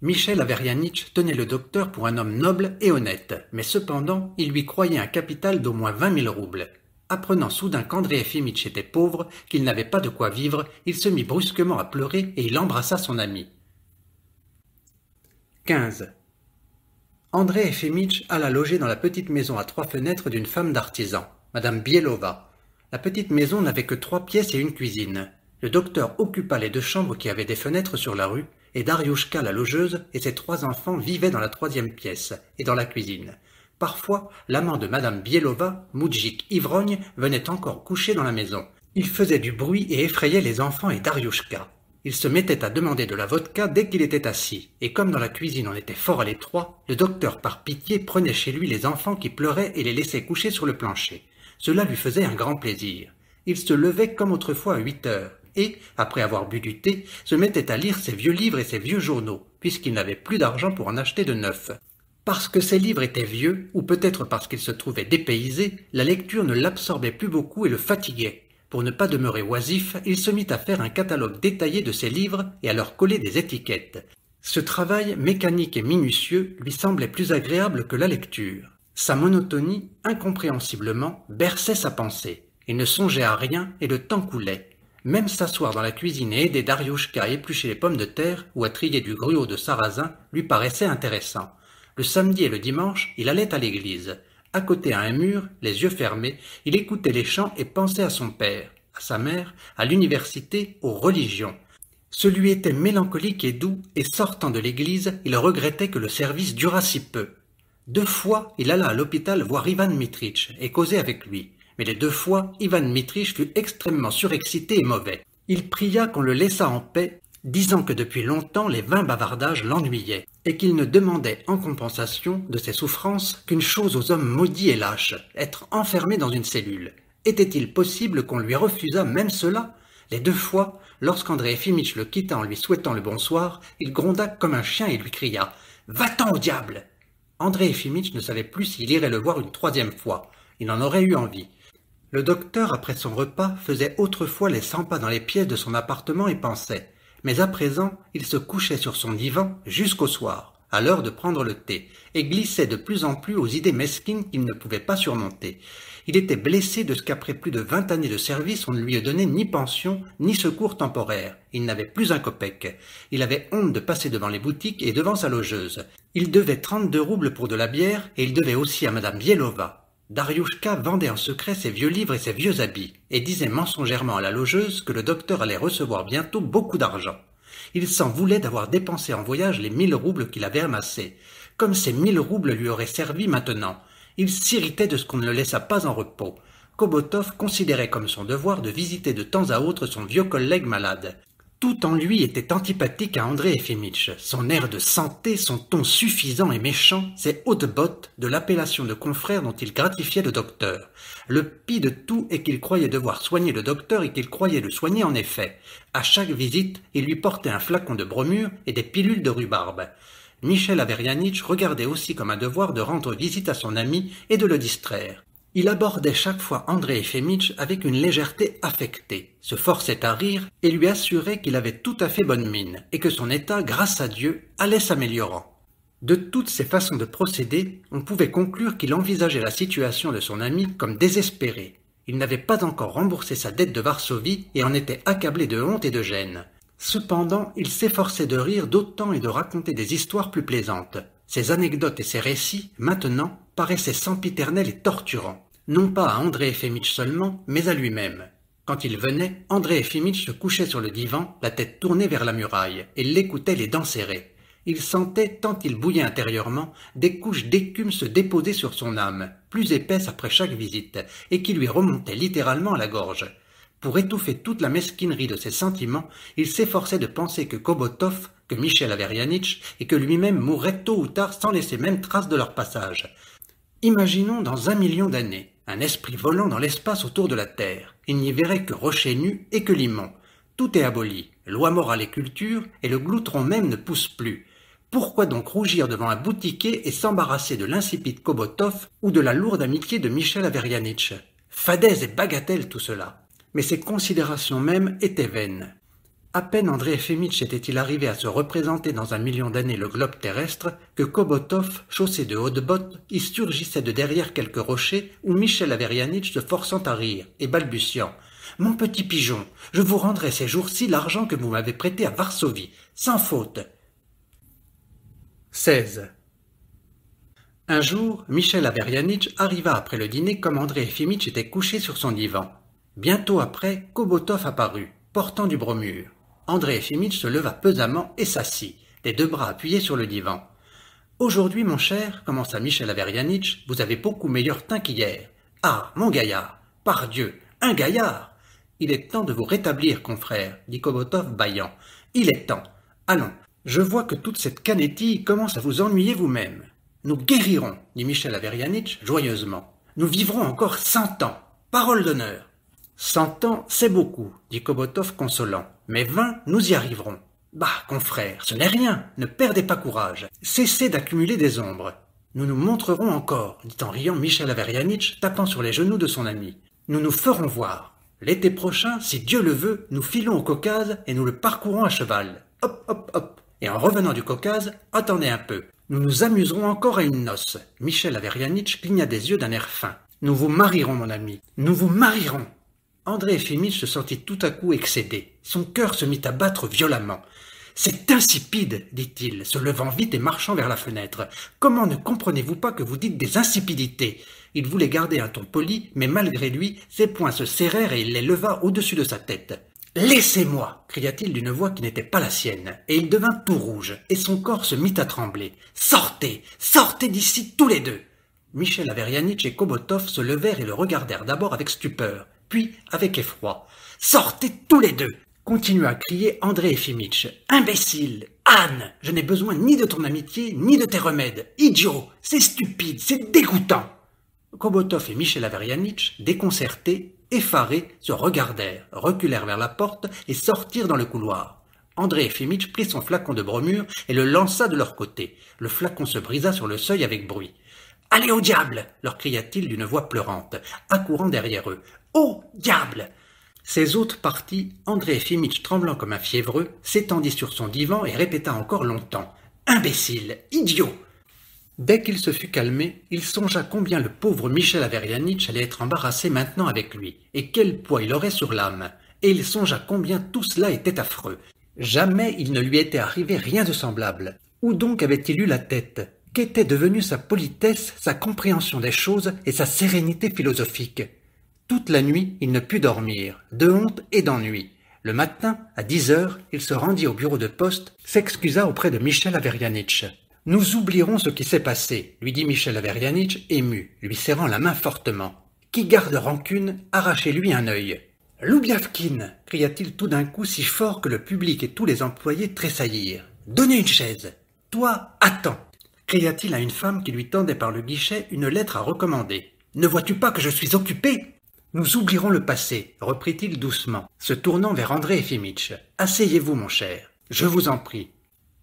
Michel Averyanitch tenait le docteur pour un homme noble et honnête, mais cependant, il lui croyait un capital d'au moins 20 000 roubles. Apprenant soudain qu'André Efimitch était pauvre, qu'il n'avait pas de quoi vivre, il se mit brusquement à pleurer et il embrassa son ami. 15. André Efimitch alla loger dans la petite maison à 3 fenêtres d'une femme d'artisan, Madame Bielova. La petite maison n'avait que 3 pièces et une cuisine. Le docteur occupa les 2 chambres qui avaient des fenêtres sur la rue, et Dariouchka, la logeuse, et ses 3 enfants vivaient dans la 3e pièce, et dans la cuisine. Parfois, l'amant de Madame Bielova, Moudjik ivrogne, venait encore coucher dans la maison. Il faisait du bruit et effrayait les enfants et Dariouchka. Il se mettait à demander de la vodka dès qu'il était assis, et comme dans la cuisine on était fort à l'étroit, le docteur par pitié prenait chez lui les enfants qui pleuraient et les laissait coucher sur le plancher. Cela lui faisait un grand plaisir. Il se levait comme autrefois à 8 heures, et, après avoir bu du thé, se mettait à lire ses vieux livres et ses vieux journaux, puisqu'il n'avait plus d'argent pour en acheter de neufs. Parce que ses livres étaient vieux, ou peut-être parce qu'il se trouvait dépaysé, la lecture ne l'absorbait plus beaucoup et le fatiguait. Pour ne pas demeurer oisif, il se mit à faire un catalogue détaillé de ses livres et à leur coller des étiquettes. Ce travail, mécanique et minutieux, lui semblait plus agréable que la lecture. Sa monotonie, incompréhensiblement, berçait sa pensée. Il ne songeait à rien et le temps coulait. Même s'asseoir dans la cuisine et aider Dariouchka à éplucher les pommes de terre ou à trier du gruau de sarrasin lui paraissait intéressant. Le samedi et le dimanche, il allait à l'église. Accoté à un mur, les yeux fermés, il écoutait les chants et pensait à son père, à sa mère, à l'université, aux religions. Ce lui était mélancolique et doux, et sortant de l'église, il regrettait que le service durât si peu. 2 fois, il alla à l'hôpital voir Ivan Mitritch et causer avec lui. Mais les 2 fois, Ivan Dmitrich fut extrêmement surexcité et mauvais. Il pria qu'on le laissât en paix, disant que depuis longtemps les vains bavardages l'ennuyaient, et qu'il ne demandait en compensation de ses souffrances qu'une chose aux hommes maudits et lâches, être enfermé dans une cellule. Était-il possible qu'on lui refusât même cela? Les 2 fois, lorsqu'André Efimitch le quitta en lui souhaitant le bonsoir, il gronda comme un chien et lui cria « Va-t'en au diable !» André Efimitch ne savait plus s'il irait le voir une 3e fois. Il en aurait eu envie. Le docteur, après son repas, faisait autrefois les 100 pas dans les pièces de son appartement et pensait. Mais à présent, il se couchait sur son divan jusqu'au soir, à l'heure de prendre le thé, et glissait de plus en plus aux idées mesquines qu'il ne pouvait pas surmonter. Il était blessé de ce qu'après plus de 20 années de service, on ne lui eût donné ni pension, ni secours temporaire. Il n'avait plus un kopek. Il avait honte de passer devant les boutiques et devant sa logeuse. Il devait 32 roubles pour de la bière, et il devait aussi à madame Bielova. Dariushka vendait en secret ses vieux livres et ses vieux habits, et disait mensongèrement à la logeuse que le docteur allait recevoir bientôt beaucoup d'argent. Il s'en voulait d'avoir dépensé en voyage les 1000 roubles qu'il avait amassés. Comme ces 1000 roubles lui auraient servi maintenant. Il s'irritait de ce qu'on ne le laissa pas en repos. Kobotov considérait comme son devoir de visiter de temps à autre son vieux collègue malade. Tout en lui était antipathique à André Efimitch. Son air de santé, son ton suffisant et méchant, ses hautes bottes, de l'appellation de confrère dont il gratifiait le docteur. Le pis de tout est qu'il croyait devoir soigner le docteur et qu'il croyait le soigner en effet. À chaque visite, il lui portait un flacon de bromure et des pilules de rhubarbe. Michel Averyanitch regardait aussi comme un devoir de rendre visite à son ami et de le distraire. Il abordait chaque fois André Efimitch avec une légèreté affectée, se forçait à rire et lui assurait qu'il avait tout à fait bonne mine et que son état, grâce à Dieu, allait s'améliorant. De toutes ces façons de procéder, on pouvait conclure qu'il envisageait la situation de son ami comme désespérée. Il n'avait pas encore remboursé sa dette de Varsovie et en était accablé de honte et de gêne. Cependant, il s'efforçait de rire d'autant et de raconter des histoires plus plaisantes. Ses anecdotes et ses récits, maintenant, paraissaient sempiternels et torturants. Non pas à André Efimitch seulement, mais à lui-même. Quand il venait, André Efimitch se couchait sur le divan, la tête tournée vers la muraille, et l'écoutait les dents serrées. Il sentait, tant il bouillait intérieurement, des couches d'écume se déposer sur son âme, plus épaisses après chaque visite, et qui lui remontaient littéralement à la gorge. Pour étouffer toute la mesquinerie de ses sentiments, il s'efforçait de penser que Kobotov, que Michel Averyanitch, et que lui-même mourraient tôt ou tard sans laisser même trace de leur passage. Imaginons dans 1 million d'années, un esprit volant dans l'espace autour de la Terre. Il n'y verrait que rochers nus et que limon. Tout est aboli, loi morale et culture, et le gloutron même ne pousse plus. Pourquoi donc rougir devant un boutiquier et s'embarrasser de l'insipide Kobotov ou de la lourde amitié de Michel Averyanitch? Fadaise et bagatelle tout cela. Mais ces considérations mêmes étaient vaines. À peine André Efimitch était-il arrivé à se représenter dans 1 million d'années le globe terrestre que Kobotov, chaussé de hautes bottes, y surgissait de derrière quelques rochers ou Michel Averyanitch se forçant à rire et balbutiant « Mon petit pigeon, je vous rendrai ces jours-ci l'argent que vous m'avez prêté à Varsovie, sans faute. » 16. Un jour, Michel Averyanitch arriva après le dîner comme André Efimitch était couché sur son divan. Bientôt après, Kobotov apparut, portant du bromure. André Efimitch se leva pesamment et s'assit, les 2 bras appuyés sur le divan. « Aujourd'hui, mon cher, commença Michel Averyanitch, vous avez beaucoup meilleur teint qu'hier. Ah, mon gaillard, pardieu, un gaillard! Il est temps de vous rétablir, confrère, dit Kobotov bâillant. Il est temps. Allons, je vois que toute cette canétille commence à vous ennuyer vous-même. Nous guérirons, dit Michel Averyanitch joyeusement. Nous vivrons encore 100 ans. Parole d'honneur. 100 ans, c'est beaucoup, dit Kobotov consolant. Mais 20, nous y arriverons. Bah, confrère, ce n'est rien, ne perdez pas courage. Cessez d'accumuler des ombres. Nous nous montrerons encore, dit en riant Michel Averyanitch, tapant sur les genoux de son ami. Nous nous ferons voir. L'été prochain, si Dieu le veut, nous filons au Caucase et nous le parcourons à cheval. Hop, hop, hop. Et en revenant du Caucase, attendez un peu. Nous nous amuserons encore à une noce. Michel Averyanitch cligna des yeux d'un air fin. Nous vous marierons, mon ami. Nous vous marierons. André Efimitch se sentit tout à coup excédé. Son cœur se mit à battre violemment. « C'est insipide, dit-il, se levant vite et marchant vers la fenêtre. Comment ne comprenez-vous pas que vous dites des insipidités ?» Il voulait garder un ton poli, mais malgré lui, ses poings se serrèrent et il les leva au-dessus de sa tête. « Laissez-moi » cria-t-il d'une voix qui n'était pas la sienne, et il devint tout rouge, et son corps se mit à trembler. « Sortez, sortez d'ici tous les 2 !» Michel Averyanitch et Kobotov se levèrent et le regardèrent d'abord avec stupeur, puis avec effroi. « Sortez tous les deux !» continua à crier André Efimitch. « Imbécile! Anne! Je n'ai besoin ni de ton amitié, ni de tes remèdes! Idiot! C'est stupide! C'est dégoûtant !» Kobotov et Michel Averyanitch, déconcertés, effarés, se regardèrent, reculèrent vers la porte et sortirent dans le couloir. André Efimitch prit son flacon de bromure et le lança de leur côté. Le flacon se brisa sur le seuil avec bruit. « Allez au diable !» leur cria-t-il d'une voix pleurante, accourant derrière eux. « Au diable !» Ses hôtes partis, André Efimitch, tremblant comme un fiévreux, s'étendit sur son divan et répéta encore longtemps « Imbécile! Idiot !» Dès qu'il se fut calmé, il songea combien le pauvre Michel Averyanitch allait être embarrassé maintenant avec lui, et quel poids il aurait sur l'âme, et il songea combien tout cela était affreux. Jamais il ne lui était arrivé rien de semblable. Où donc avait-il eu la tête? Qu'étaient devenues sa politesse, sa compréhension des choses et sa sérénité philosophique? Toute la nuit, il ne put dormir, de honte et d'ennui. Le matin, à 10 heures, il se rendit au bureau de poste, s'excusa auprès de Michel Averyanitch. « Nous oublierons ce qui s'est passé, lui dit Michel Averyanitch, ému, lui serrant la main fortement. Qui garde rancune, arrachez-lui un œil. « Loubiavkine » cria-t-il tout d'un coup si fort que le public et tous les employés tressaillirent. « Donnez une chaise. Toi, attends » cria-t-il à une femme qui lui tendait par le guichet une lettre à recommander. « Ne vois-tu pas que je suis occupé ?» Nous oublierons le passé, reprit-il doucement, se tournant vers André Efimitch. « Asseyez-vous, mon cher. Je vous en prie. »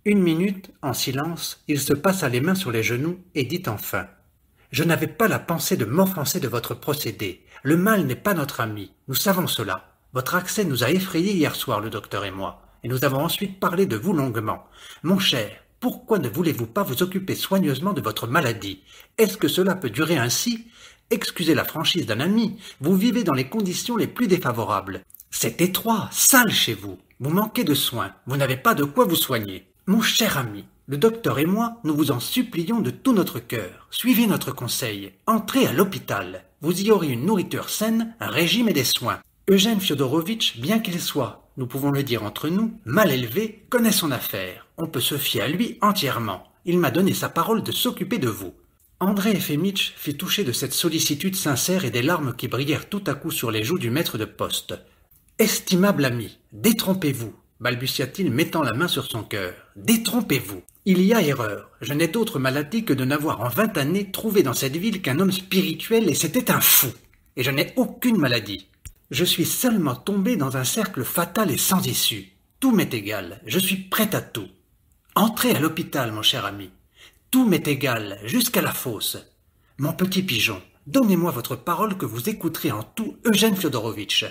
Une minute, en silence, il se passa les mains sur les genoux et dit enfin « Je n'avais pas la pensée de m'offenser de votre procédé. Le mal n'est pas notre ami, nous savons cela. Votre accès nous a effrayés hier soir, le docteur et moi, et nous avons ensuite parlé de vous longuement. Mon cher, pourquoi ne voulez-vous pas vous occuper soigneusement de votre maladie? Est-ce que cela peut durer ainsi? Excusez la franchise d'un ami, vous vivez dans les conditions les plus défavorables. C'est étroit, sale chez vous. Vous manquez de soins, vous n'avez pas de quoi vous soigner. Mon cher ami, le docteur et moi, nous vous en supplions de tout notre cœur. Suivez notre conseil, entrez à l'hôpital. Vous y aurez une nourriture saine, un régime et des soins. Eugène Fiodorovitch, bien qu'il soit, nous pouvons le dire entre nous, mal élevé, connaît son affaire. On peut se fier à lui entièrement. Il m'a donné sa parole de s'occuper de vous. » André Efimitch fut touché de cette sollicitude sincère et des larmes qui brillèrent tout à coup sur les joues du maître de poste. « Estimable ami, détrompez-vous, balbutia-t-il mettant la main sur son cœur. « Détrompez-vous. Il y a erreur. Je n'ai d'autre maladie que de n'avoir en 20 années trouvé dans cette ville qu'un homme spirituel et c'était un fou. Et je n'ai aucune maladie. Je suis seulement tombé dans un cercle fatal et sans issue. Tout m'est égal. Je suis prêt à tout. Entrez à l'hôpital, mon cher ami. Tout m'est égal, jusqu'à la fosse. Mon petit pigeon, donnez-moi votre parole que vous écouterez en tout Eugène Fiodorovitch.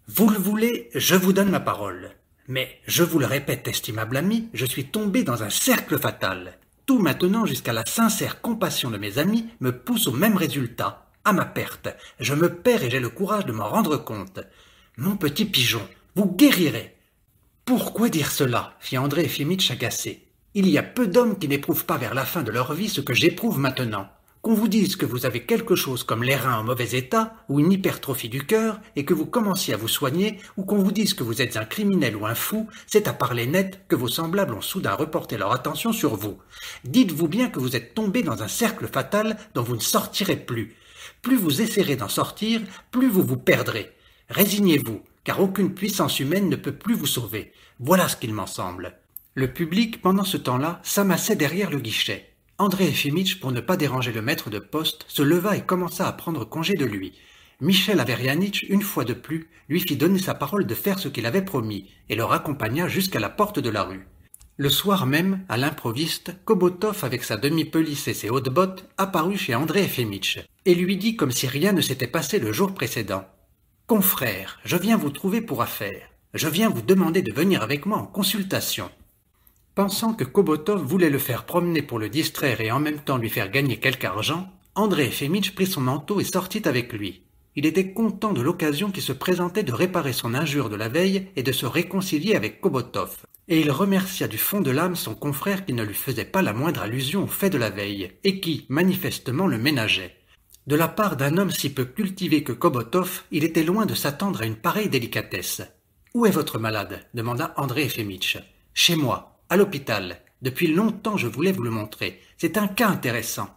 Vous le voulez, je vous donne ma parole. Mais, je vous le répète, estimable ami, je suis tombé dans un cercle fatal. Tout maintenant, jusqu'à la sincère compassion de mes amis, me pousse au même résultat, à ma perte. Je me perds et j'ai le courage de m'en rendre compte. Mon petit pigeon, vous guérirez. Pourquoi dire cela? Fit André Efimitch agacé. Il y a peu d'hommes qui n'éprouvent pas vers la fin de leur vie ce que j'éprouve maintenant. Qu'on vous dise que vous avez quelque chose comme les reins en mauvais état, ou une hypertrophie du cœur, et que vous commenciez à vous soigner, ou qu'on vous dise que vous êtes un criminel ou un fou, c'est à parler net que vos semblables ont soudain reporté leur attention sur vous. Dites-vous bien que vous êtes tombé dans un cercle fatal dont vous ne sortirez plus. Plus vous essaierez d'en sortir, plus vous vous perdrez. Résignez-vous, car aucune puissance humaine ne peut plus vous sauver. Voilà ce qu'il m'en semble. Le public, pendant ce temps-là, s'amassait derrière le guichet. André Efimitch, pour ne pas déranger le maître de poste, se leva et commença à prendre congé de lui. Michel Averyanitch, une fois de plus, lui fit donner sa parole de faire ce qu'il avait promis, et le raccompagna jusqu'à la porte de la rue. Le soir même, à l'improviste, Kobotov, avec sa demi-pelisse et ses hautes bottes, apparut chez André Efimitch, et lui dit comme si rien ne s'était passé le jour précédent. « Confrère, je viens vous trouver pour affaire. Je viens vous demander de venir avec moi en consultation. » Pensant que Kobotov voulait le faire promener pour le distraire et en même temps lui faire gagner quelque argent, André Efimitch prit son manteau et sortit avec lui. Il était content de l'occasion qui se présentait de réparer son injure de la veille et de se réconcilier avec Kobotov. Et il remercia du fond de l'âme son confrère qui ne lui faisait pas la moindre allusion au fait de la veille, et qui, manifestement, le ménageait. De la part d'un homme si peu cultivé que Kobotov, il était loin de s'attendre à une pareille délicatesse. « Où est votre malade » demanda André Efimitch. « Chez moi. À l'hôpital. Depuis longtemps je voulais vous le montrer. C'est un cas intéressant. »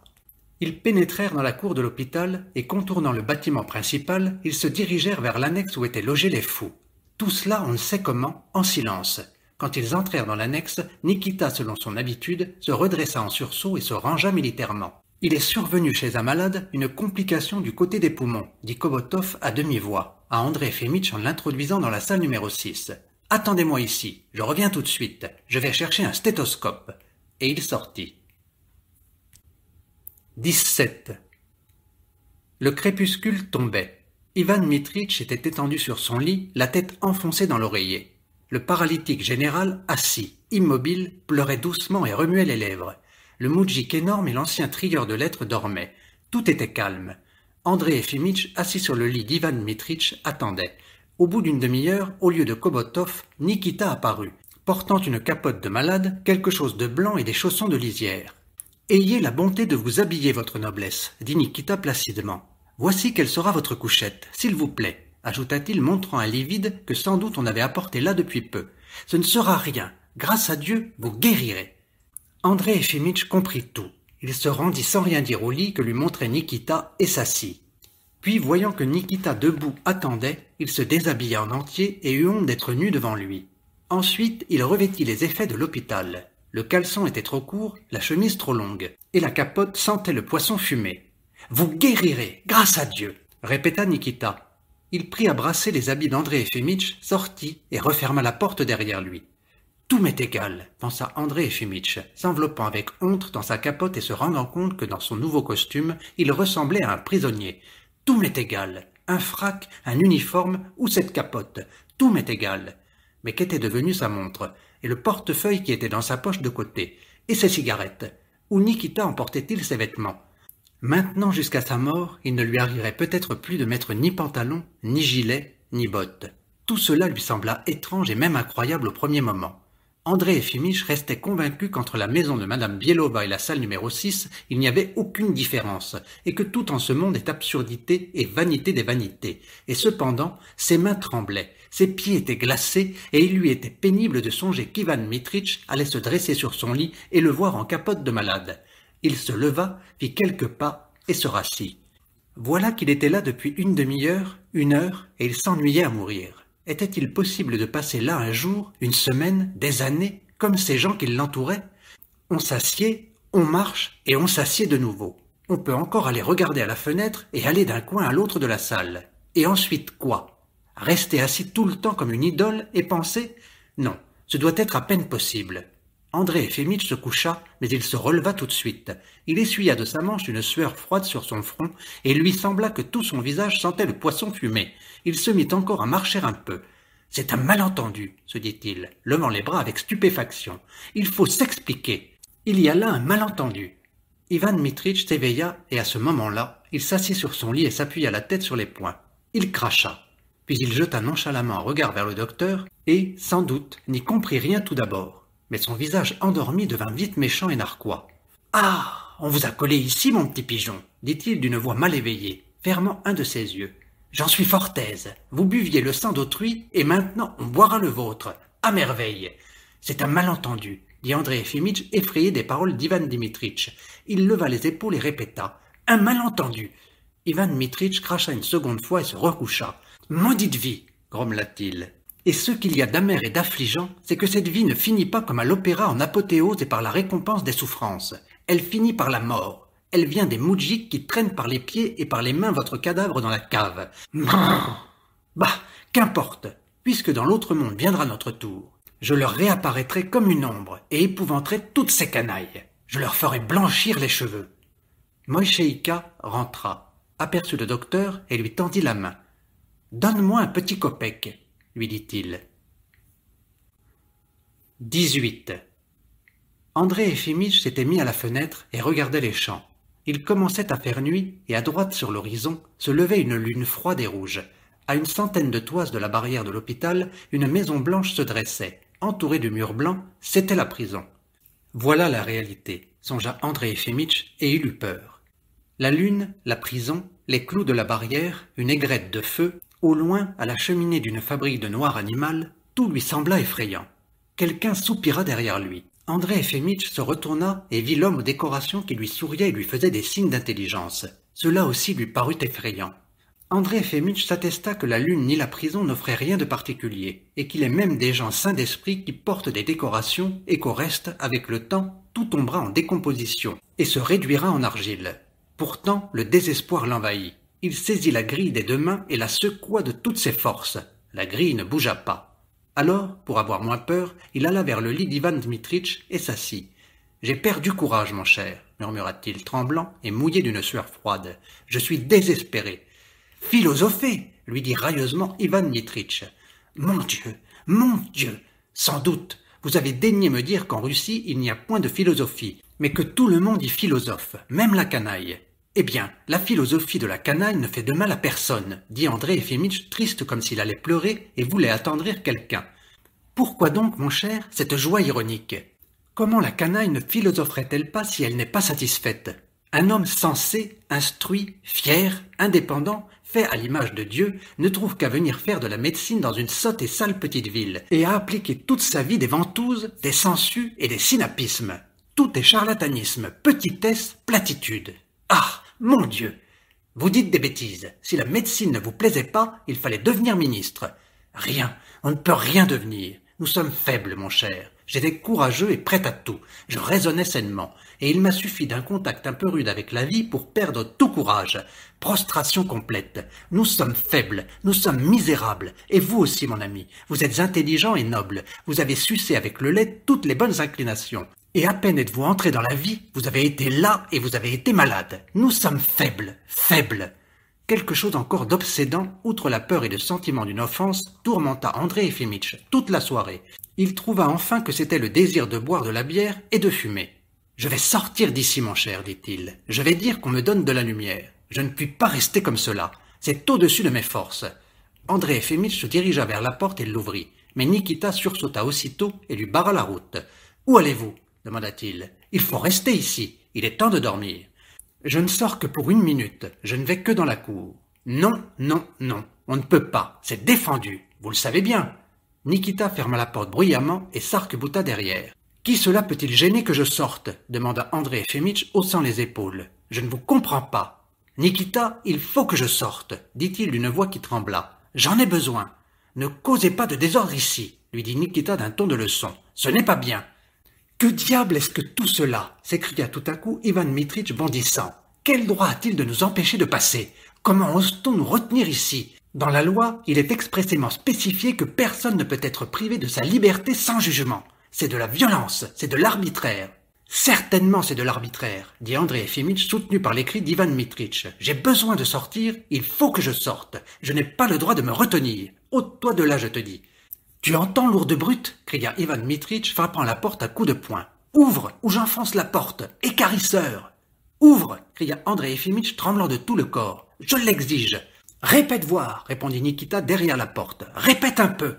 Ils pénétrèrent dans la cour de l'hôpital et contournant le bâtiment principal, ils se dirigèrent vers l'annexe où étaient logés les fous. Tout cela, on ne sait comment, en silence. Quand ils entrèrent dans l'annexe, Nikita, selon son habitude, se redressa en sursaut et se rangea militairement. « Il est survenu chez un malade une complication du côté des poumons », dit Kobotov à demi-voix, à André Efimitch en l'introduisant dans la salle numéro 6. « Attendez-moi ici, je reviens tout de suite, je vais chercher un stéthoscope. » Et il sortit. 17. Le crépuscule tombait. Ivan Mitritch était étendu sur son lit, la tête enfoncée dans l'oreiller. Le paralytique général, assis, immobile, pleurait doucement et remuait les lèvres. Le moudjik énorme et l'ancien trieur de lettres dormaient. Tout était calme. André Efimitch, assis sur le lit d'Ivan Mitritch, attendait. Au bout d'une demi-heure, au lieu de Kobotov, Nikita apparut, portant une capote de malade, quelque chose de blanc et des chaussons de lisière. « Ayez la bonté de vous habiller, votre noblesse, » dit Nikita placidement. « Voici quelle sera votre couchette, s'il vous plaît, » ajouta-t-il, montrant un lit vide que sans doute on avait apporté là depuis peu. « Ce ne sera rien. Grâce à Dieu, vous guérirez. » André Efimitch comprit tout. Il se rendit sans rien dire au lit que lui montrait Nikita et s'assit. Puis, voyant que Nikita debout attendait, il se déshabilla en entier et eut honte d'être nu devant lui. Ensuite, il revêtit les effets de l'hôpital. Le caleçon était trop court, la chemise trop longue, et la capote sentait le poisson fumé. « Vous guérirez, grâce à Dieu !» répéta Nikita. Il prit à brasser les habits d'André Efimitch, sortit et referma la porte derrière lui. « Tout m'est égal, » pensa André Efimitch, s'enveloppant avec honte dans sa capote et se rendant compte que dans son nouveau costume, il ressemblait à un prisonnier. « Tout m'est égal, un frac, un uniforme ou cette capote, tout m'est égal. » Mais qu'était devenue sa montre et le portefeuille qui était dans sa poche de côté, et ses cigarettes? Où Nikita emportait-il ses vêtements? Maintenant, jusqu'à sa mort, il ne lui arriverait peut-être plus de mettre ni pantalon, ni gilet, ni bottes. Tout cela lui sembla étrange et même incroyable au premier moment. André Efimitch restait convaincu qu'entre la maison de Madame Bielova et la salle numéro 6, il n'y avait aucune différence, et que tout en ce monde est absurdité et vanité des vanités. Et cependant, ses mains tremblaient, ses pieds étaient glacés, et il lui était pénible de songer qu'Ivan Mitritch allait se dresser sur son lit et le voir en capote de malade. Il se leva, fit quelques pas, et se rassit. Voilà qu'il était là depuis une demi-heure, une heure, et il s'ennuyait à mourir. Était-il possible de passer là un jour, une semaine, des années, comme ces gens qui l'entouraient? On s'assied, on marche, et on s'assied de nouveau. On peut encore aller regarder à la fenêtre et aller d'un coin à l'autre de la salle. Et ensuite quoi? Rester assis tout le temps comme une idole et penser? Non, ce doit être à peine possible. André Efimitch se coucha, mais il se releva tout de suite. Il essuya de sa manche une sueur froide sur son front, et il lui sembla que tout son visage sentait le poisson fumé. Il se mit encore à marcher un peu. « C'est un malentendu, » se dit-il, levant les bras avec stupéfaction. « Il faut s'expliquer. Il y a là un malentendu. » Ivan Mitritch s'éveilla, et à ce moment-là, il s'assit sur son lit et s'appuya la tête sur les poings. Il cracha. Puis il jeta nonchalamment un regard vers le docteur, et, sans doute, n'y comprit rien tout d'abord. Mais son visage endormi devint vite méchant et narquois. « Ah, on vous a collé ici, mon petit pigeon, » dit-il d'une voix mal éveillée, fermant un de ses yeux. « J'en suis fort aise. Vous buviez le sang d'autrui, et maintenant on boira le vôtre. À merveille. C'est un malentendu, » dit André Efimitch, effrayé des paroles d'Ivan Dimitritch. Il leva les épaules et répéta. « Un malentendu. » Ivan Mitritch cracha une seconde fois et se recoucha. « Maudite vie, » grommela-t-il. Et ce qu'il y a d'amer et d'affligeant, c'est que cette vie ne finit pas comme à l'opéra en apothéose et par la récompense des souffrances. Elle finit par la mort. Elle vient des moudjiks qui traînent par les pieds et par les mains votre cadavre dans la cave. Bah, qu'importe, puisque dans l'autre monde viendra notre tour. Je leur réapparaîtrai comme une ombre et épouvanterai toutes ces canailles. Je leur ferai blanchir les cheveux. Moïcheïka rentra, aperçut le docteur et lui tendit la main. « Donne-moi un petit kopek. » lui dit-il. 18. André Efimitch s'était mis à la fenêtre et regardait les champs. Il commençait à faire nuit et à droite sur l'horizon se levait une lune froide et rouge. À une centaine de toises de la barrière de l'hôpital, une maison blanche se dressait. Entourée de murs blancs, c'était la prison. Voilà la réalité, songea André Efimitch et il eut peur. La lune, la prison, les clous de la barrière, une aigrette de feu, au loin, à la cheminée d'une fabrique de noir animal, tout lui sembla effrayant. Quelqu'un soupira derrière lui. André Efémidj se retourna et vit l'homme aux décorations qui lui souriait et lui faisait des signes d'intelligence. Cela aussi lui parut effrayant. André Efémidj s'attesta que la lune ni la prison n'offraient rien de particulier, et qu'il est même des gens sains d'esprit qui portent des décorations et qu'au reste, avec le temps, tout tombera en décomposition et se réduira en argile. Pourtant, le désespoir l'envahit. Il saisit la grille des deux mains et la secoua de toutes ses forces. La grille ne bougea pas. Alors, pour avoir moins peur, il alla vers le lit d'Ivan Dmitritch et s'assit. « J'ai perdu courage, mon cher, » murmura-t-il, tremblant et mouillé d'une sueur froide. « Je suis désespéré. »« Philosophez !» lui dit railleusement Ivan Dmitritch. « Mon Dieu, sans doute, vous avez daigné me dire qu'en Russie il n'y a point de philosophie, mais que tout le monde y philosophe, même la canaille. Eh bien, la philosophie de la canaille ne fait de mal à personne, dit André Efémidj, triste comme s'il allait pleurer et voulait attendrir quelqu'un. Pourquoi donc, mon cher, cette joie ironique? Comment la canaille ne philosopherait-elle pas si elle n'est pas satisfaite? Un homme sensé, instruit, fier, indépendant, fait à l'image de Dieu, ne trouve qu'à venir faire de la médecine dans une sotte et sale petite ville, et à appliquer toute sa vie des ventouses, des sangsues et des synapismes. Tout est charlatanisme, petitesse, platitude. Ah, mon Dieu! Vous dites des bêtises. Si la médecine ne vous plaisait pas, il fallait devenir ministre. Rien, on ne peut rien devenir. Nous sommes faibles, mon cher. J'étais courageux et prêt à tout. Je raisonnais sainement. Et il m'a suffi d'un contact un peu rude avec la vie pour perdre tout courage. Prostration complète. Nous sommes faibles, nous sommes misérables. Et vous aussi, mon ami. Vous êtes intelligent et noble. Vous avez sucé avec le lait toutes les bonnes inclinations. Et à peine êtes-vous entré dans la vie, vous avez été là et vous avez été malade. Nous sommes faibles, faibles. Quelque chose encore d'obsédant, outre la peur et le sentiment d'une offense, tourmenta André Efémidj toute la soirée. Il trouva enfin que c'était le désir de boire de la bière et de fumer. « Je vais sortir d'ici, mon cher, dit-il. Je vais dire qu'on me donne de la lumière. Je ne puis pas rester comme cela. C'est au-dessus de mes forces. » André Efémidj se dirigea vers la porte et l'ouvrit. Mais Nikita sursauta aussitôt et lui barra la route. « Où allez-vous » demanda-t-il. « Il faut rester ici. Il est temps de dormir. »« Je ne sors que pour 1 minute. Je ne vais que dans la cour. »« Non, non, non. On ne peut pas. C'est défendu. Vous le savez bien. » Nikita ferma la porte bruyamment et s'arc-bouta derrière. « Qui cela peut-il gêner que je sorte » demanda André Efémidj, haussant les épaules. « Je ne vous comprends pas. »« Nikita, il faut que je sorte, » dit-il d'une voix qui trembla. « J'en ai besoin. »« Ne causez pas de désordre ici, » lui dit Nikita d'un ton de leçon. « Ce n'est pas bien. »« Que diable est-ce que tout cela » s'écria tout à coup Ivan Dmitritch bondissant. « Quel droit a-t-il de nous empêcher de passer? Comment ose-t-on nous retenir ici? Dans la loi, il est expressément spécifié que personne ne peut être privé de sa liberté sans jugement. C'est de la violence, c'est de l'arbitraire. »« Certainement c'est de l'arbitraire, » dit André Efémidj, soutenu par les cris d'Ivan Dmitritch. « J'ai besoin de sortir, il faut que je sorte. Je n'ai pas le droit de me retenir. Ôte-toi de là, je te dis. »« Tu entends, lourde brute » cria Ivan Dmitritch, frappant la porte à coups de poing. « Ouvre, ou j'enfonce la porte, écarisseur !»« Ouvre » cria André Efémidj, tremblant de tout le corps. « Je l'exige. »« Répète voir » répondit Nikita derrière la porte. « Répète un peu. »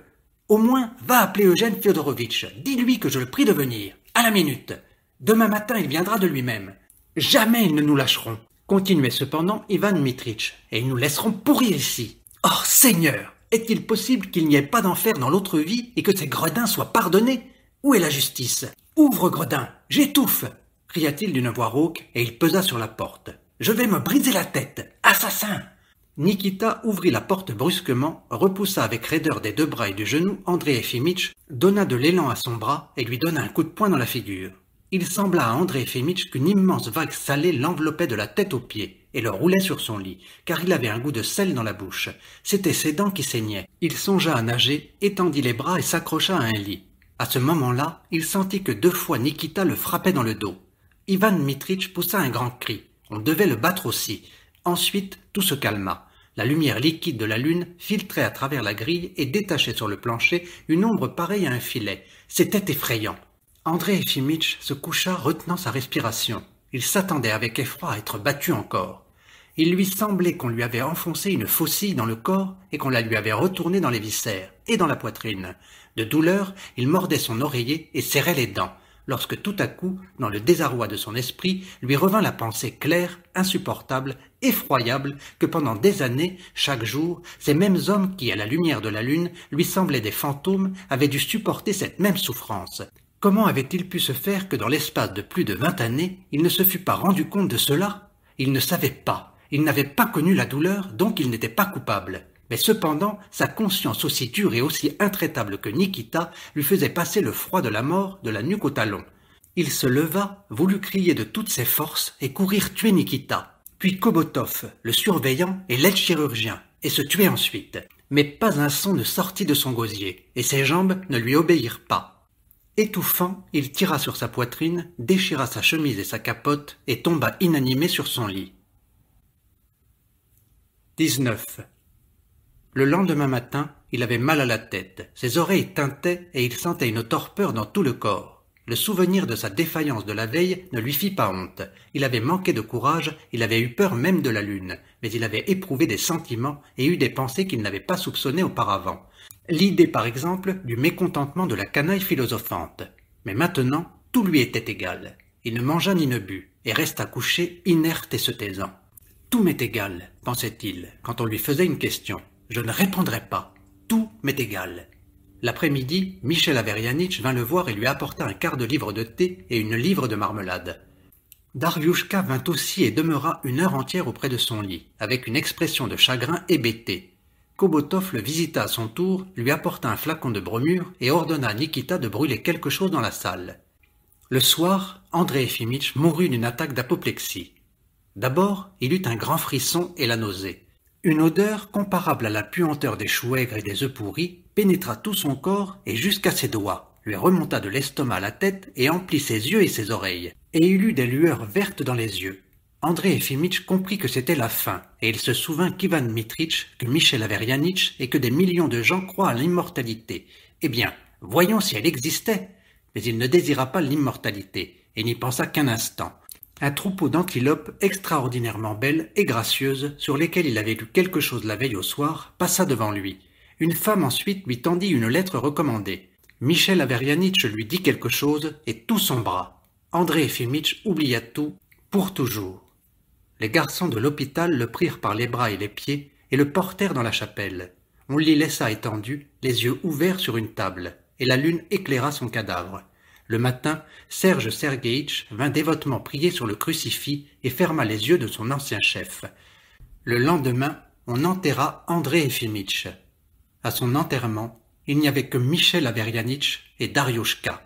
Au moins, va appeler Eugène Fyodorovitch. Dis-lui que je le prie de venir. À la minute. Demain matin, il viendra de lui-même. Jamais ils ne nous lâcheront. Continuait cependant Ivan Dmitritch. Et ils nous laisseront pourrir ici. Oh, Seigneur! Est-il possible qu'il n'y ait pas d'enfer dans l'autre vie et que ces gredins soient pardonnés? Où est la justice? Ouvre, gredin! J'étouffe! Cria-t-il d'une voix rauque et il pesa sur la porte. Je vais me briser la tête! Assassin! Nikita ouvrit la porte brusquement, repoussa avec raideur des 2 bras et du genou André Efémidj, donna de l'élan à son bras et lui donna un coup de poing dans la figure. Il sembla à André Efémidj qu'une immense vague salée l'enveloppait de la tête aux pieds et le roulait sur son lit, car il avait un goût de sel dans la bouche. C'étaient ses dents qui saignaient. Il songea à nager, étendit les bras et s'accrocha à un lit. À ce moment-là, il sentit que 2 fois Nikita le frappait dans le dos. Ivan Dmitritch poussa un grand cri. On devait le battre aussi. Ensuite, tout se calma. La lumière liquide de la lune filtrait à travers la grille et détachait sur le plancher une ombre pareille à un filet. C'était effrayant. André Efémidj se coucha retenant sa respiration. Il s'attendait avec effroi à être battu encore. Il lui semblait qu'on lui avait enfoncé une faucille dans le corps et qu'on la lui avait retournée dans les viscères et dans la poitrine. De douleur, il mordait son oreiller et serrait les dents, lorsque tout à coup, dans le désarroi de son esprit, lui revint la pensée claire, insupportable, effroyable, que pendant des années, chaque jour, ces mêmes hommes qui, à la lumière de la lune, lui semblaient des fantômes, avaient dû supporter cette même souffrance. Comment avait-il pu se faire que dans l'espace de plus de 20 années, il ne se fût pas rendu compte de cela? Il ne savait pas. Il n'avait pas connu la douleur, donc il n'était pas coupable. Mais cependant, sa conscience aussi dure et aussi intraitable que Nikita lui faisait passer le froid de la mort de la nuque au talon. Il se leva, voulut crier de toutes ses forces et courir tuer Nikita, puis Kobotov, le surveillant et l'aide-chirurgien, et se tuer ensuite. Mais pas un son ne sortit de son gosier, et ses jambes ne lui obéirent pas. Étouffant, il tira sur sa poitrine, déchira sa chemise et sa capote, et tomba inanimé sur son lit. 19. Le lendemain matin, il avait mal à la tête, ses oreilles tintaient et il sentait une torpeur dans tout le corps. Le souvenir de sa défaillance de la veille ne lui fit pas honte. Il avait manqué de courage, il avait eu peur même de la lune, mais il avait éprouvé des sentiments et eu des pensées qu'il n'avait pas soupçonnées auparavant. L'idée, par exemple, du mécontentement de la canaille philosophante. Mais maintenant, tout lui était égal. Il ne mangea ni ne but, et resta couché, inerte et se taisant. « Tout m'est égal, pensait-il, quand on lui faisait une question. Je ne répondrai pas. Tout m'est égal. » L'après-midi, Michel Averyanitch vint le voir et lui apporta un quart de livre de thé et une livre de marmelade. Dariushka vint aussi et demeura 1 heure entière auprès de son lit, avec une expression de chagrin hébété. Kobotov le visita à son tour, lui apporta un flacon de bromure et ordonna à Nikita de brûler quelque chose dans la salle. Le soir, André Efimitch mourut d'une attaque d'apoplexie. D'abord, il eut un grand frisson et la nausée. Une odeur comparable à la puanteur des choux aigres et des œufs pourris pénétra tout son corps et jusqu'à ses doigts, lui remonta de l'estomac à la tête et emplit ses yeux et ses oreilles. Et il eut des lueurs vertes dans les yeux. André Efimitch comprit que c'était la fin, et il se souvint qu'Ivan Dmitritch, que Michel Averyanitch et que des millions de gens croient à l'immortalité. Eh bien, voyons si elle existait. Mais il ne désira pas l'immortalité, et n'y pensa qu'un instant. Un troupeau d'antilopes extraordinairement belles et gracieuses, sur lesquelles il avait lu quelque chose la veille au soir, passa devant lui. Une femme ensuite lui tendit une lettre recommandée. Michel Averyanitch lui dit quelque chose, et tout sombra. André Efimitch oublia tout, pour toujours. Les garçons de l'hôpital le prirent par les bras et les pieds, et le portèrent dans la chapelle. On l'y laissa étendu, les yeux ouverts sur une table, et la lune éclaira son cadavre. Le matin, Serge Sergueïtch vint dévotement prier sur le crucifix et ferma les yeux de son ancien chef. Le lendemain, on enterra André Efimitch. À son enterrement, il n'y avait que Michel Averyanitch et Dariushka.